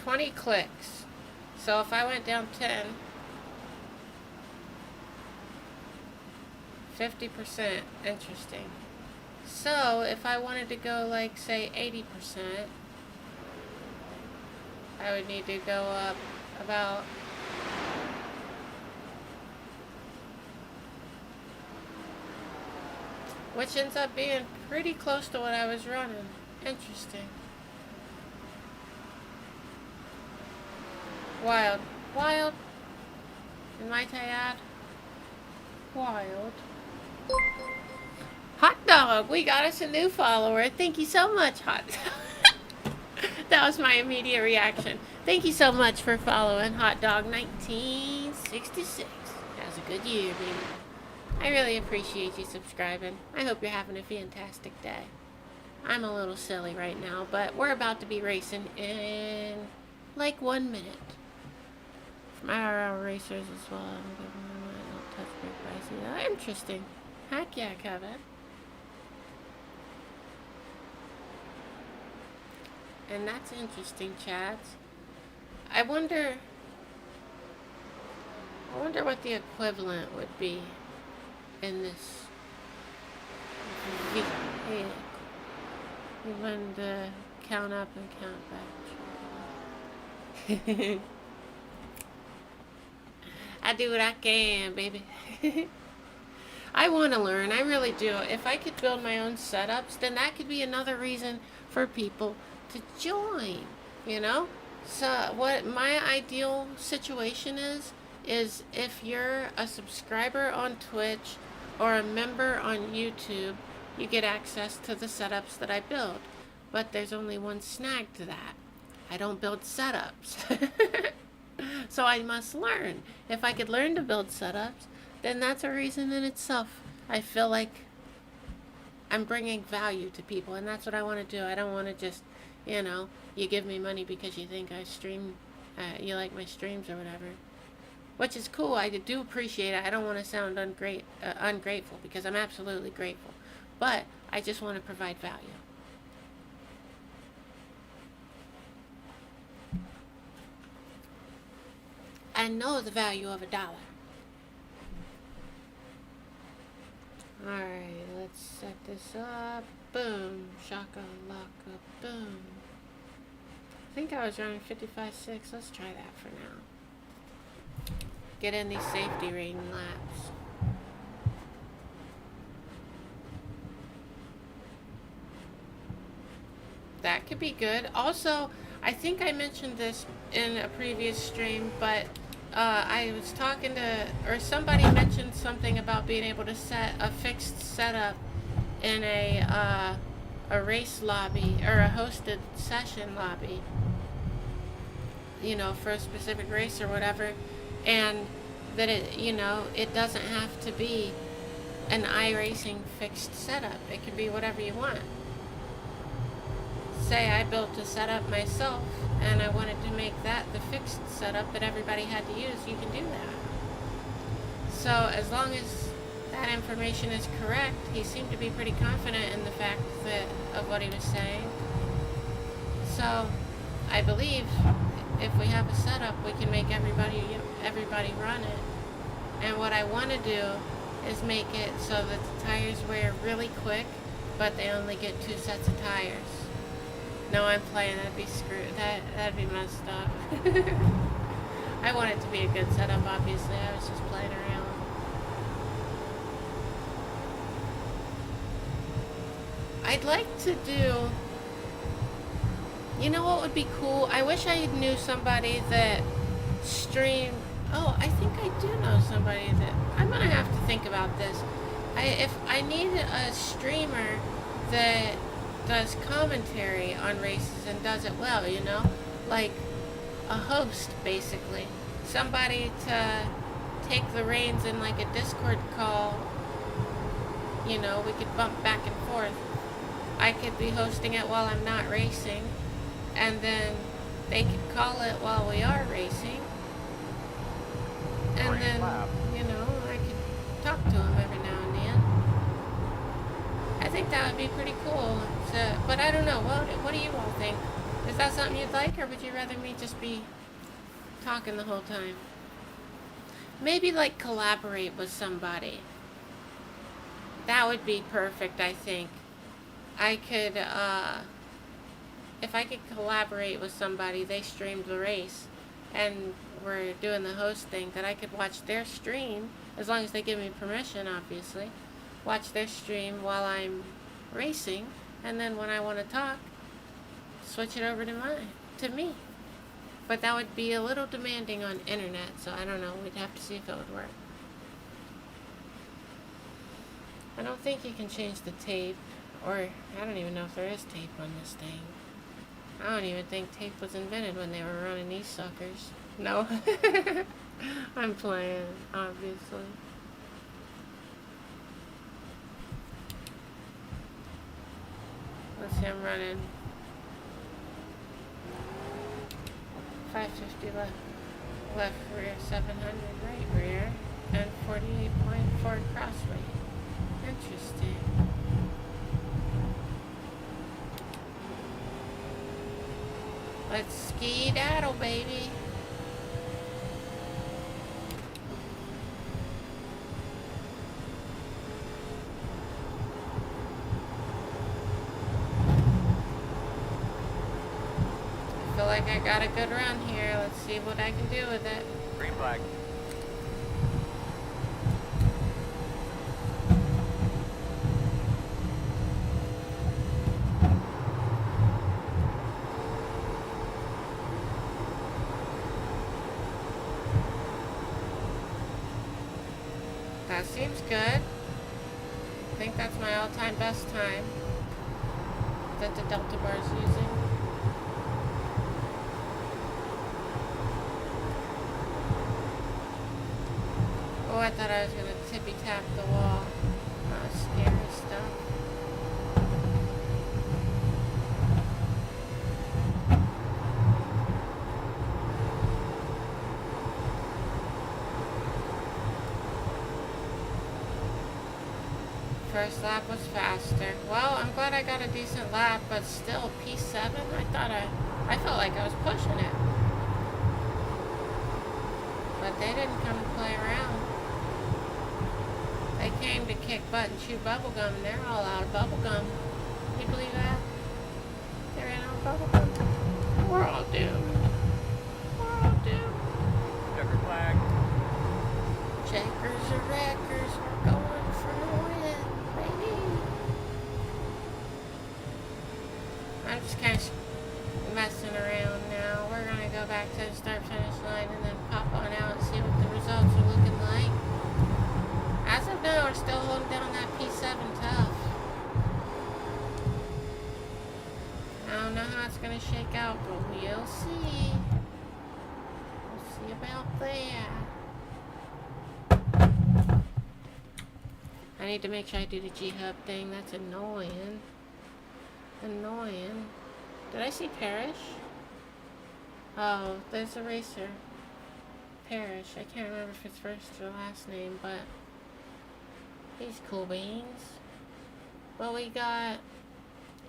$20 clicks. So if I went down 10, 50%. Interesting. So if I wanted to go like say 80%, I would need to go up about which ends up being pretty close to what I was running. Interesting. Wild. Wild. And might I add? Wild. Hot Dog, we got us a new follower. Thank you so much, Hot Dog. That was my immediate reaction. Thank you so much for following Hot Dog 1966. That was a good year, baby. I really appreciate you subscribing. I hope you're having a fantastic day. I'm a little silly right now, but we're about to be racing in like 1 minute. From IRL racers as well. I'm giving them a little touch break pricey. Interesting. Heck yeah, Kevin. And that's interesting, Chad. I wonder what the equivalent would be in this vehicle. We want to count up and count back. I do what I can, baby. I want to learn. I really do. If I could build my own setups, then that could be another reason for people to join, you know? So what my ideal situation is if you're a subscriber on Twitch or a member on YouTube, you get access to the setups that I build. But there's only one snag to that. I don't build setups. So I must learn. If I could learn to build setups, then that's a reason in itself. I feel like I'm bringing value to people, and that's what I want to do. I don't want to just, you know, you give me money because you think I stream, you like my streams or whatever. Which is cool. I do appreciate it. I don't want to sound ungrateful, because I'm absolutely grateful. But I just want to provide value. I know the value of $1. Alright, let's set this up. Boom. Shaka laka boom. I think I was running 55.6. Let's try that for now. Get in these safety rating laps. That could be good. Also, I think I mentioned this in a previous stream, but I was talking to, or somebody mentioned something about being able to set a fixed setup in a race lobby or a hosted session lobby, you know, for a specific race or whatever, and that it, you know, it doesn't have to be an iRacing fixed setup. It can be whatever you want. Say I built a setup myself and I wanted to make that the fixed setup that everybody had to use, you can do that. So as long as that information is correct, he seemed to be pretty confident in the fact that of what he was saying. So I believe if we have a setup, we can make everybody run it. And what I want to do is make it so that the tires wear really quick, but they only get 2 sets of tires. No, I'm playing. That'd be screwed. That'd be messed up. I want it to be a good setup, obviously. I was just playing around. I'd like to do... You know what would be cool? I wish I knew somebody that streamed... Oh, I think I do know somebody that... I'm gonna have to think about this. If I need a streamer that does commentary on races and does it well, you know? Like a host, basically. Somebody to take the reins in like a Discord call. You know, we could bump back and forth. I could be hosting it while I'm not racing, and then they could call it while we are racing. And then, you know, I could talk to them every now and then. I think that would be pretty cool. But I don't know. What do you all think? Is that something you'd like, or would you rather me just be talking the whole time? Maybe like collaborate with somebody. That would be perfect, I think. I could, if I could collaborate with somebody, they streamed the race, and we're doing the host thing, that I could watch their stream, as long as they give me permission, obviously. Watch their stream while I'm racing, and then when I want to talk, switch it over to me. But that would be a little demanding on internet, so I don't know. We'd have to see if it would work. I don't think you can change the tape, or I don't even know if there is tape on this thing. I don't even think tape was invented when they were running these suckers. No. I'm playing, obviously. Let's see, I'm running 550 left rear, 700 right rear, and 48 point forward crossway. Interesting. Let's ski-daddle, baby. I feel like I got a good run here. Let's see what I can do with it. Green flag. That seems good. I think that's my all-time best time that the Delta bar is using. Oh, I thought I was going to tippy-tap the wall. Oh, scary stuff. First lap was faster. Well, I'm glad I got a decent lap, but still, P7, I felt like I was pushing it. But they didn't come to play around. They came to kick butt and chew bubblegum, and they're all out of bubblegum. Can you believe that? They ran out of bubblegum. We're all doomed. We're all doomed. Checker flag. Checkers or wreckers, we're going for a win, baby. I'm just kind of messing around. back to the start finish line and then pop on out and see what the results are looking like. As of now, we're still holding down that P7 tough. I don't know how it's going to shake out, but we'll see. We'll see about that. I need to make sure I do the G-Hub thing. That's annoying. Annoying. Did I see Parrish? Oh, there's a racer. Parrish. I can't remember if it's first or last name, but he's cool beans. Well, we got...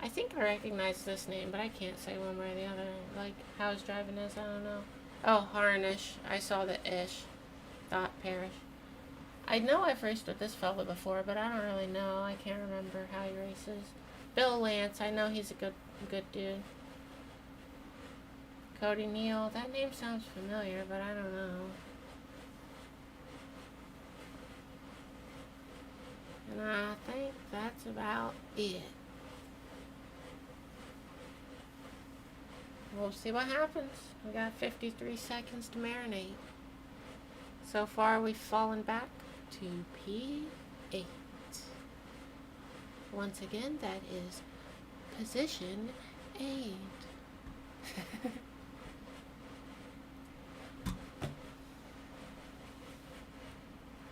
I think I recognize this name, but I can't say one way or the other. Like, how his driving is, I don't know. Oh, Harnish. I saw the ish. Thought Parrish. I know I've raced with this fella before, but I don't really know. I can't remember how he races. Bill Lance, I know he's a good dude. Cody Neal, that name sounds familiar, but I don't know. And I think that's about it. We'll see what happens. We got 53 seconds to marinate. So far, we've fallen back to P8. Once again, that is position 8.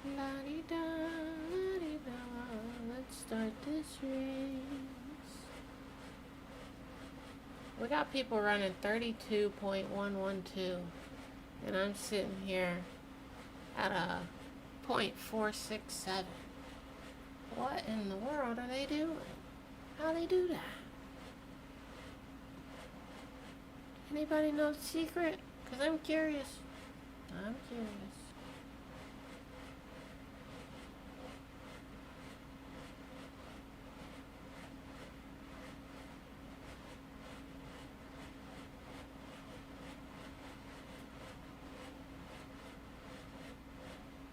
La-di-da, la-di-da. Let's start this race. We got people running 32.112, and I'm sitting here at a .467. What in the world are they doing? How they do that? Anybody know the secret? Because I'm curious. I'm curious.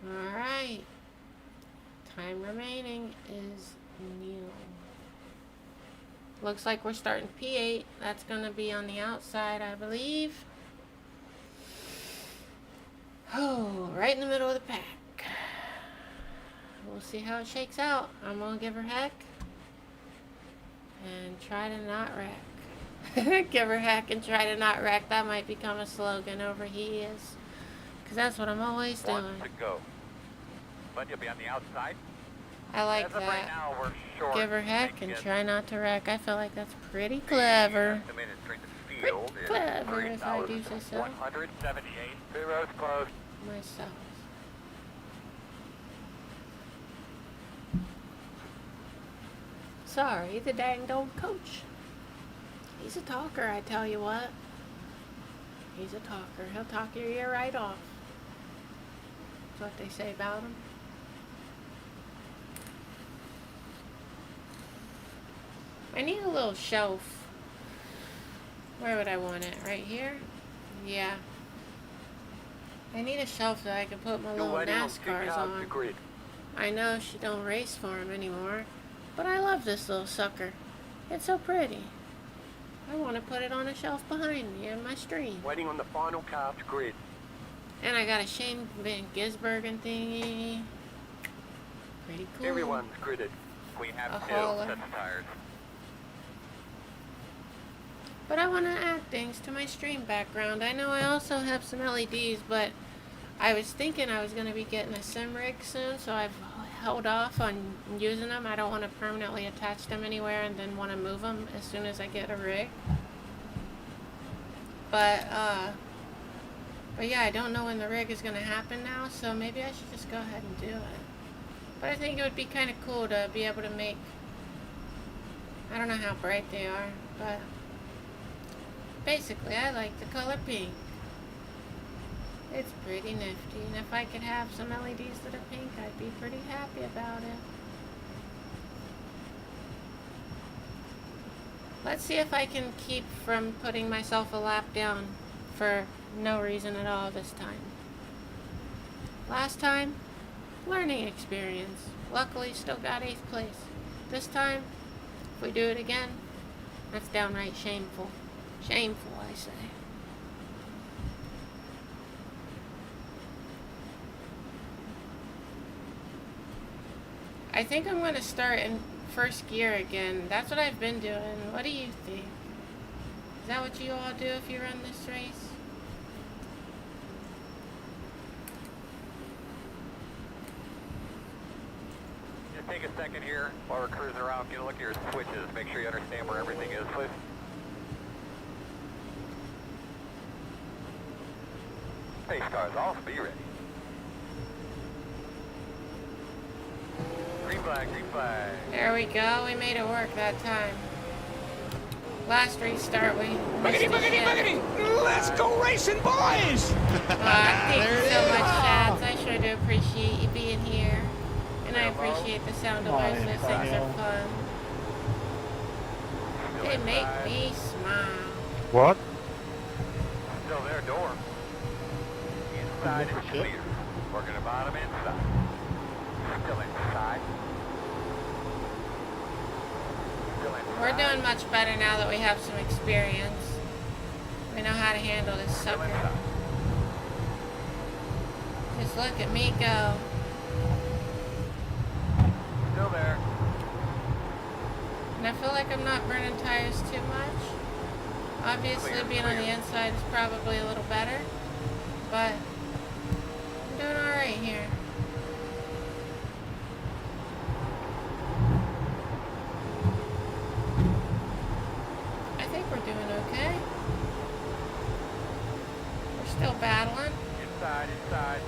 Alright. Time remaining is nil. Looks like we're starting P8. That's going to be on the outside, I believe. Oh, right in the middle of the pack. We'll see how it shakes out. I'm going to give her heck. And try to not wreck. Give her heck and try to not wreck. That might become a slogan over he is. Because that's what I'm always doing. One to go. But you'll be on the outside. I like As of that. right now, we're short. Give her heck and Make it try not to wreck. I feel like that's pretty clever. estimated strength of Pretty field is clever if I do say so 178. 2 rows closed. myself. Sorry, the danged old coach. He's a talker, I tell you what. He's a talker. He'll talk your ear right off. That's what they say about him. I need a little shelf. Where would I want it? Right here? Yeah. I need a shelf that I can put my little NASCARs on. I know she don't race for him anymore, but I love this little sucker. It's so pretty. I want to put it on a shelf behind me in my stream. Waiting on the final car to grid. And I got a Shane Van Gisbergen thingy. Pretty cool. Everyone's gridded. We have A 2 hauler. sets of tires. But I want to add things to my stream background. I know I also have some LEDs, but I was thinking I was going to be getting a sim rig soon, so I've held off on using them. I don't want to permanently attach them anywhere and then want to move them as soon as I get a rig. But yeah, I don't know when the rig is going to happen now, so maybe I should just go ahead and do it. But I think it would be kind of cool to be able to make, I don't know how bright they are, but basically I like the color pink. It's pretty nifty, and if I could have some LEDs that are pink, I'd be pretty happy about it. Let's see if I can keep from putting myself a lap down for no reason at all this time. Last time, learning experience. Luckily, still got 8th place. This time, if we do it again, that's downright shameful. Shameful, I say. I think I'm going to start in first gear again. That's what I've been doing. What do you think? Is that what you all do if you run this race? Just take a second here while we're cruising around. Get a look at your switches. Make sure you understand where everything is, please. Pace cars off. Be ready. Green flag, green flag. There we go. We made it work that time. Last restart, we missed Boogity, boogity, it. boogity! Let's go racing, boys! Thank you so much, Chats. I sure do appreciate you being here. And I appreciate the sound of ours. Those things are fun. They make me smile. What? Still there, door. Inside is clear. Working the bottom inside. Still inside. Still inside. We're doing much better now that we have some experience. We know how to handle this Still sucker. inside. Just look at me go. Still there. And I feel like I'm not burning tires too much. Obviously, being on the inside is probably a little better. But I'm doing alright here. I think we're doing okay. We're still battling. Inside, inside.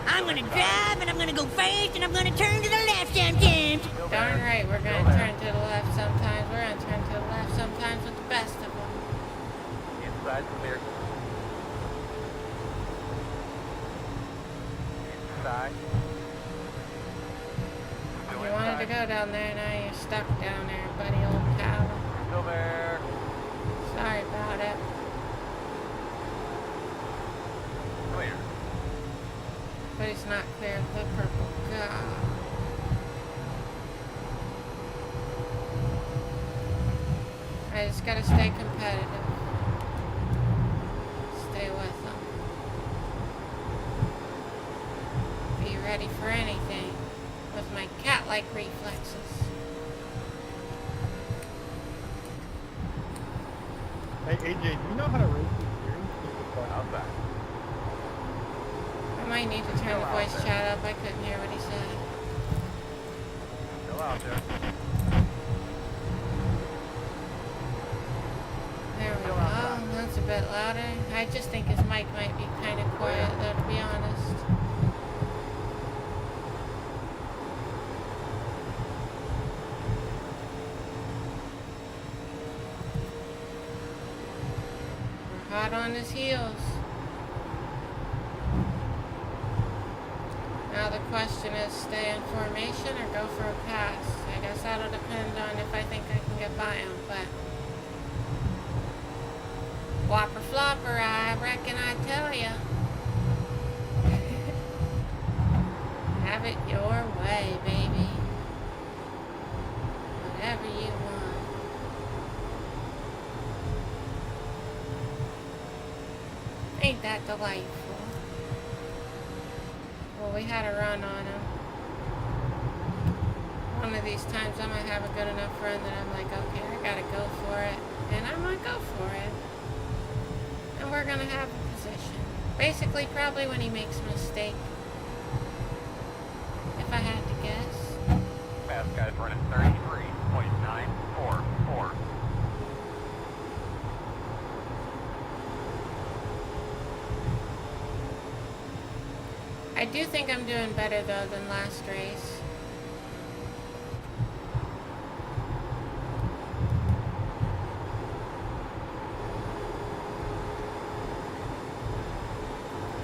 I'm gonna drive and I'm gonna go fast and I'm gonna turn to the left sometimes. Darn right, we're gonna turn to the left sometimes. We're gonna turn to the left sometimes with the best of them. Inside clear. Inside. Still You wanted to inside. go down there, now you're stuck down there, buddy, old pal. Still there. Sorry about it. Clear. But it's not clear of the purple god. I just gotta stay competitive. Stay with them. Be ready for anything with my cat-like reflexes. Hey, AJ, do you know how to race these steering? Outside. I might need to turn the voice chat up. I couldn't hear what he said. Still out there. There we go. That's a bit louder. I just think his mic might be kind of quiet, though, to be honest. We're hot on his heels. Now the question is, stay in formation or go for a pass? I guess that'll depend on if I think I can get by him, but... Whopper flopper, I reckon I tell ya. Have it your way, baby. Whatever you want. Ain't that delightful? Well, we had a run on him. One of these times I might have a good enough run that I'm like, okay, I gotta go for it. And I might go for it. And we're gonna have a position. Basically, probably when he makes a mistake. If I had to guess. Fast guy's running 33.944. I do think I'm doing better, though, than last race.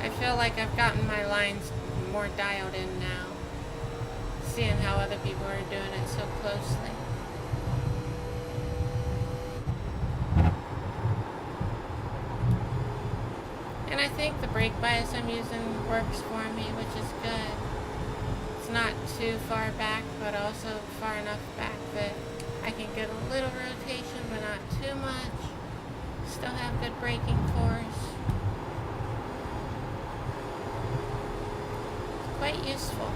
I feel like I've gotten my lines more dialed in now, seeing how other people are doing it so closely. And I think the brake bias I'm using works for me, which is good. It's not too far back, but also far enough back that I can get a little rotation, but not too much. Still have good braking force. Quite useful.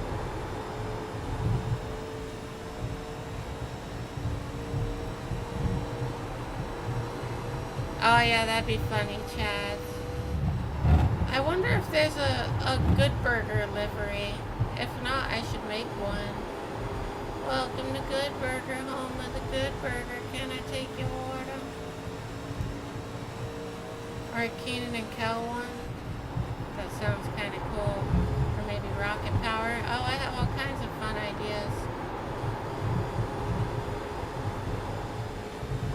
yeah, that'd be funny, Chad. I wonder if there's a Good Burger livery. If not, I should make one. Welcome to Good Burger, home of the Good Burger. Can I take your order? Or a Keenan and Kel one? That sounds kind of cool. Or maybe Rocket Power. Oh, I have all kinds of fun ideas.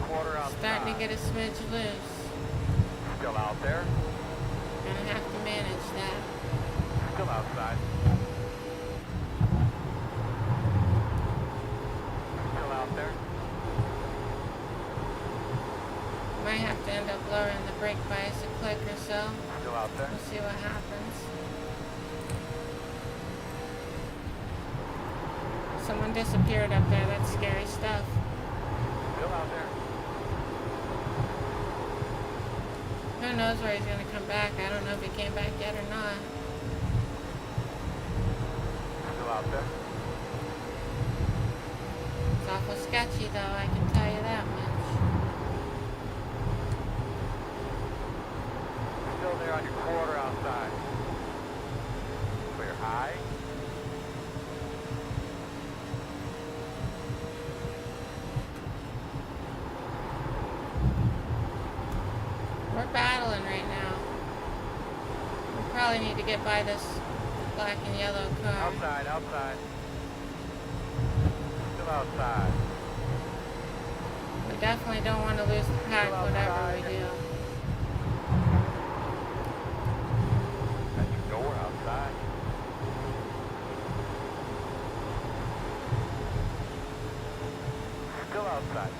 Quarter outside. Starting to get a smidge loose. Still out there. Gonna have to manage that. Still outside. Still out there. Might have to end up lowering the brake bias a click or so. Still out there. We'll see what happens. Someone disappeared up there. That's scary stuff. Still out there. Who knows where he's going to come back. I don't know if he came back yet or not. Still out there. It's awful sketchy though, I can tell you that much. Still there on your quarter outside. Clear high. We're battling right now. We probably need to get by this black and yellow car. Outside, outside. Still outside. We definitely don't want to lose the pack, whatever we do. At your door outside. Still outside.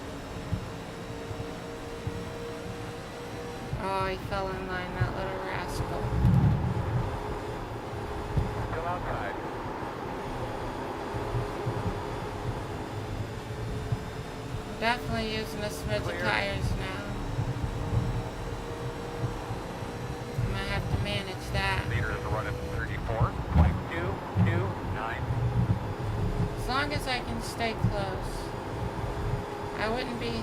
Oh, he fell in line, that little rascal. Still outside. Definitely using a smidge of tires now. I'm gonna have to manage that. Leader is running 34.229. As long as I can stay close. I wouldn't be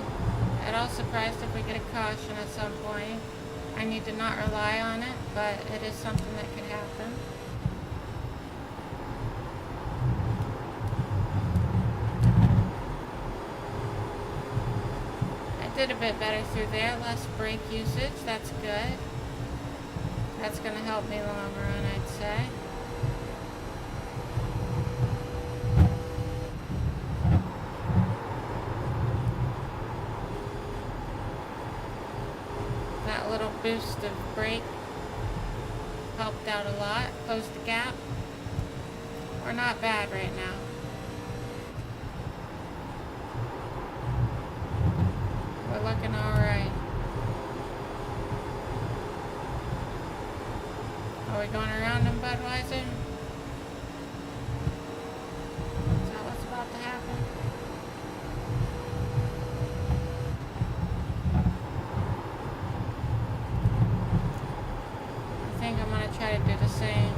at all surprised if we get a caution at some point. I need to not rely on it, but it is something that could happen. I did a bit better through there, less brake usage, that's good. That's going to help me long run, I'd say. That little boost of brake helped out a lot, closed the gap. We're not bad right now. We're looking alright. Are we going around them, Budweiser? Is that what's about to happen? I think I'm going to try to do the same.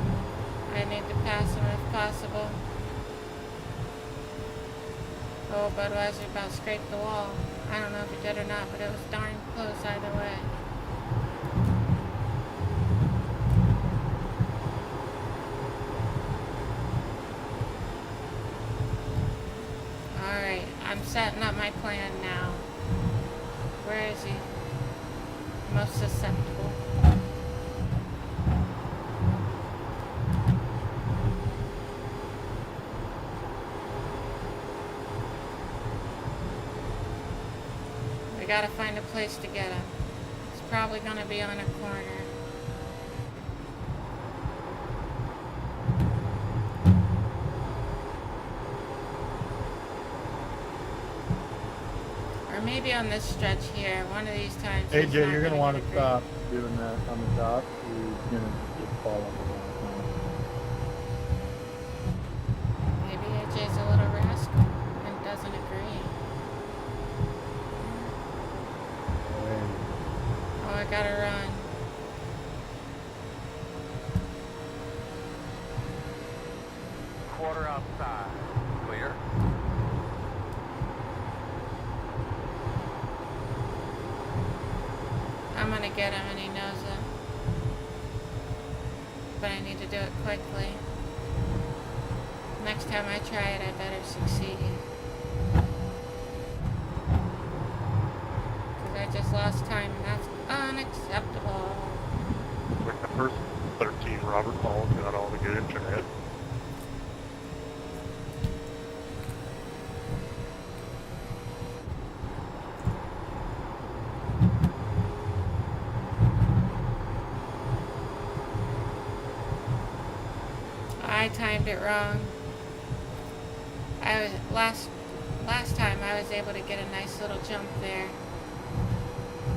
I need to pass them if possible. Oh, Budweiser about scraped the wall. I don't know if it did or not, but it was darn close either way. Alright, I'm setting up my plan now. Where is he? Most susceptible. We gotta find a place to get him. It's probably gonna be on a corner. Or maybe on this stretch here. One of these times. AJ, he's not you're gonna want to get a stop doing that on the top. You're gonna just fall on the ground. Maybe AJ's a little rascal and doesn't agree. Oh, I gotta run. Quarter outside. Clear. I'm get him and he knows it. But I need to do it quickly. Next time I try it, I better succeed. Because I just lost time and that's unacceptable. Like the first 13 Robert Paul's got all the good internet. I timed it wrong. I was last time I was able to get a nice little jump there.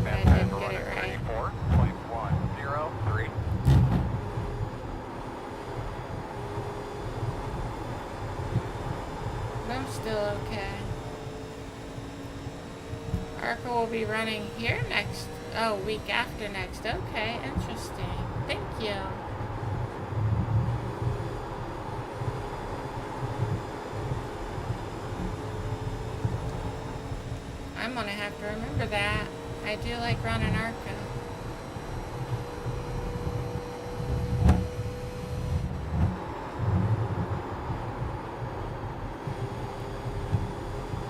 But I didn't get it right. 34.103. But I'm still okay. Arca will be running here next, week after next. Okay, interesting. Thank you. I'm gonna have to remember that. I do like running Arca.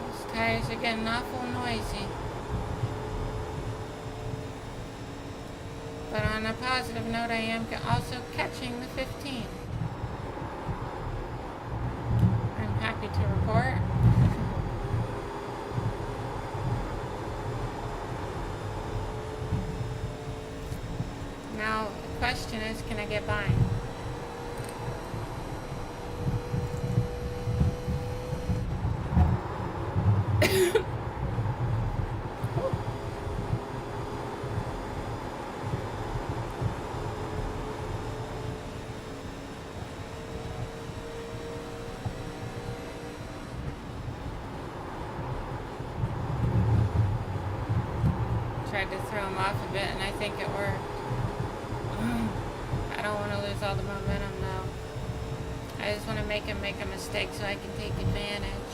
Those tires are getting awful noisy. But on a positive note, I am also catching the 15. I'm happy to report. Now, the question is, can I get by? Tried to throw him off a bit, and I think it worked. I don't want to lose all the momentum though. I just want to make him make a mistake so I can take advantage.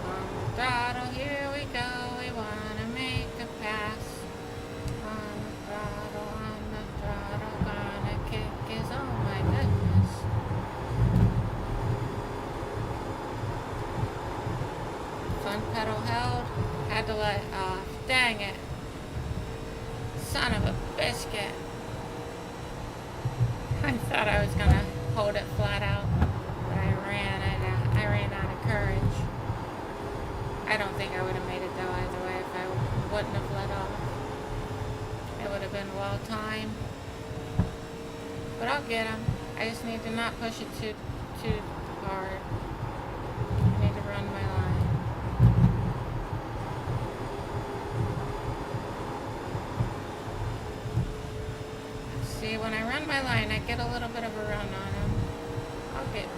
On the throttle, here we go. We want to make a pass. On the throttle, gonna kick his, oh my goodness. Front pedal held, had to let off. Dang it. Son of a biscuit. I thought I was gonna hold it flat out, but I ran out of courage. I don't think I would have made it though either way if I wouldn't have let off. It would have been well timed. But I'll get him. I just need to not push it too hard. I need to run my line. See, when I run my line, I get a little bit of a run on him. I'll get to him.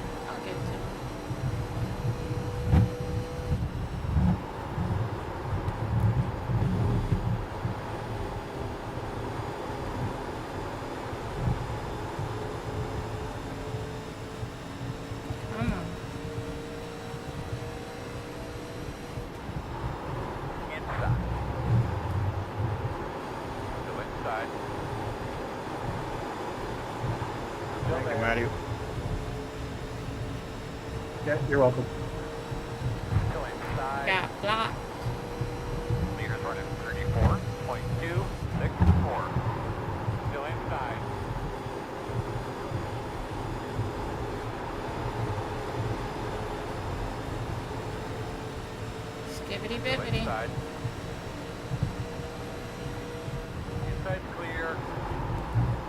Come on. Inside. Still inside. Thank you, Matty. Yeah, you're welcome. Still inside. Got blocked. Meters running 34.264. Still inside. Skibbity Still bibbity. inside. Inside's clear.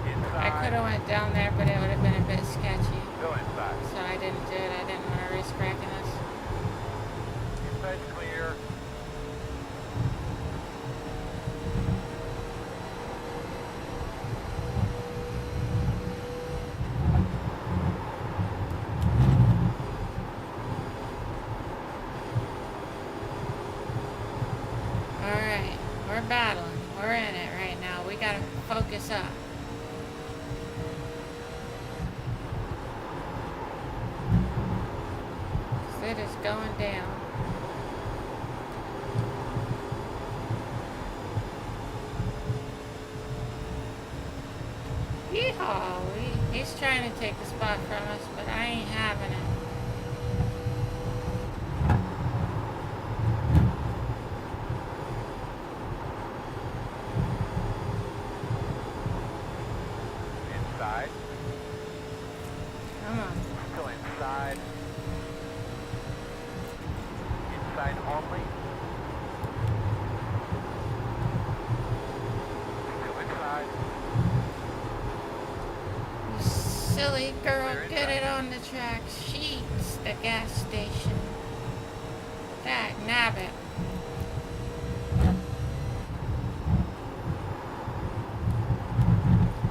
Inside. I could have went down there, but it would have been a bit sketchy. Still inside. So I didn't do it. I didn't want to risk wrecking us. Inside's clear. Alright, we're battling. We're in it right now. We gotta focus up. going down. Yeehaw! He's trying to take the spot from us, but I ain't having it. Inside. Come on. Still inside. Inside only. Still inside. You silly girl, get it on the track. Sheets, the gas station. That nabbit.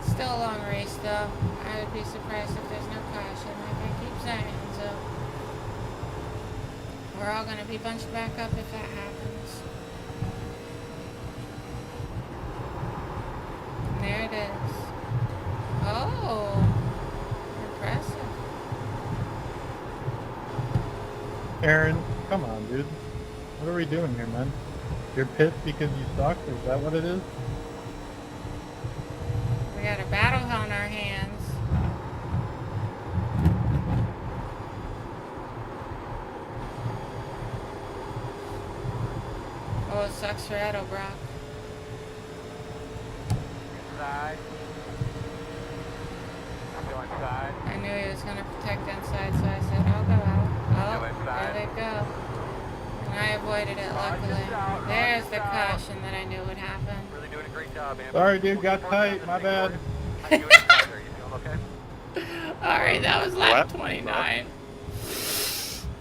Still a long race though. I would be surprised if there's no caution, like I keep saying, so we're all gonna be bunched back up if that happens. And there it is. Oh, impressive. Aaron, come on, dude. What are we doing here, man? You're pissed because you sucked? Is that what it is? We got a battle on our hands. Oh, it sucks for Edelbrock. Inside. Still inside. I knew he was going to protect inside, so I said, I'll go out. Oh, there they go. And I avoided it, luckily. There's the caution that I knew would happen. Really doing a great job, Amber. Sorry, dude, got tight. My bad. How you doing inside there? You feeling okay? Alright, that was lap 29.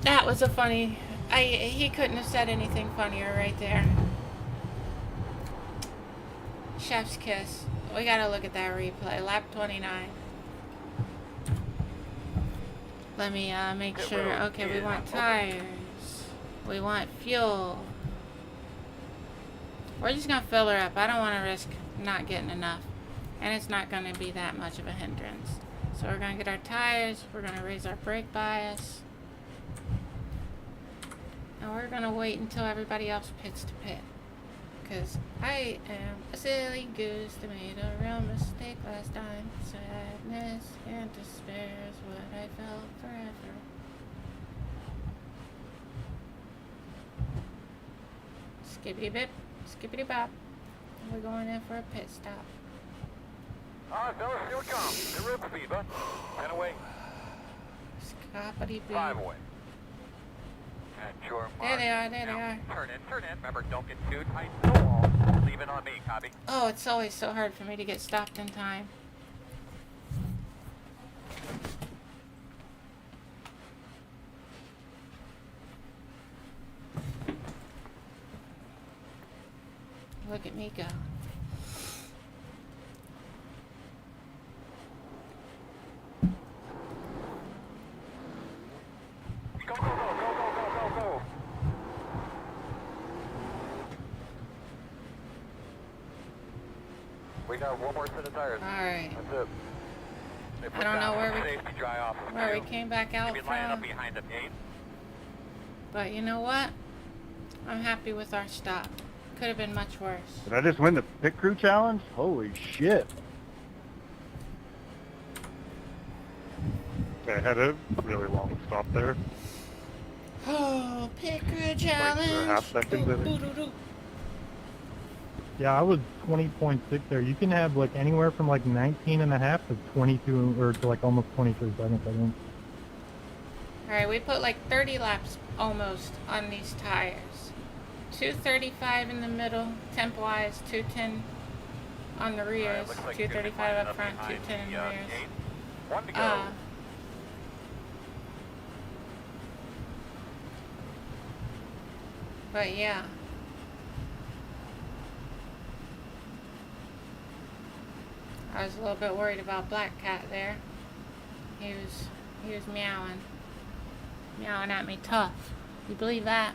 That was a funny... he couldn't have said anything funnier right there. Chef's kiss. We gotta look at that replay. Lap 29. Let me make sure. Okay, we want tires. We want fuel. We're just gonna fill her up. I don't want to risk not getting enough. And it's not gonna be that much of a hindrance. So we're gonna get our tires. We're gonna raise our brake bias. And we're gonna wait until everybody else pits to pit. Because I am a silly goose that made a real mistake last time. Sadness and despair is what I felt forever. Skippity bip, skippity bop. We're going in for a pit stop. Alright, fellas, here we come. Good road speed, bud. 10 away. Scoppity beep. 5 away. At your mark. There they are, there they are. Turn in, turn in. Remember, don't get too tight to the wall. Leave it on me, copy. Oh, it's always so hard for me to get stopped in time. Look at me go. Go, go, go, go, go, go, go, go. We got one more set of tires. Alright. That's it. They put I don't know down where some we safety dry off. where we came back out Maybe lining up from. behind the gate. But you know what? I'm happy with our stop. Could have been much worse. Did I just win the pit crew challenge? Holy shit. I had a really long stop there. Oh, pit crew Like challenge. 2.5 seconds, I think. Doo-doo-doo. Yeah, I was 20.6 there. You can have like anywhere from like 19 and a half to 22 or to like almost 23 seconds, I think. Alright, we put like 30 laps almost on these tires. 235 in the middle, temp wise, 210 on the rears, looks like you're 235 up lining front, behind 210 in the rears. gate. One to go. But yeah. I was a little bit worried about Black Cat there. He was meowing. Meowing at me tough. You believe that?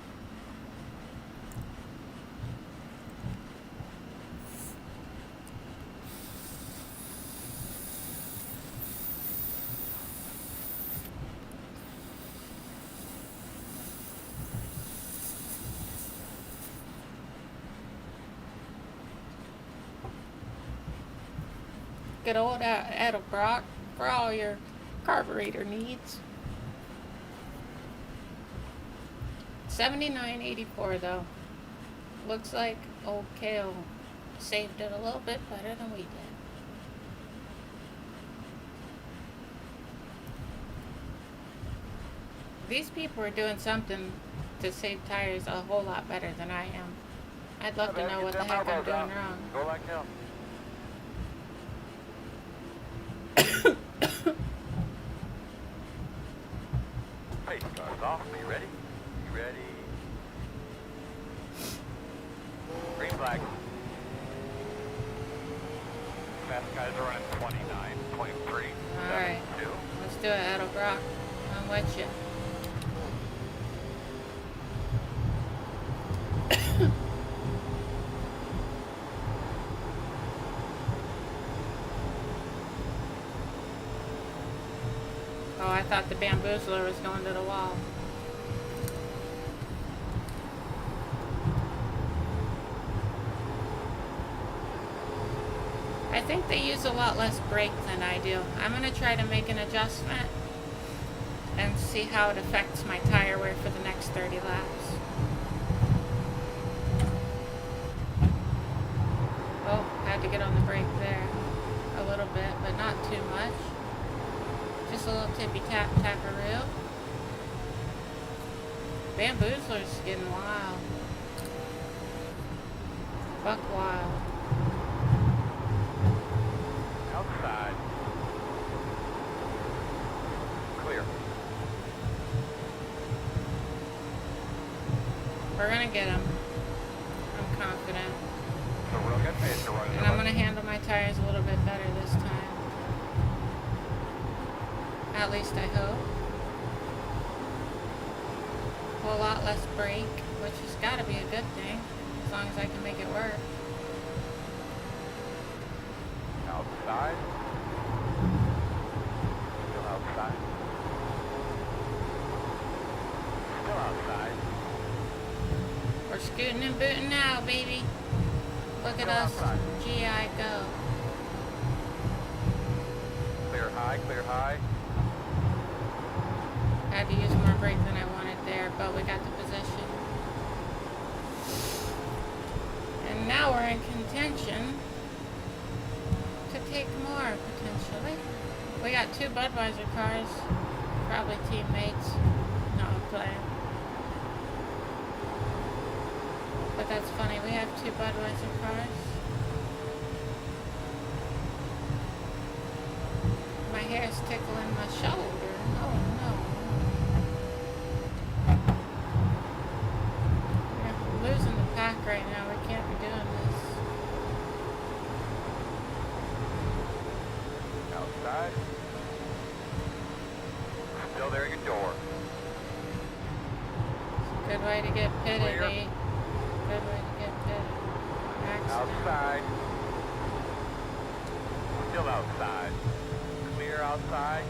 Good old Edelbrock for all your carburetor needs. $79.84 though. Looks like old Kale saved it a little bit better than we did. These people are doing something to save tires a whole lot better than I am. I'd love to know what the heck I'm doing wrong. Go like hell. Pace car's off. Are you ready? You ready? Green flag. Fast guys are running 29.3. Alright. Let's do it, Edelbrock. I'm with you. Oh, I thought the bamboozler was going to the wall. I think they use a lot less brake than I do. I'm going to try to make an adjustment and see how it affects my tire wear for the next 30 laps. Oh, had to get on the brake there a little bit, but not too much. Just a little tippy tap taparoo. Bamboozler's getting wild. Buck wild. Outside. Clear. We're gonna get him. I'm confident. So real good pace to run. And I'm gonna handle my tires a little bit better this time. At least I hope. A whole lot less brake, which has got to be a good thing, as long as I can make it work. Outside. Still outside. Still outside. We're scooting and booting now, baby. Look at us, GI go. Clear high, clear high. Had to use more brake than I wanted there, but we got the position. And now we're in contention to take more, potentially. We got 2 Budweiser cars, probably teammates. No, I'm playing. But that's funny, we have 2 Budweiser cars. My hair's tickling my shoulder. Oh no. We're losing the pack right now. We can't be doing this. Outside. Still there at your door. Good way to get pitted, eh? Good way to get pitted. Accident. Outside. Still outside. Clear outside.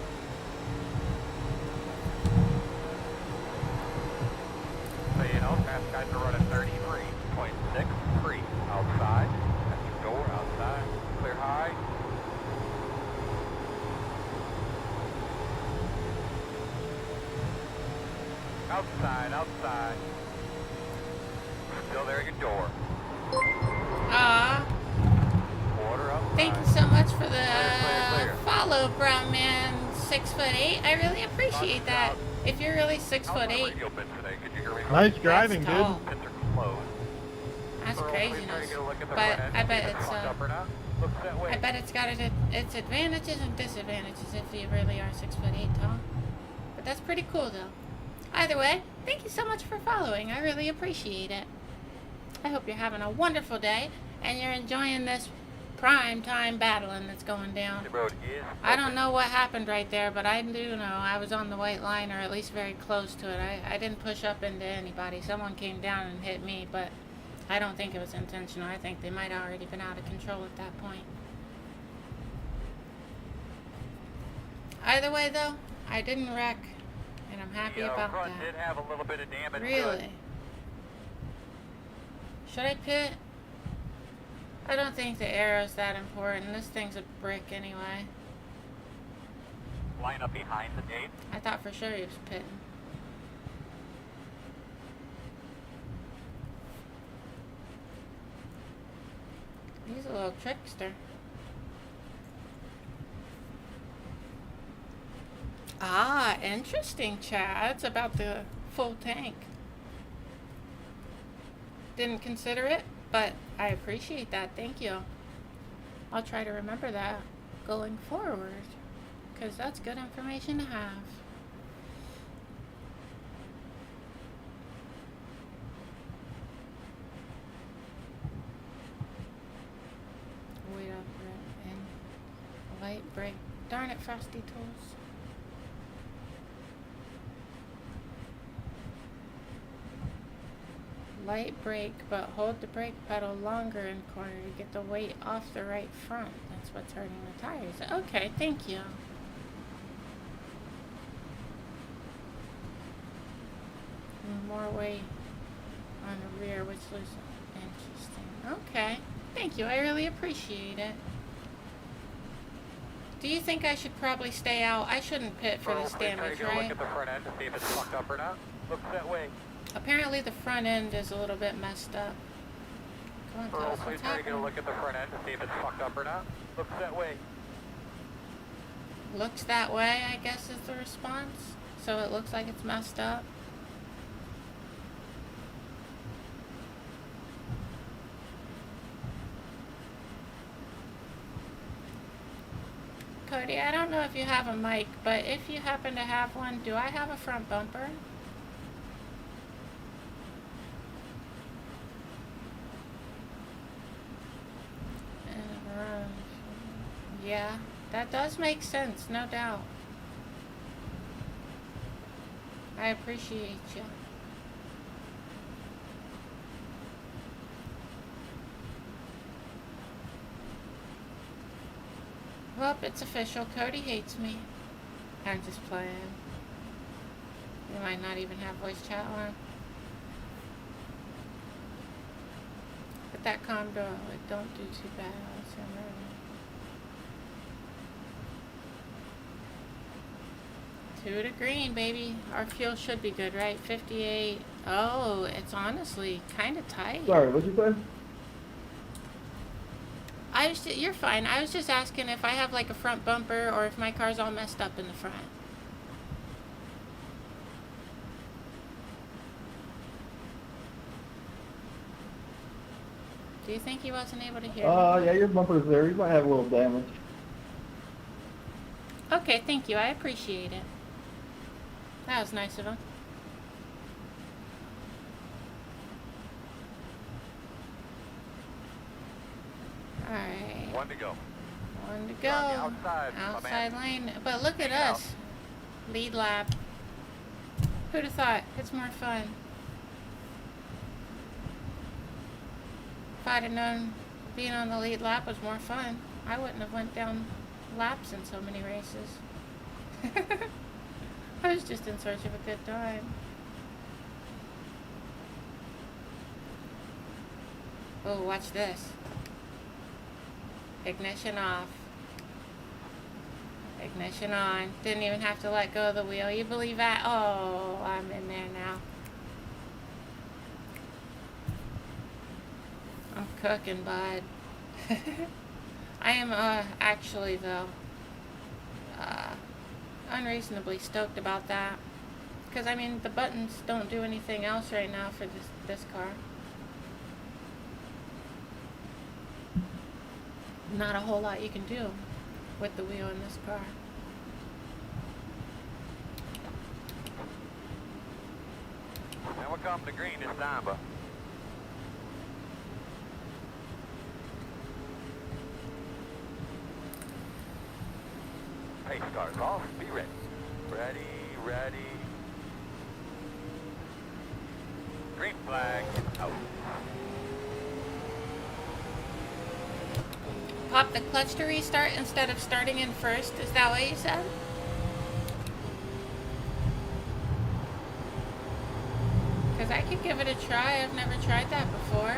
So you know, fast guys are running 33.63 outside. At your door, outside. Clear high. Outside, outside. Still there at your door. Ah. Quarter up. Thank you so much for the Clear. follow, Brown Man 6'8". I really appreciate that. If you're really 6'8", Nice driving, dude. tall. That's craziness. But I bet it's got its advantages and disadvantages if you really are 6'8" tall. But that's pretty cool though. Either way, thank you so much for following. I really appreciate it. I hope you're having a wonderful day and you're enjoying this prime time battling that's going down. I don't know what happened right there, but I do know I was on the white line, or at least very close to it. I didn't push up into anybody. Someone came down and hit me, but I don't think it was intentional. I think they might have already been out of control at that point. Either way though, I didn't wreck, and I'm happy about front that. did have a little bit of damage. Really? Should I pit? I don't think the arrow's that important. This thing's a brick anyway. Line up behind the gate. I thought for sure he was pitting. He's a little trickster. Ah, interesting, Chad. It's about the full tank. Didn't consider it, but I appreciate that. Thank you. I'll try to remember that going forward, because that's good information to have. Wait up for it and light break. Darn it, Frosty Tools. Light brake, but hold the brake pedal longer in corner to get the weight off the right front. That's what's hurting the tires. Okay, thank you. And more weight on the rear, which was interesting. Okay, thank you. I really appreciate it. Do you think I should probably stay out? I shouldn't pit for this damage, right? Look at the front end to see if it's fucked up or not. Looks that way. Apparently the front end is a little bit messed up. Come on, tell us what's happening. Look at the front end to see if it's fucked up or not. Looks that way. Looks that way, I guess is the response. So it looks like it's messed up. Cody, I don't know if you have a mic, but if you happen to have one, do I have a front bumper? Yeah, that does make sense, no doubt. I appreciate you. Well, it's official. Cody hates me. I'm just playing. You might not even have voice chat on. But that calm down, like, don't do too bad. Two to green, baby. Our fuel should be good, right? 58. Oh, it's honestly kind of tight. Sorry, what'd you say? You're fine. I was just asking if I have like a front bumper or if my car's all messed up in the front. Do you think he wasn't able to hear me? Yeah, your bumper's there. You might have a little damage. Okay, thank you. I appreciate it. That was nice of him. Alright. One to go. One to go. Outside lane. But look at us. Lead lap. Who'd have thought? It's more fun. If I'd have known being on the lead lap was more fun, I wouldn't have went down laps in so many races. I was just in search of a good time. Oh, watch this. Ignition off. Ignition on. Didn't even have to let go of the wheel. You believe that? Oh, I'm in there now. I'm cooking, bud. I am actually, though, unreasonably stoked about that. Because, I mean, the buttons don't do anything else right now for this car. Not a whole lot you can do with the wheel in this car. Now we're coming to green this time, but pace car's off. Be ready. Ready. Green flag. Out. Pop the clutch to restart instead of starting in first. Is that what you said? Because I could give it a try. I've never tried that before.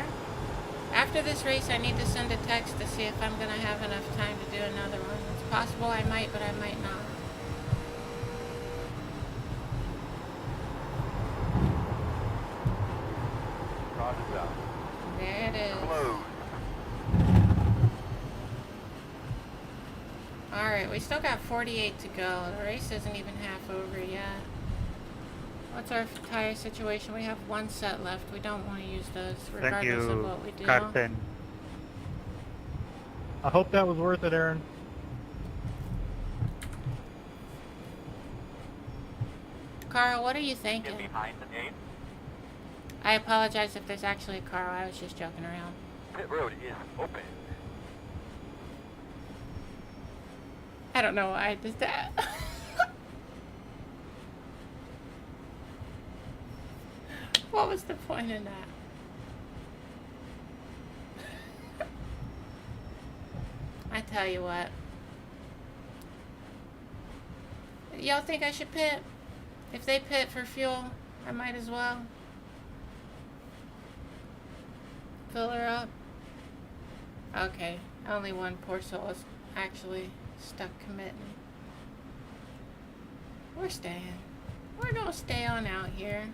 After this race, I need to send a text to see if I'm going to have enough time to do another one. It's possible I might, but I might not. Roger's out. There it is. Close. Alright, we still got 48 to go. The race isn't even half over yet. What's our tire situation? We have one set left. We don't want to use those, regardless of what we do. Captain. I hope that was worth it, Aaron. Carl, what are you thinking? Get behind the 8. I apologize if there's actually a Carl. I was just joking around. Pit road is open. I don't know why I did that. What was the point in that? I tell you what. Y'all think I should pit? If they pit for fuel, I might as well. Fill her up. Okay, only one poor soul is actually stuck committing. We're staying. We're gonna stay on out here.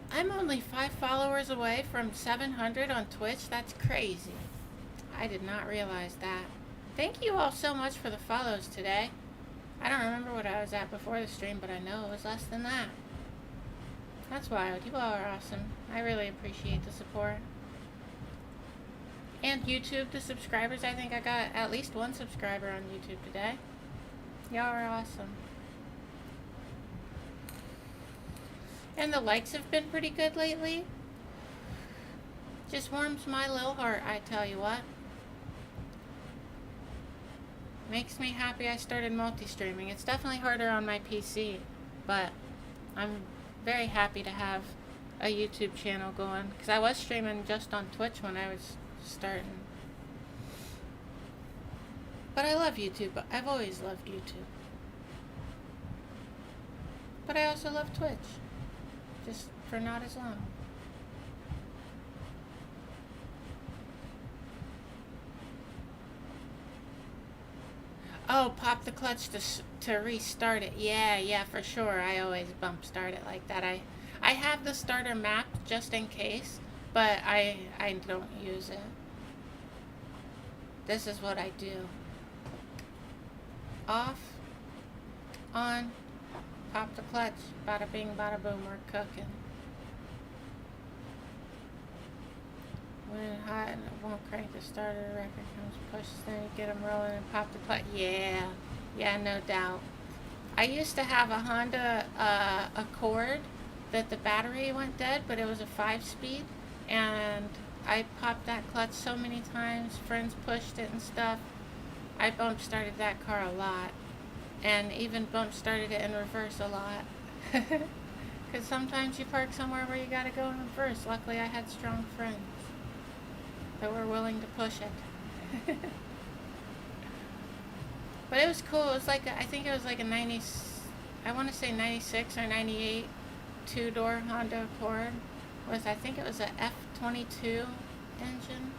I'm only 5 followers away from 700 on Twitch. That's crazy. I did not realize that. Thank you all so much for the follows today. I don't remember what I was at before the stream, but I know it was less than that. That's wild. You all are awesome. I really appreciate the support. And YouTube, the subscribers. I think I got at least 1 subscriber on YouTube today. Y'all are awesome. And the likes have been pretty good lately. Just warms my little heart, I tell you what. Makes me happy I started multi-streaming. It's definitely harder on my PC, but I'm very happy to have a YouTube channel going, because I was streaming just on Twitch when I was starting. But I love YouTube. I've always loved YouTube. But I also love Twitch. Just for not as long. Oh, pop the clutch to restart it. Yeah, for sure. I always bump start it like that. I have the starter mapped just in case, but I don't use it. This is what I do. Off, on, pop the clutch, bada bing, bada boom, we're cooking. When it's hot and it won't crank the starter, the record comes pushes, then you get them rolling and pop the clutch. Yeah, no doubt. I used to have a Honda Accord that the battery went dead, but it was a 5-speed, and I popped that clutch so many times, friends pushed it and stuff. I bump started that car a lot, and even bump started it in reverse a lot. Because sometimes you park somewhere where you gotta go in reverse. Luckily I had strong friends that were willing to push it. But it was cool. It was like, I think it was like a 90, I want to say 96 or 98 2-door Honda Accord with, I think it was a F22 engine.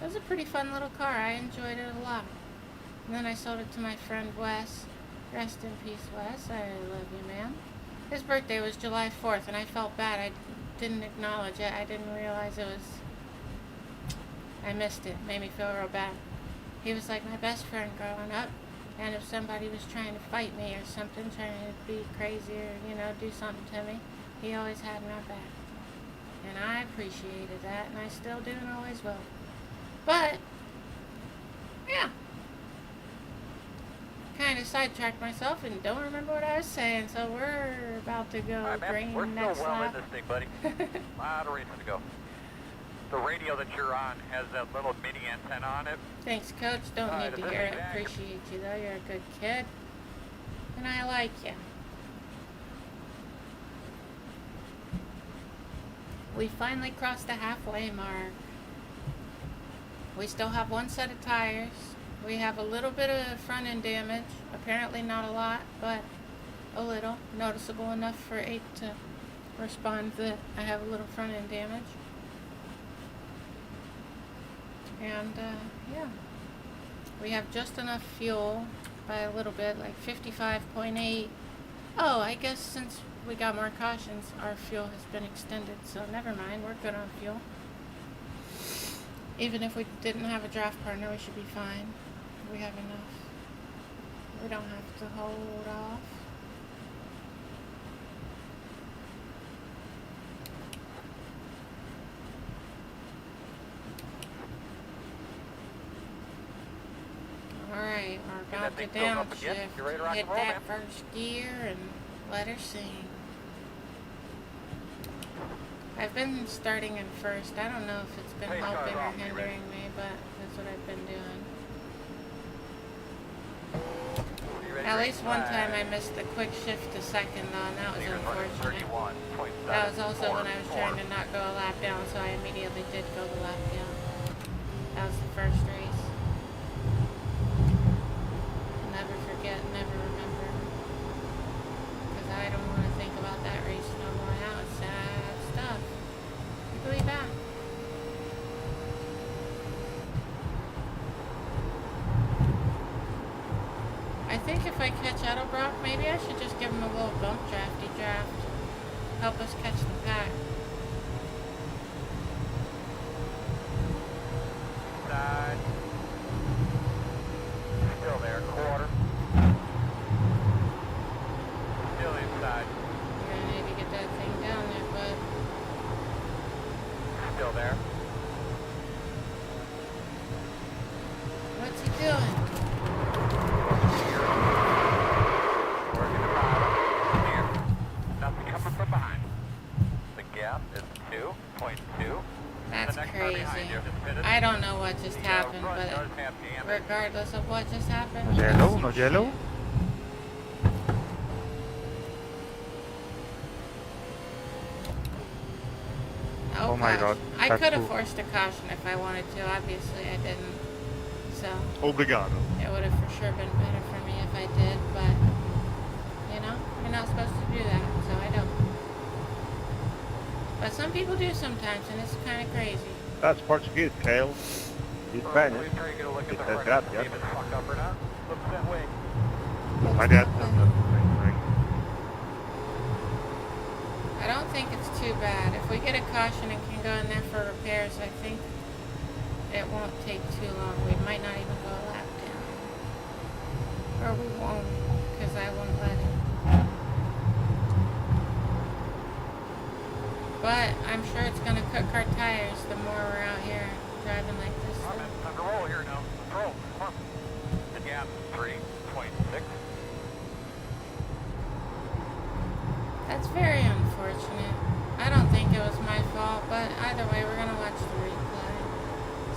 It was a pretty fun little car. I enjoyed it a lot. And then I sold it to my friend Wes. Rest in peace, Wes. I love you, man. His birthday was July 4th, and I felt bad. I didn't acknowledge it. I didn't realize it was... I missed it. Made me feel real bad. He was like my best friend growing up, and if somebody was trying to fight me or something, trying to be crazy or, you know, do something to me, he always had my back. And I appreciated that, and I still do and always will. But, yeah. Kind of sidetracked myself and don't remember what I was saying, so we're about to go green We're next still well lap. in this thing, buddy. A lot of races to go. The radio that you're on has that little mini antenna on it. Thanks, Coach. Don't need to hear it. Appreciate you, though. You're a good kid. And I like you. We finally crossed the halfway mark. We still have one set of tires. We have a little bit of front end damage. Apparently not a lot, but a little, noticeable enough for 8 to respond that I have a little front end damage. And yeah, we have just enough fuel by a little bit, like 55.8. Oh, I guess since we got more cautions, our fuel has been extended, so never mind, we're good on fuel. Even if we didn't have a draft partner, we should be fine. We have enough. We don't have to hold off. Alright, we're about to downshift. Hit that first gear and let her sing. I've been starting in first. I don't know if it's been helping or hindering me, but that's what I've been doing. At least one time I missed the quick shift to second though, and that was unfortunate. That was also when I was trying to not go a lap down, so I immediately did go the lap down. That was the first race. Never forget, never remember. Because I don't want to think about that race no more now. It's sad stuff. You believe that? I think if I catch Edelbrock, maybe I should just give him a little bump drafty draft. Help us catch the pack. Side. Still there, quarter. Still inside. You're gonna need to get that thing down there, bud. Still there. What's he doing? Nothing coming from behind. The gap is 2.2. That's crazy. I don't know what just happened, but regardless of what just happened. No yellow, no yellow. Oh my god. I that's could have cool. forced a caution if I wanted to. Obviously, I didn't. So Obrigado. it would have for sure been better for me if I did, but you know, you're not supposed to do that, so I don't. But some people do sometimes, and it's kind of crazy. That's Portuguese, Kale. He's Spanish. It says that, yeah. fucked up or not. Looks that way. My dad says the same thing. I don't think it's too bad. If we get a caution and can go in there for repairs, I think it won't take too long. We might not even go a lap down. Or we won't, because I won't let it. But I'm sure it's going to cook our tires the more we're out here driving like this. Time to roll here now. Let's roll. Come on. The gap is 3.6. That's very unfortunate. I don't think it was my fault, but either way, we're going to watch the replay.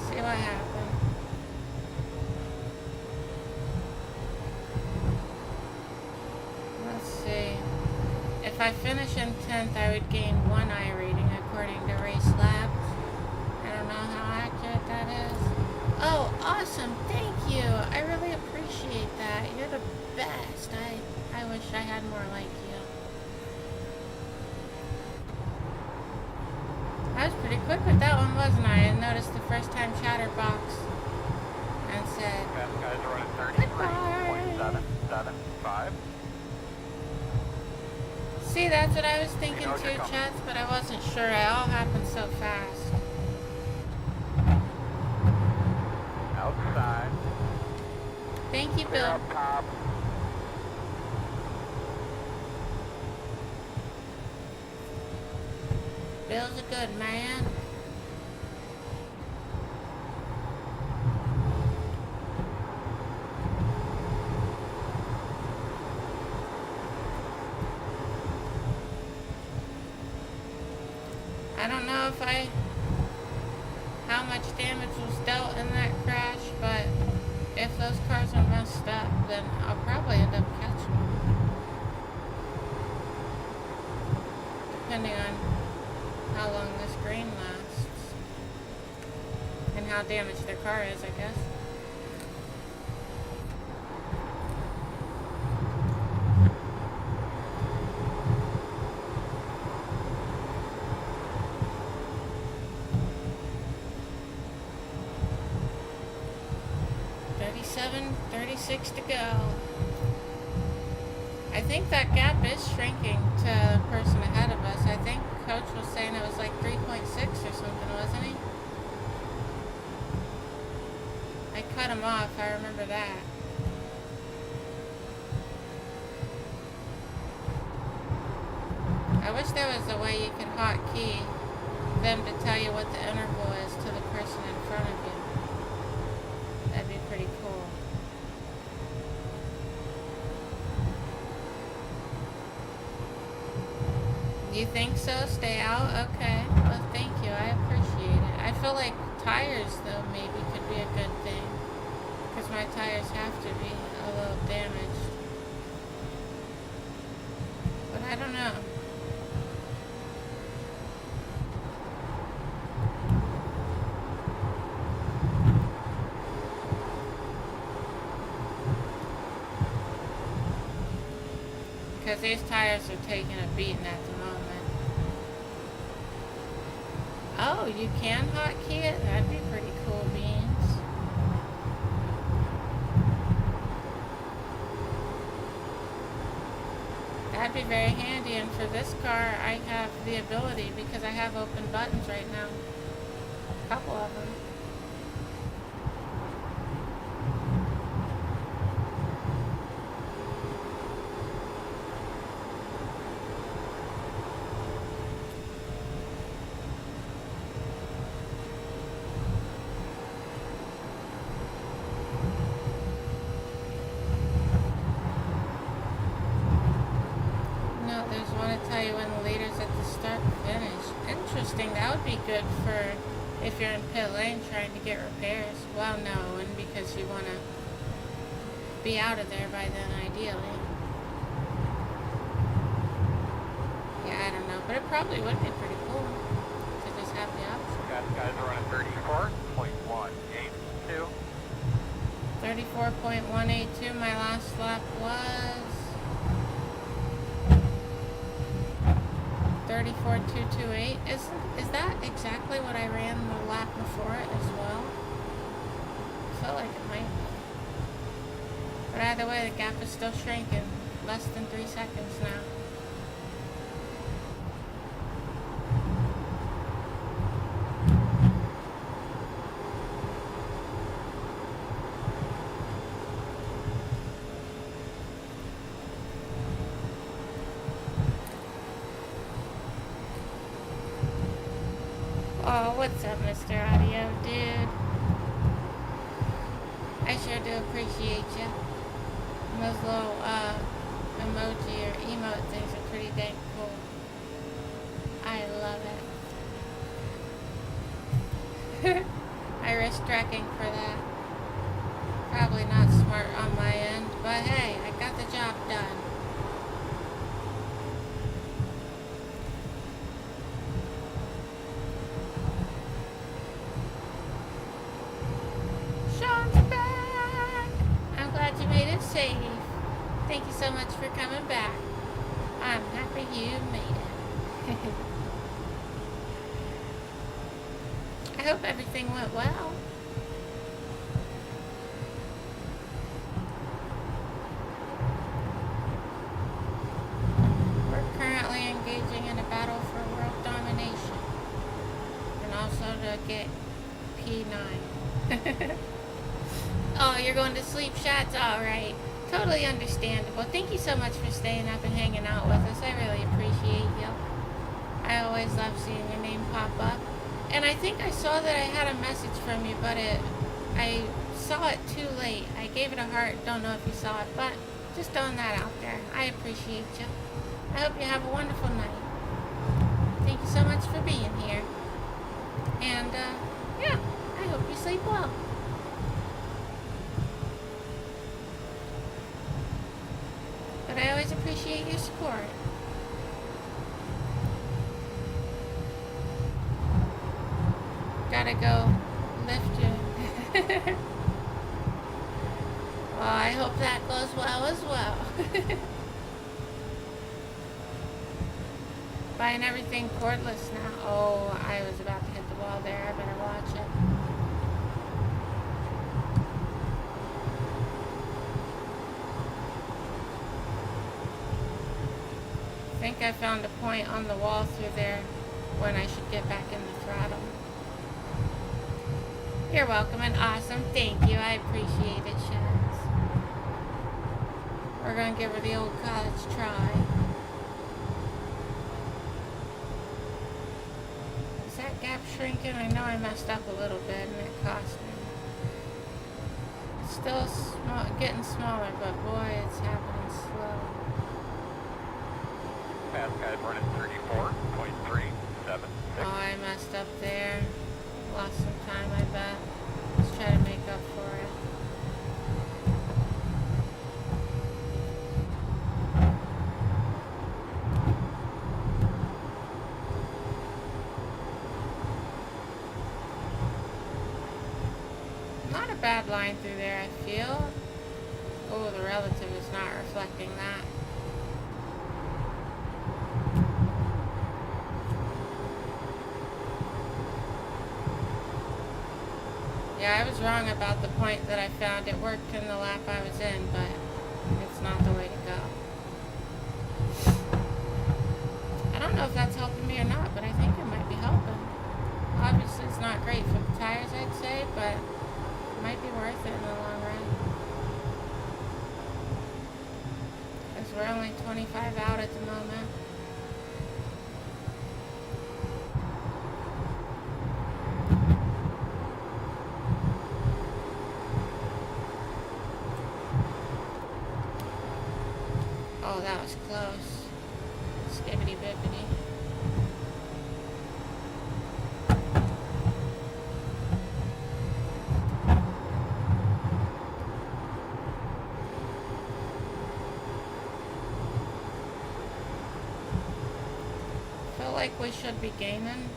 See what happened. Let's see. If I finish in 10th, I would gain 1 I rating according to race laps. I don't know how accurate that is. Oh, awesome. Thank you. I really appreciate that. You're the best. I wish I had more like you. I was pretty quick with that one, wasn't I? I noticed the first time Chatterbox and said, Guys are running 33.775. see, that's what I was thinking too, Chats, but I wasn't sure. It all happened so fast. Outside. Thank you, Bill. Up top. Bill's a good man. I don't know how much damage was dealt in that crash, but if those cars are messed up, then I'll probably end up catching them. Depending on how long this grain lasts. And how damaged their car is, I guess. 36 to go. I think that gap is shrinking to the person ahead of us. I think Coach was saying it was like 3.6 or something, wasn't he? I cut him off, I remember that. I wish there was a way you could hotkey them to tell you what the interval is to the person in front of you. That'd be pretty cool. You think so? Stay out? Okay. Well, thank you. I appreciate it. I feel like tires, though, maybe could be a good thing. Because my tires have to be a little damaged. But I don't know. Because these tires are taking a beating at the moment. Oh, you can hotkey it? That'd be pretty cool beans. That'd be very handy, and for this car I have the ability because I have open buttons right now. A couple of them. That would be good for if you're in pit lane trying to get repairs. Well, no, and because you want to be out of there by then, ideally. Yeah, I don't know, but it probably would be pretty cool to just have the option. Guys are running 34.182. 34.182. My last lap was 34.228. Is that exactly what I ran the lap before it as well? I feel like it might be. But either way, the gap is still shrinking. Less than 3 seconds now. Oh, what's up, Mr. Audio, dude? I sure do appreciate you. And those little, emoji or emote things are pretty dang cool. I love it. Iris tracking for that. Probably not smart on my end, but hey, I got the job done. Safe. Thank you so much for coming back. I'm happy you made it. I hope everything went well. We're currently engaging in a battle for world domination and also to get P9. Oh, you're going to sleep, Shots? Alright. Totally understandable. Thank you so much for staying up and hanging out with us. I really appreciate you. I always love seeing your name pop up. And I think I saw that I had a message from you, but I saw it too late. I gave it a heart. Don't know if you saw it, but just throwing that out there. I appreciate you. I hope you have a wonderful night. Thank you so much for being here. And, yeah, I hope you sleep well. But I always appreciate your support. Gotta go lift you. Well, I hope that goes well as well. Buying everything cordless now. Oh, I was about to hit the wall there. I better watch it. I found a point on the wall through there when I should get back in the throttle. You're welcome and awesome. Thank you. I appreciate it, Shaz. We're going to give her the old college try. Is that gap shrinking? I know I messed up a little bit and it cost me. It's still small, getting smaller, but boy, it's happening slow. Fast guys running 34.376. Oh, I messed up there. Lost some time, I bet. Let's try to make up for it. Not a bad line through there, I feel. Oh, the relative is not reflecting that. Yeah, I was wrong about the point that I found. It worked in the lap I was in, but it's not the way to go. I don't know if that's helping me or not, but I think it might be helping. Obviously, it's not great for the tires, I'd say, but it might be worth it in the long run. Because we're only 25 out at the moment. Oh, that was close. Skibbity bibbity. Feel like we should be gaining.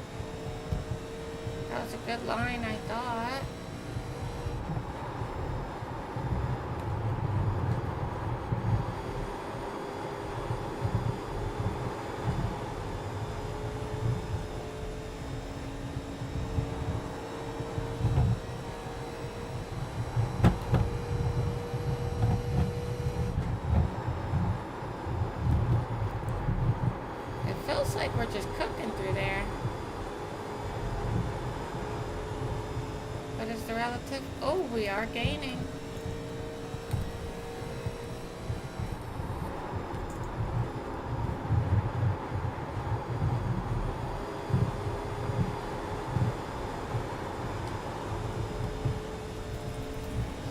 That was a good line, I thought. Feels like we're just cooking through there. What is the relative? Oh, we are gaining.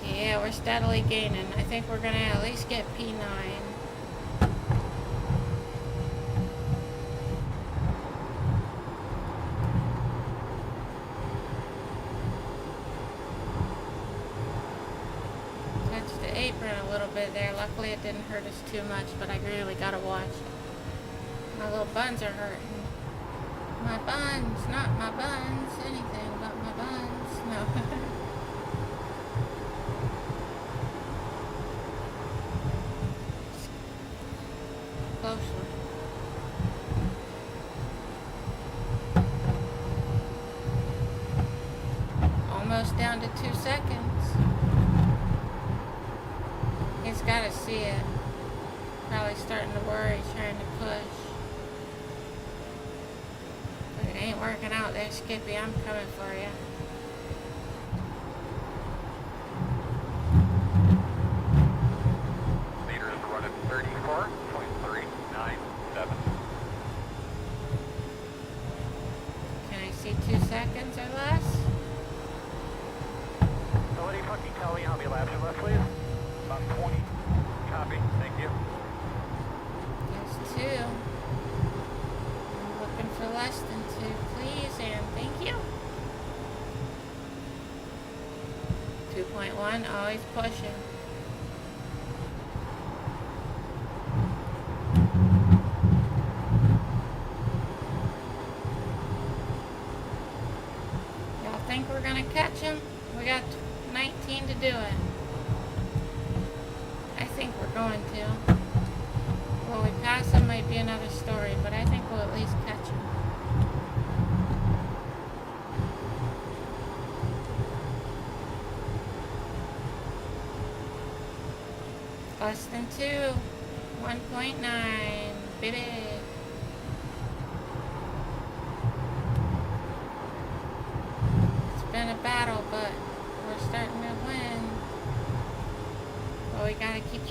Yeah, we're steadily gaining. I think we're gonna at least get P9. A little bit there. Luckily it didn't hurt us too much, but I really gotta watch. My little buns are hurting. My buns, not my buns, anything but my buns. No. Close one. Almost down to 2 seconds. He's got to see it. Probably starting to worry, trying to push. But it ain't working out there, Skippy. I'm coming for you. Leader is running 34.397. Can I see 2 seconds or less? Somebody fucking tell me how many laps are left, please? About 20. Copy. Thank you. There's 2. I'm looking for less than 2, please, and thank you. 2.1. Oh, he's pushing. Y'all think we're gonna catch him? We got 19 to do it. I think we're going to. Will we pass him might be another story, but I think we'll at least catch him. Less than 2. 1.9. Baby.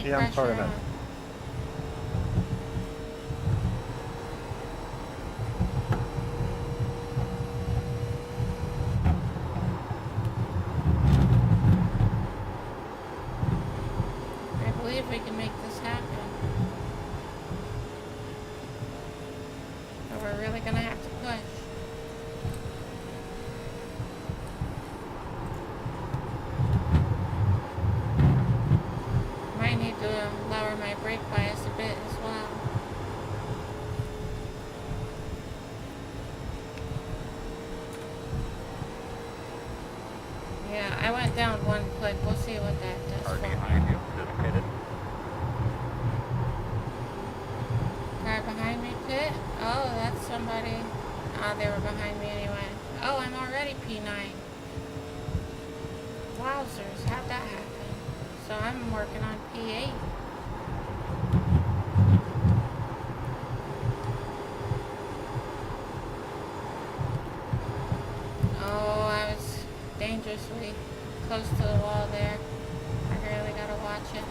Yeah, I'm sorry, pressure man. on. I believe we can make this happen. But we're really gonna have to push. Might need to lower my brake bias a bit as well. Yeah, I went down one click. We'll see what that does for me. Car behind me, pit? Oh, that's somebody. Oh, they were behind me anyway. Oh, I'm already P9. Wowzers, how'd that happen? So I'm working on P8. Oh, I was dangerously close to the wall there. I really gotta watch it.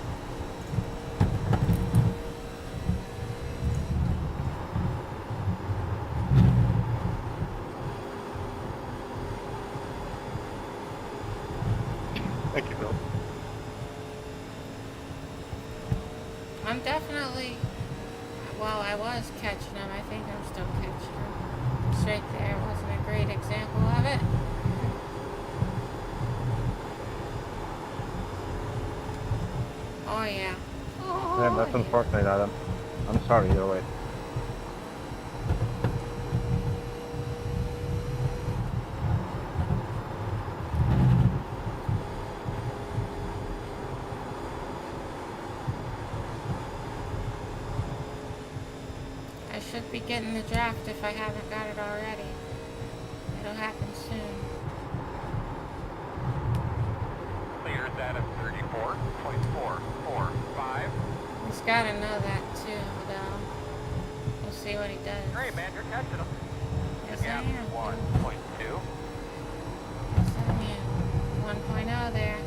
Thank you, Bill. I'm definitely, well, I was catching them. I think I'm still catching them. Straight there wasn't a great example of it. Oh, yeah. Oh, Yeah, that's unfortunate, Adam. I'm sorry, either way. I should be getting the draft if I haven't got it already. It'll happen soon. Leaders at 34.445. He's gotta know that too, though. We'll see what he does. Great, man, you're catching them. Yes, I am. 1.2. Yes, I am. 1.0 there.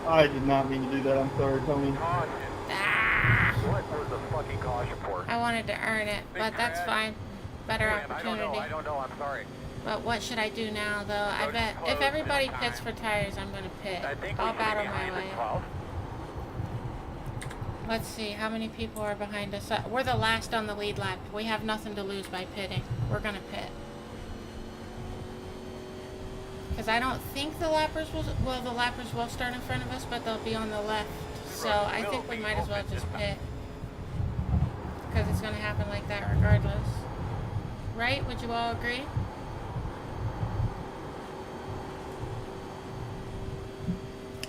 I did not mean to do that. I'm sorry, Tony. Caution. Ah! What was the fucking caution for? I wanted to earn it, but that's fine. Better Hey, man, opportunity. I don't know, I'm sorry. But what should I do now, though? I bet if everybody pits for tires, I'm gonna pit. I'll battle my way. Let's see, how many people are behind us? We're the last on the lead lap. We have nothing to lose by pitting. We're gonna pit. Because I don't think the lappers will, well, the lappers will start in front of us, but they'll be on the left. So I think we might as well just pit. Because it's gonna happen like that regardless. Right? Would you all agree?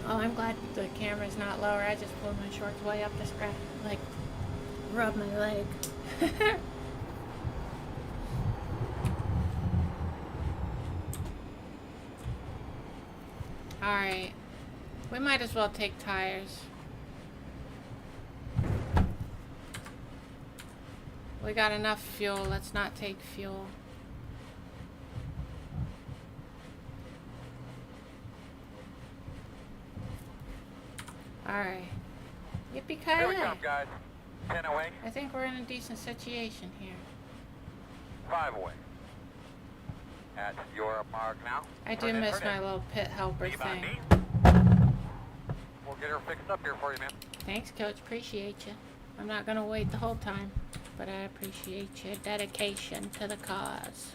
Oh, I'm glad the camera's not lower. I just pulled my shorts way up to scratch, like, rub my leg. Alright. We might as well take tires. We got enough fuel. Let's not take fuel. Alright. Yippee-ki-yay. Here we come, guys. 10 away. I think we're in a decent situation here. 5 away. At your mark now. I do miss my little pit helper Keep on thing. me. We'll get her fixed up here for you, man. Thanks, Coach. Appreciate you. I'm not gonna wait the whole time, but I appreciate your dedication to the cause.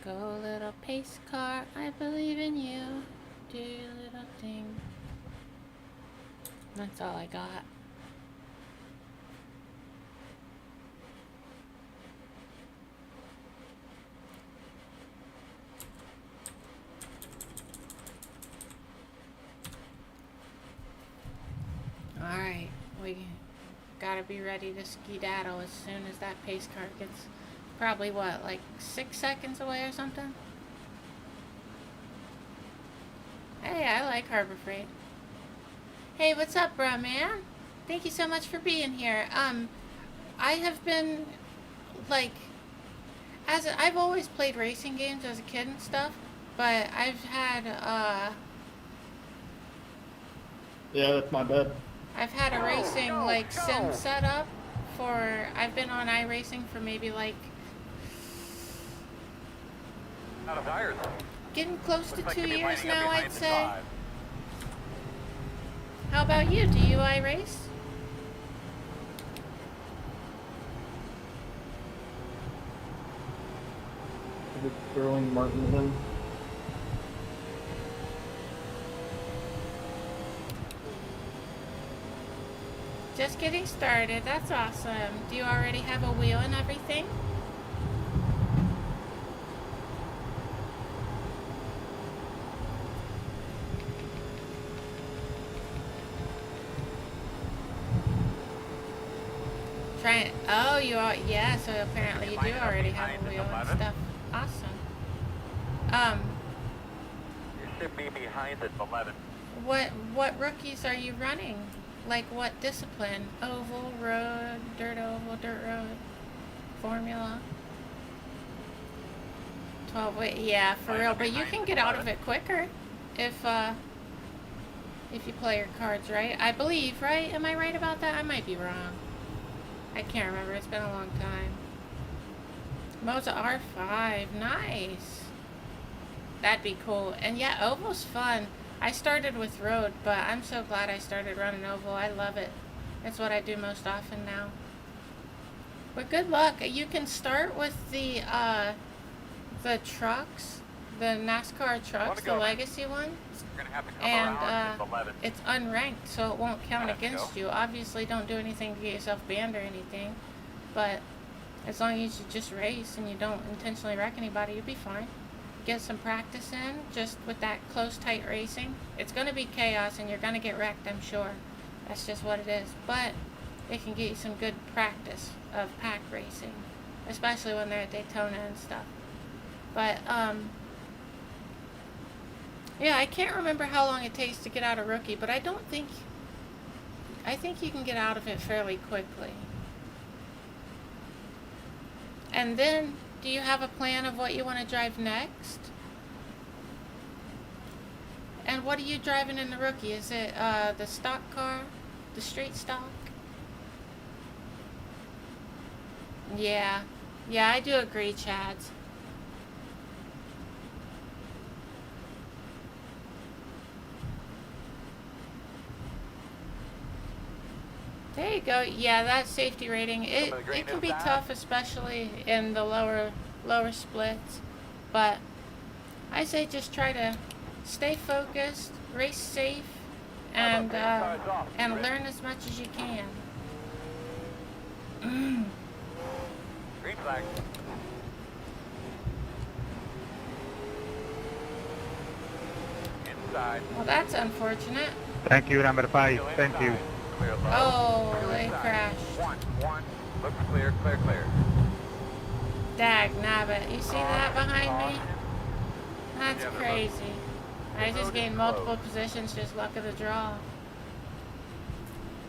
Go, little pace car. I believe in you. Do your little thing. That's all I got. Alright, we gotta be ready to skedaddle as soon as that pace car gets probably what, like 6 seconds away or something? Hey, I like Harbor Freight. Hey, what's up, bruh, man? Thank you so much for being here. I have been like, I've always played racing games as a kid and stuff, but I've had Yeah, that's my bad. I've had a racing like sim setup for. I've been on iRacing for maybe like Out of tires. getting close to Looks like 2 you'll be years lining up now, behind I'd the say. 5. How about you? Do you iRace? Is it Sterling Martinson? Just getting started. That's awesome. Do you already have a wheel and everything? Trying. Oh, you are. Yeah. So apparently you do already have a wheel and stuff. Awesome. You should be behind at 11. What rookies are you running? Like what discipline? Oval, road, dirt oval, dirt road, formula. 12. Wait, yeah, for real. But you can get out of it quicker if you play your cards right. I believe, right? Am I right about that? I might be wrong. I can't remember. It's been a long time. Mo's R5. Nice. That'd be cool. And yeah, oval's fun. I started with road, but I'm so glad I started running oval. I love it. It's what I do most often now. But good luck. You can start with the trucks, the NASCAR trucks, the legacy ones, and it's unranked, so it won't count against you. Obviously, don't do anything to get yourself banned or anything, but as long as you just race and you don't intentionally wreck anybody, you'll be fine. Get some practice in just with that close, tight racing. It's going to be chaos and you're going to get wrecked, I'm sure. That's just what it is. But it can get you some good practice of pack racing, especially when they're at Daytona and stuff. But, yeah, I can't remember how long it takes to get out of rookie, but I think you can get out of it fairly quickly. And then, do you have a plan of what you want to drive next? And what are you driving in the rookie? Is it the stock car? The street stock? Yeah. Yeah, I do agree, Chads. There you go. Yeah, that safety rating, it can be tough, especially in the lower splits. But I say just try to stay focused, race safe, and learn as much as you can. Green flag. Inside. Well, that's unfortunate. Thank you, number 5. Thank you. Oh, they crashed. One. Looks clear. Dag nabbit. You see that behind me? That's crazy. I just gained multiple positions, just luck of the draw.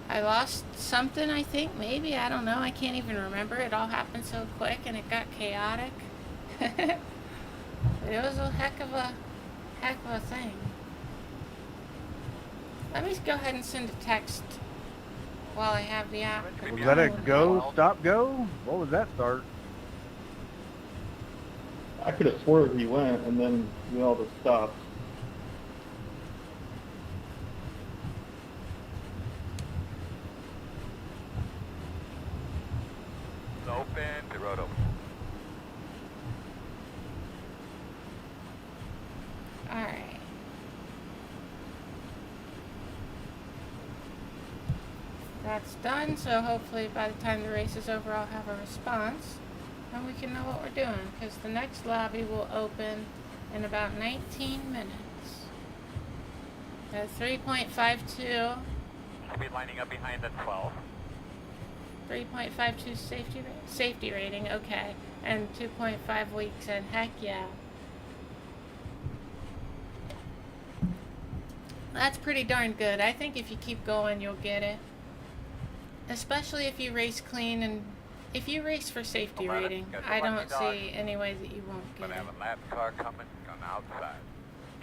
I lost something, I think, maybe. I don't know. I can't even remember. It all happened so quick and it got chaotic. It was a heck of a thing. Let me go ahead and send a text while I have the app. Was that a go, stop, go? What was that start? I could have swerved he went, and then we all just stopped. It's open. The road open. Alright. That's done, so hopefully by the time the race is over I'll have a response and we can know what we're doing, because the next lobby will open in about 19 minutes. 3.52. Should be lining up behind the 12. 3.52 safety rating, okay, and 2.5 weeks, and heck yeah. That's pretty darn good. I think if you keep going, you'll get it. Especially if you race clean and if you race for safety 11, rating, got the I lucky don't dog. see any way that you won't get Gonna it. have a lap car coming on the outside.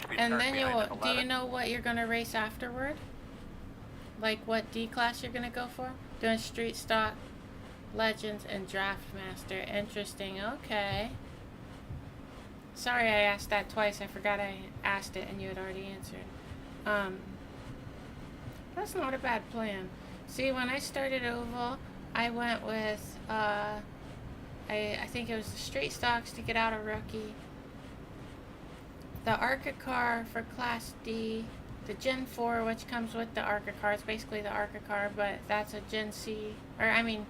Speed And turn then behind you'll, at do you 11. know what you're gonna race afterward? Like what D class you're gonna go for? Doing street stock, legends, and draftmaster. Interesting. Okay. Sorry I asked that twice. I forgot I asked it and you had already answered. That's not a bad plan. See, when I started oval, I went with I think it was the street stocks to get out a rookie, the ARCA car for Class D, the Gen 4, which comes with the ARCA car. It's basically the ARCA car, but that's a Gen C, or I mean,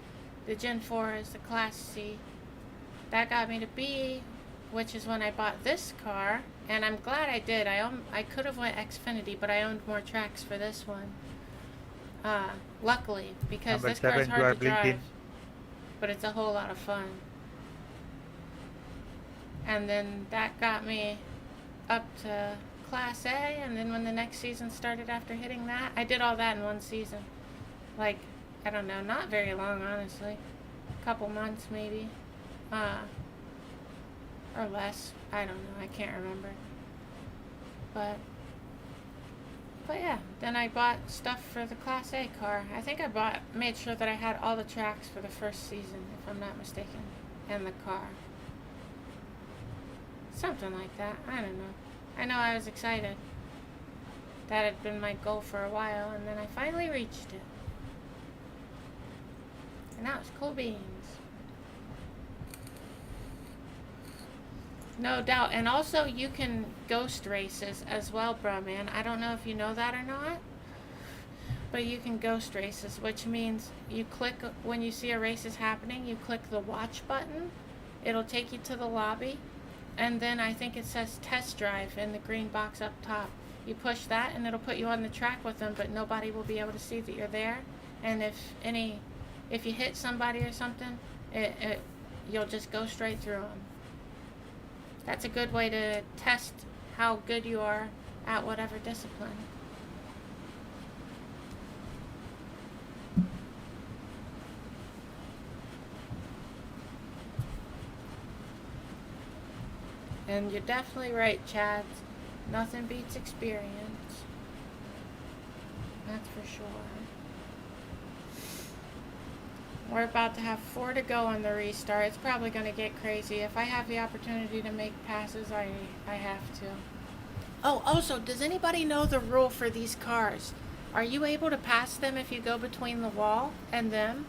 the Gen 4 is the Class C. That got me to B, which is when I bought this car, and I'm glad I did. I could have went Xfinity, but I owned more tracks for this one. Luckily, because Number this car is 7, hard to you are drive, blinking. but it's a whole lot of fun. And then that got me up to Class A, and then when the next season started after hitting that, I did all that in one season. Like, I don't know, not very long, honestly. A couple months, maybe. Or less. I don't know, I can't remember. But yeah, then I bought stuff for the Class A car. I think I made sure that I had all the tracks for the first season, if I'm not mistaken, and the car. Something like that, I don't know. I know I was excited. That had been my goal for a while, and then I finally reached it. And that was cool beans. No doubt. And also you can ghost races as well, bro, man. I don't know if you know that or not, but you can ghost races, which means you click, when you see a race is happening, you click the watch button. It'll take you to the lobby, and then I think it says test drive in the green box up top. You push that and it'll put you on the track with them, but nobody will be able to see that you're there. And if you hit somebody or something, you'll just go straight through them. That's a good way to test how good you are at whatever discipline. And you're definitely right, Chad. Nothing beats experience. That's for sure. We're about to have 4 to go on the restart. It's probably going to get crazy. If I have the opportunity to make passes, I have to. Oh, also, does anybody know the rule for these cars? Are you able to pass them if you go between the wall and them?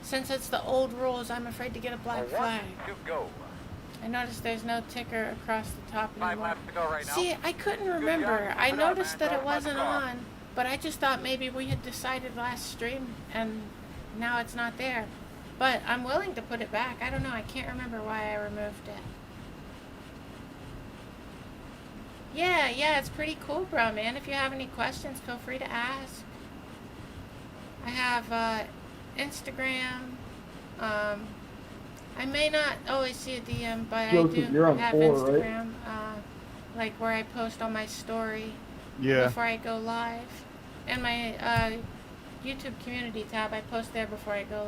Since it's the old rules, I'm afraid to get a black flag. To go. I noticed there's no ticker across the top 5 anymore. laps to go right now. See, I couldn't remember. I noticed that it wasn't on, but I just thought maybe we had decided last stream and now it's not there. But I'm willing to put it back. I don't know. I can't remember why I removed it. Yeah, it's pretty cool, bro, man. If you have any questions, feel free to ask. I have Instagram. I may not always see a DM, but Joseph, I do you're on have 4, right? Instagram, like where I post on my story Yeah. before I go live. And my YouTube community tab, I post there before I go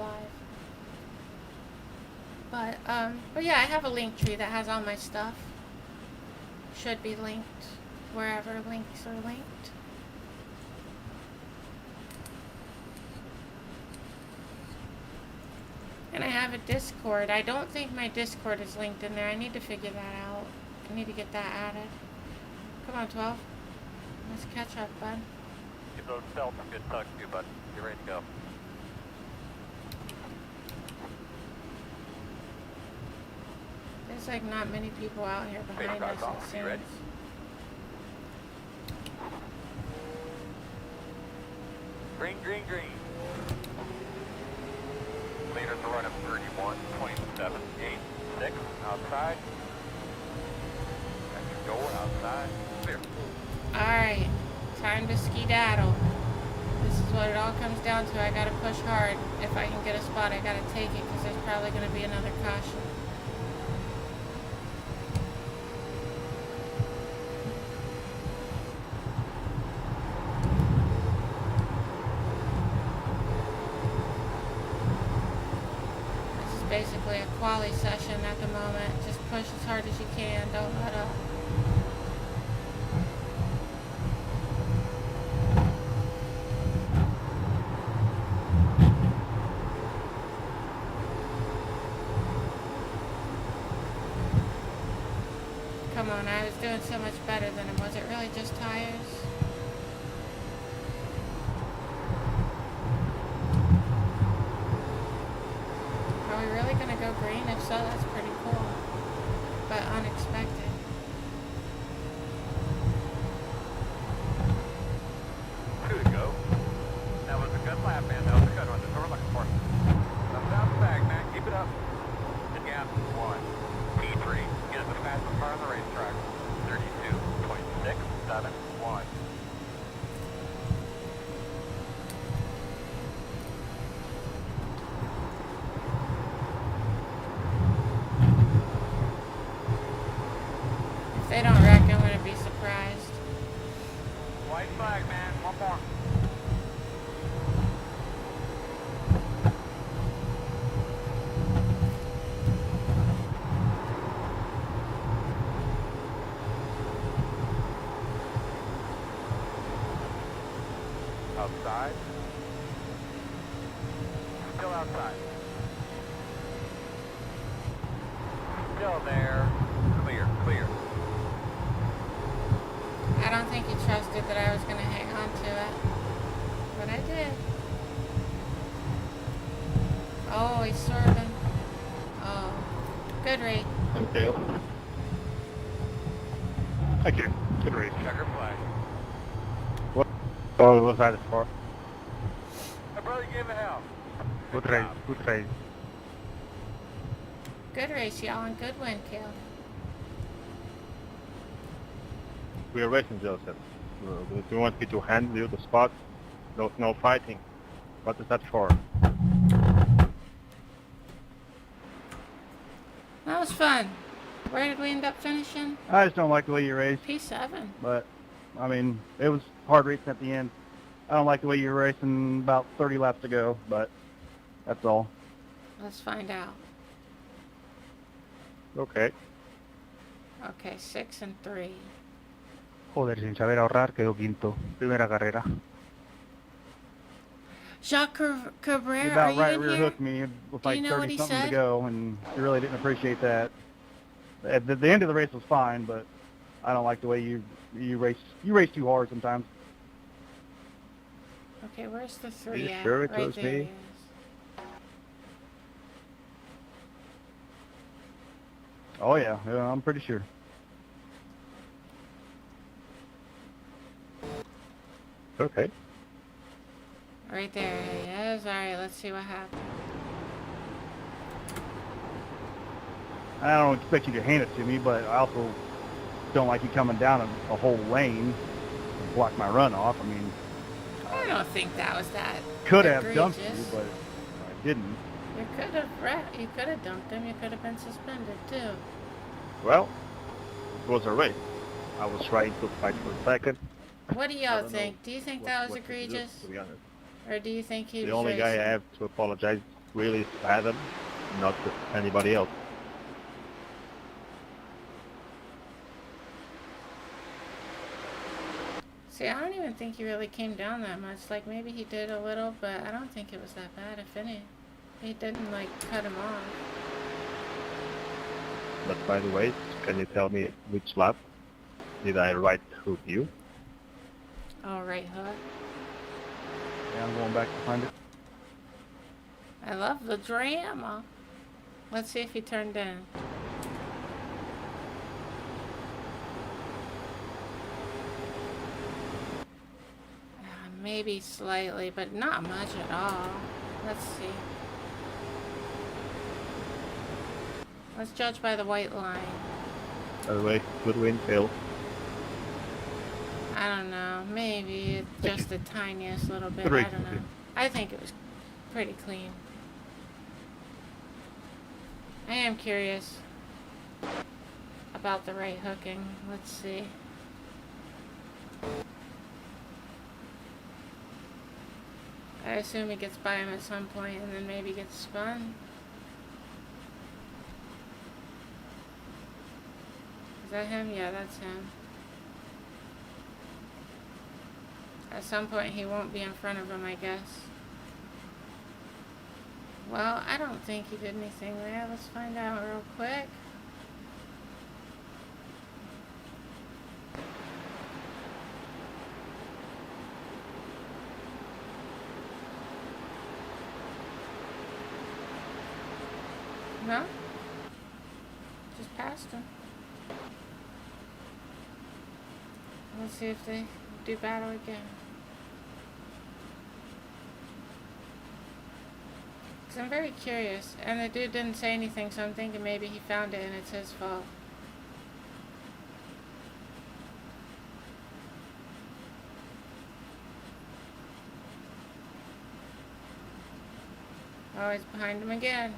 live. But yeah, I have a Linktree that has all my stuff. Should be linked wherever links are linked. And I have a Discord. I don't think my Discord is linked in there. I need to figure that out. I need to get that added. Come on, 12. Let's catch up, bud. You both felt some good talk to you, bud. You're ready to go. There's like not many people out here behind us, it seems. You ready? Green, green, green. Leaders are running 31, 27, 8, 6, outside. And you go outside, clear. Alright, time to skedaddle. This is what it all comes down to. I gotta push hard. If I can get a spot, I gotta take it, because there's probably gonna be another caution. quali session at the moment. Just push as hard as you can. Don't let up. Come on, I was doing so much better than him. Was it really just tires? Are we really going to go green? If so, that's pretty cool. But unexpected. Two to go. That was a good lap, man. That was a good one. That's what we're looking for. Thumbs out the bag, man. Keep it up. Good gap. 1. P3 is the fastest car on the racetrack. 32.671. If they don't wreck, I'm going to be surprised. White flag, man. One more. Outside. Still outside. Still there. Clear, clear. I don't think he trusted that I was going to hang on to it. But I did. Oh, he's swerving. Oh. Good rate. Okay. Thank you. Good race. Checker flag. What was that for? My brother gave it hell. Good race. Good race. Good race, y'all, and good win, Kale. We are racing, Joseph. Do you want me to hand you the spot? No fighting. What is that for? That was fun. Where did we end up finishing? I just don't like the way you raced. P7. But, I mean, it was hard racing at the end. I don't like the way you were racing about 30 laps to go, but that's all. Let's find out. Okay. Okay, 6 and 3. Joder, sin saber ahorrar, quedó quinto. Primera carrera. Jacques You Cabrera, are about you right in rear here? hooked me with Do you like know what 30 he something to said? go, and you really didn't appreciate that. At the end of the race was fine, but I don't like the way you race. You race too hard sometimes. Okay, where's the 3 you at? sure it Right was there me? he is. Oh yeah, I'm pretty sure. Okay. Right there he is. Alright, let's see what happened. I don't expect you to hand it to me, but I also don't like you coming down a whole lane to block my runoff. I mean, I don't think that was that could have dumped you, egregious. but I didn't. You could have dumped him. You could have been suspended too. Well, it was a race. I was trying to fight for a second. What do I y'all don't think? know Do you think what- that was what to do, egregious? to be honest. Or do you think he The was only guy I racing? have to apologize really is Adam, not to anybody else. See, I don't even think he really came down that much. Like, maybe he did a little, but I don't think it was that bad, if any. He didn't, like, cut him off. But by the way, can you tell me which lap did I right hook you? Oh, right hook. Yeah, I'm going back to find it. I love the drama. Let's see if he turned in. Maybe slightly, but not much at all. Let's see. Let's judge by the white line. By the way, good win, Phil. I don't know. Maybe it's just the tiniest little bit. Good I race, don't know. okay. I think it was pretty clean. I am curious about the right hooking. Let's see. I assume he gets by him at some point and then maybe gets spun. Is that him? Yeah, that's him. At some point he won't be in front of him, I guess. Well, I don't think he did anything there. Let's find out real quick. No? Just passed him. Let's see if they do battle again. Because I'm very curious. And the dude didn't say anything, so I'm thinking maybe he found it and it's his fault. Oh, he's behind him again.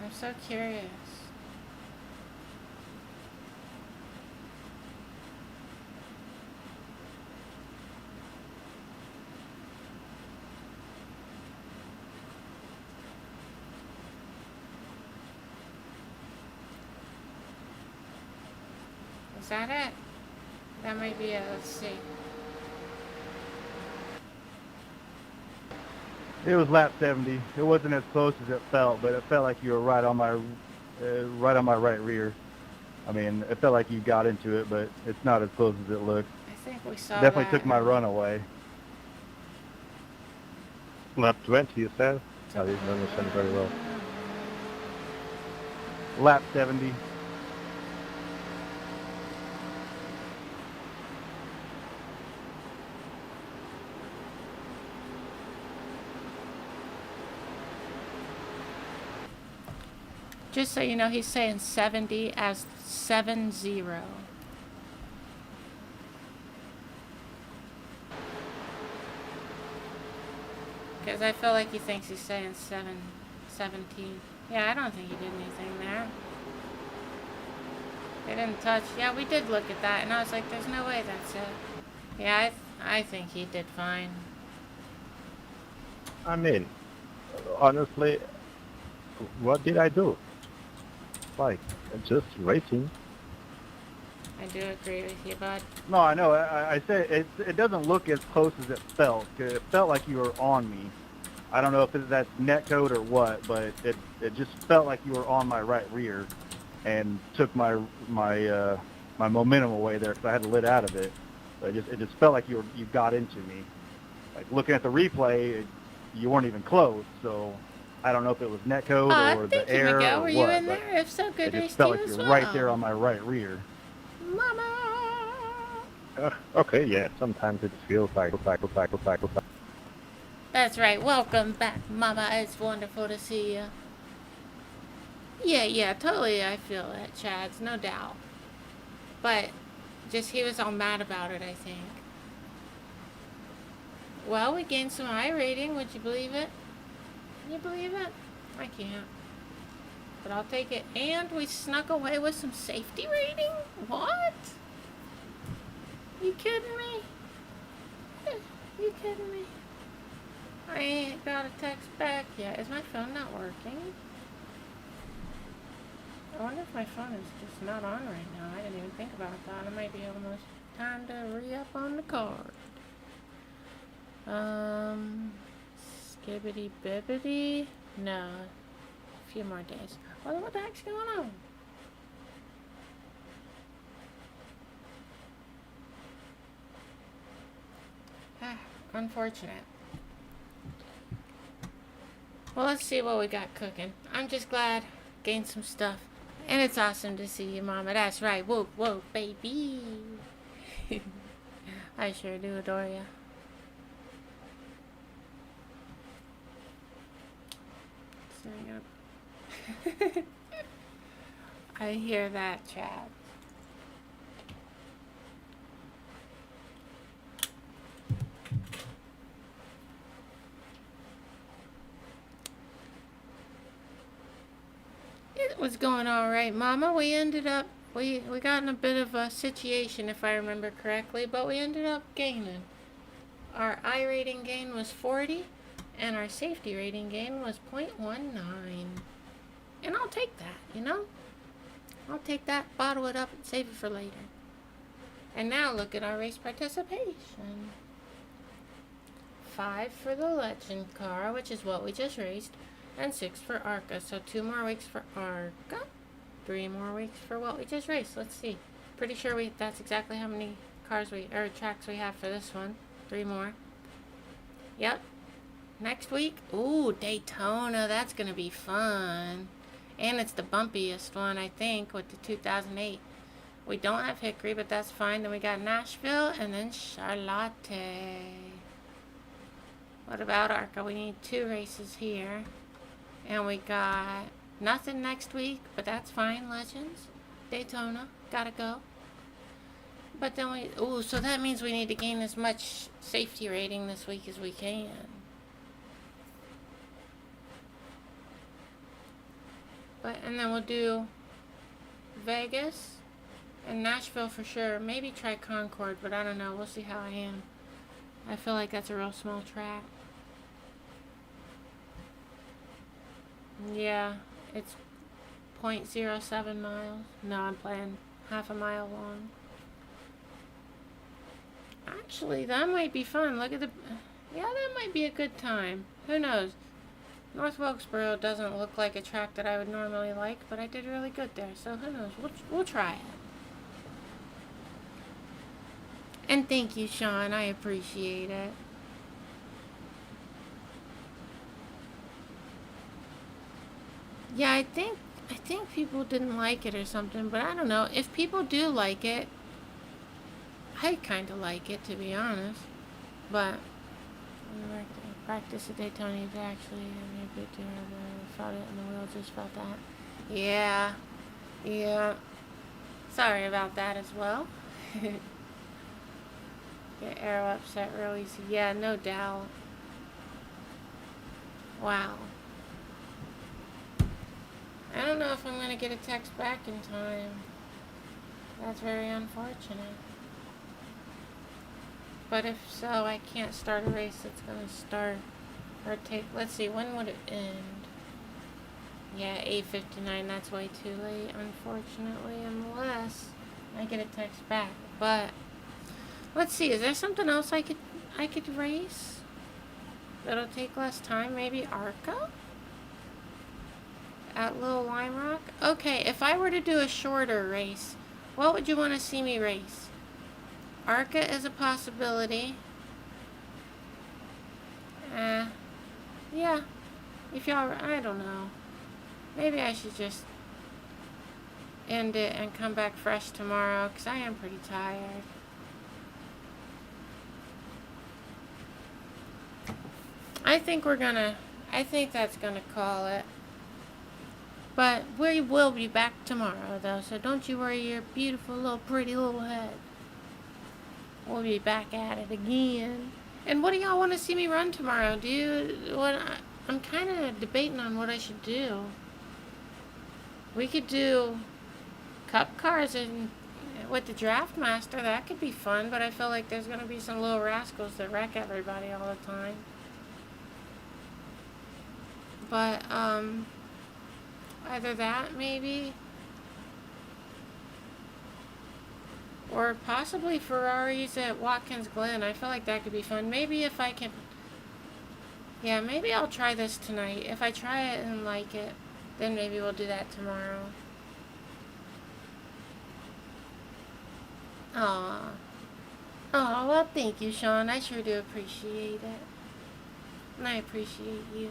I'm so curious. Is that it? That might be it. Let's see. It was lap 70. It wasn't as close as it felt, but it felt like you were right on my right rear. I mean, it felt like you got into it, but it's not as close as it looked. I think we saw Definitely that. took my run away. Lap 20, you said? I didn't understand very well. Lap 70. Just so you know, he's saying 70 as 70. Because I feel like he thinks he's saying 17. Yeah, I don't think he did anything there. They didn't touch. Yeah, we did look at that, and I was like, there's no way that's it. Yeah, I think he did fine. I mean, honestly, what did I do? Like, just racing. I do agree with you, bud. No, I know. I said it doesn't look as close as it felt. It felt like you were on me. I don't know if that's net code or what, but it just felt like you were on my right rear, and took my momentum away there because I had the lid out of it. But it just felt like you got into me. Like looking at the replay, you weren't even close. So I don't know if it was net code or the air Miguel, or were what. you in there? If so, good it race just felt to like you you're as right well. there on my right rear. Mama! Okay, yeah, sometimes it feels like. That's right. Welcome back, Mama. It's wonderful to see you. Yeah, totally. I feel it, Chads, no doubt. But just he was all mad about it, I think. Well, we gained some high rating. Would you believe it? Can you believe it? I can't. But I'll take it. And we snuck away with some safety rating? What? You kidding me? You kidding me? I ain't got a text back yet. Is my phone not working? I wonder if my phone is just not on right now. I didn't even think about that. It might be almost time to re-up on the card. Skibbity bibbity? No. A few more days. Well, what the heck's going on? Unfortunate. Well, let's see what we got cooking. I'm just glad. Gained some stuff. And it's awesome to see you, Mama. That's right. Whoa, baby. I sure do adore you. I hear that, Chad. It was going all right, Mama. We ended up, we got in a bit of a situation, if I remember correctly, but we ended up gaining. Our I rating gain was 40, And our safety rating gain was 0.19. And I'll take that, you know? I'll take that, bottle it up, and save it for later. And now look at our race participation. 5 for the legend car, which is what we just raced, and 6 for ARCA. So 2 more weeks for ARCA, 3 more weeks for what we just raced. Let's see. Pretty sure that's exactly how many tracks we have for this one. 3 more. Yep. Next week, ooh, Daytona. That's gonna be fun. And it's the bumpiest one, I think, with the 2008. We don't have Hickory, but that's fine. Then we got Nashville and then Charlotte. What about ARCA? We need 2 races here. And we got nothing next week, but that's fine. Legends. Daytona. Gotta go. But then so that means we need to gain as much safety rating this week as we can. And then we'll do Vegas and Nashville for sure. Maybe try Concord, but I don't know. We'll see how I am. I feel like that's a real small track. Yeah, it's 0.07 miles. No, I'm playing half a mile long. Actually, that might be fun. Look at yeah, that might be a good time. Who knows? North Wilkesboro doesn't look like a track that I would normally like, but I did really good there, so who knows? We'll try it. And thank you, Sean. I appreciate it. Yeah, I think people didn't like it or something, but I don't know. If people do like it, I kind of like it, to be honest. But practice at Daytona is actually a bit terrible. I felt it in the wheel, just felt that. Yeah. Sorry about that as well. Get arrow upset real easy. Yeah, no doubt. Wow. I don't know if I'm going to get a text back in time. That's very unfortunate. But if so, I can't start a race that's going to start or take, let's see, when would it end? Yeah, 8:59, that's way too late, unfortunately, unless I get a text back. But let's see, is there something else I could race that'll take less time? Maybe ARCA at Little Lime Rock? Okay, if I were to do a shorter race, what would you want to see me race? ARCA is a possibility. Yeah. If y'all, I don't know. Maybe I should just end it and come back fresh tomorrow, because I am pretty tired. I think that's gonna call it. But we will be back tomorrow, though, so don't you worry your beautiful little pretty little head. We'll be back at it again. And what do y'all want to see me run tomorrow? I'm kind of debating on what I should do. We could do cup cars and with the Draft Master. That could be fun, but I feel like there's going to be some little rascals that wreck everybody all the time. But, either that, maybe, or possibly Ferraris at Watkins Glen. I feel like that could be fun. Maybe if I can, yeah, maybe I'll try this tonight. If I try it and like it, then maybe we'll do that tomorrow. Aw. Oh, well, thank you, Sean. I sure do appreciate it. And I appreciate you.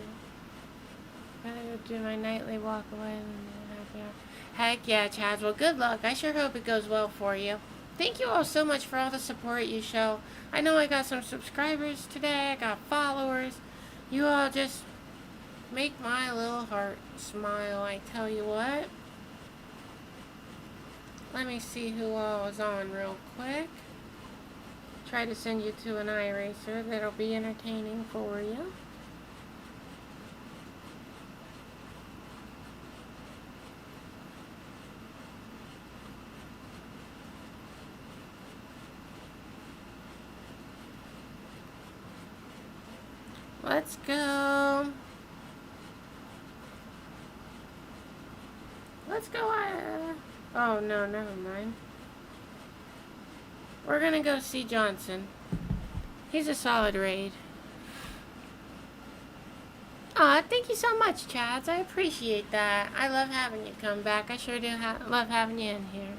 I'm gonna go do my nightly walk away and then happy hour. Heck yeah, Chaz. Well, good luck. I sure hope it goes well for you. Thank you all so much for all the support you show. I know I got some subscribers today. I got followers. You all just make my little heart smile, I tell you what. Let me see who all is on real quick. Try to send you to an iRacer that'll be entertaining for you. Let's go. Let's go. Oh, no, never mind. We're gonna go see Johnson. He's a solid raid. Aw, thank you so much, Chads. I appreciate that. I love having you come back. I sure do love having you in here.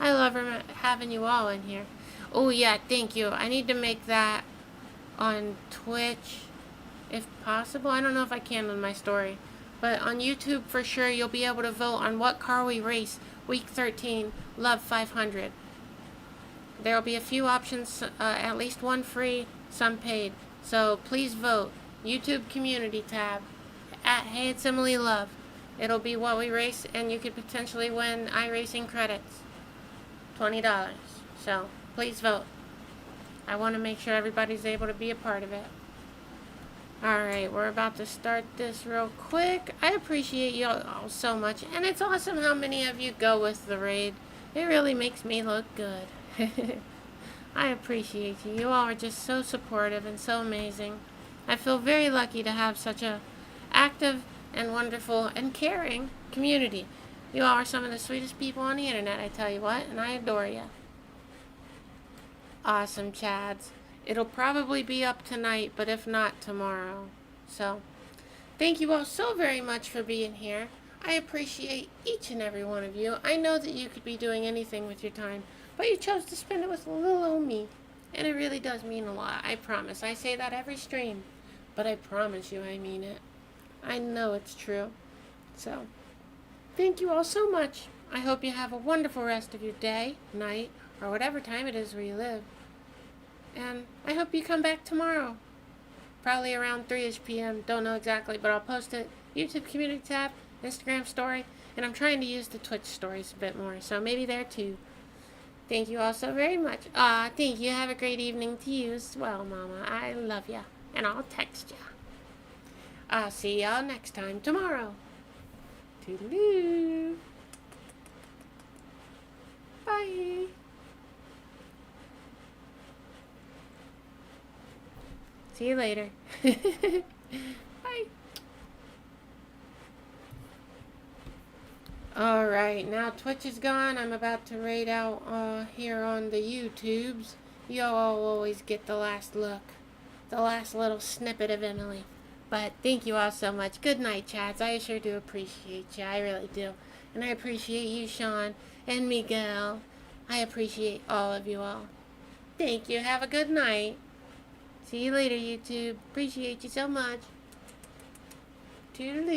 I love having you all in here. Oh, yeah, thank you. I need to make that on Twitch, if possible. I don't know if I can on my story. But on YouTube, for sure, you'll be able to vote on what car we race. Week 13, Love 500. There will be a few options, at least one free, some paid. So please vote. YouTube community tab at Hey It's Emily Love. It'll be what we race, and you could potentially win iRacing credits. $20. So please vote. I want to make sure everybody's able to be a part of it. Alright, we're about to start this real quick. I appreciate you all so much, and it's awesome how many of you go with the raid. It really makes me look good. I appreciate you. You all are just so supportive and so amazing. I feel very lucky to have such a active and wonderful and caring community. You all are some of the sweetest people on the internet, I tell you what, and I adore you. Awesome, Chads. It'll probably be up tonight, but if not, tomorrow. So, thank you all so very much for being here. I appreciate each and every one of you. I know that you could be doing anything with your time, but you chose to spend it with little old me. And it really does mean a lot, I promise. I say that every stream, but I promise you I mean it. I know it's true. So, thank you all so much. I hope you have a wonderful rest of your day, night, or whatever time it is where you live. And I hope you come back tomorrow. Probably around 3-ish p.m. Don't know exactly, but I'll post it. YouTube community tab, Instagram story, and I'm trying to use the Twitch stories a bit more, so maybe there too. Thank you all so very much. Thank you. Have a great evening to you as well, Mama. I love ya, and I'll text ya. I'll see y'all next time tomorrow. Toodaloo. Bye. See you later. Bye. Alright, now Twitch is gone. I'm about to raid out here on the YouTubes. Y'all always get the last look. The last little snippet of Emily. But thank you all so much. Good night, Chads. I sure do appreciate you. I really do. And I appreciate you, Sean, and Miguel. I appreciate all of you all. Thank you. Have a good night. See you later, YouTube. Appreciate you so much. Toodaloo.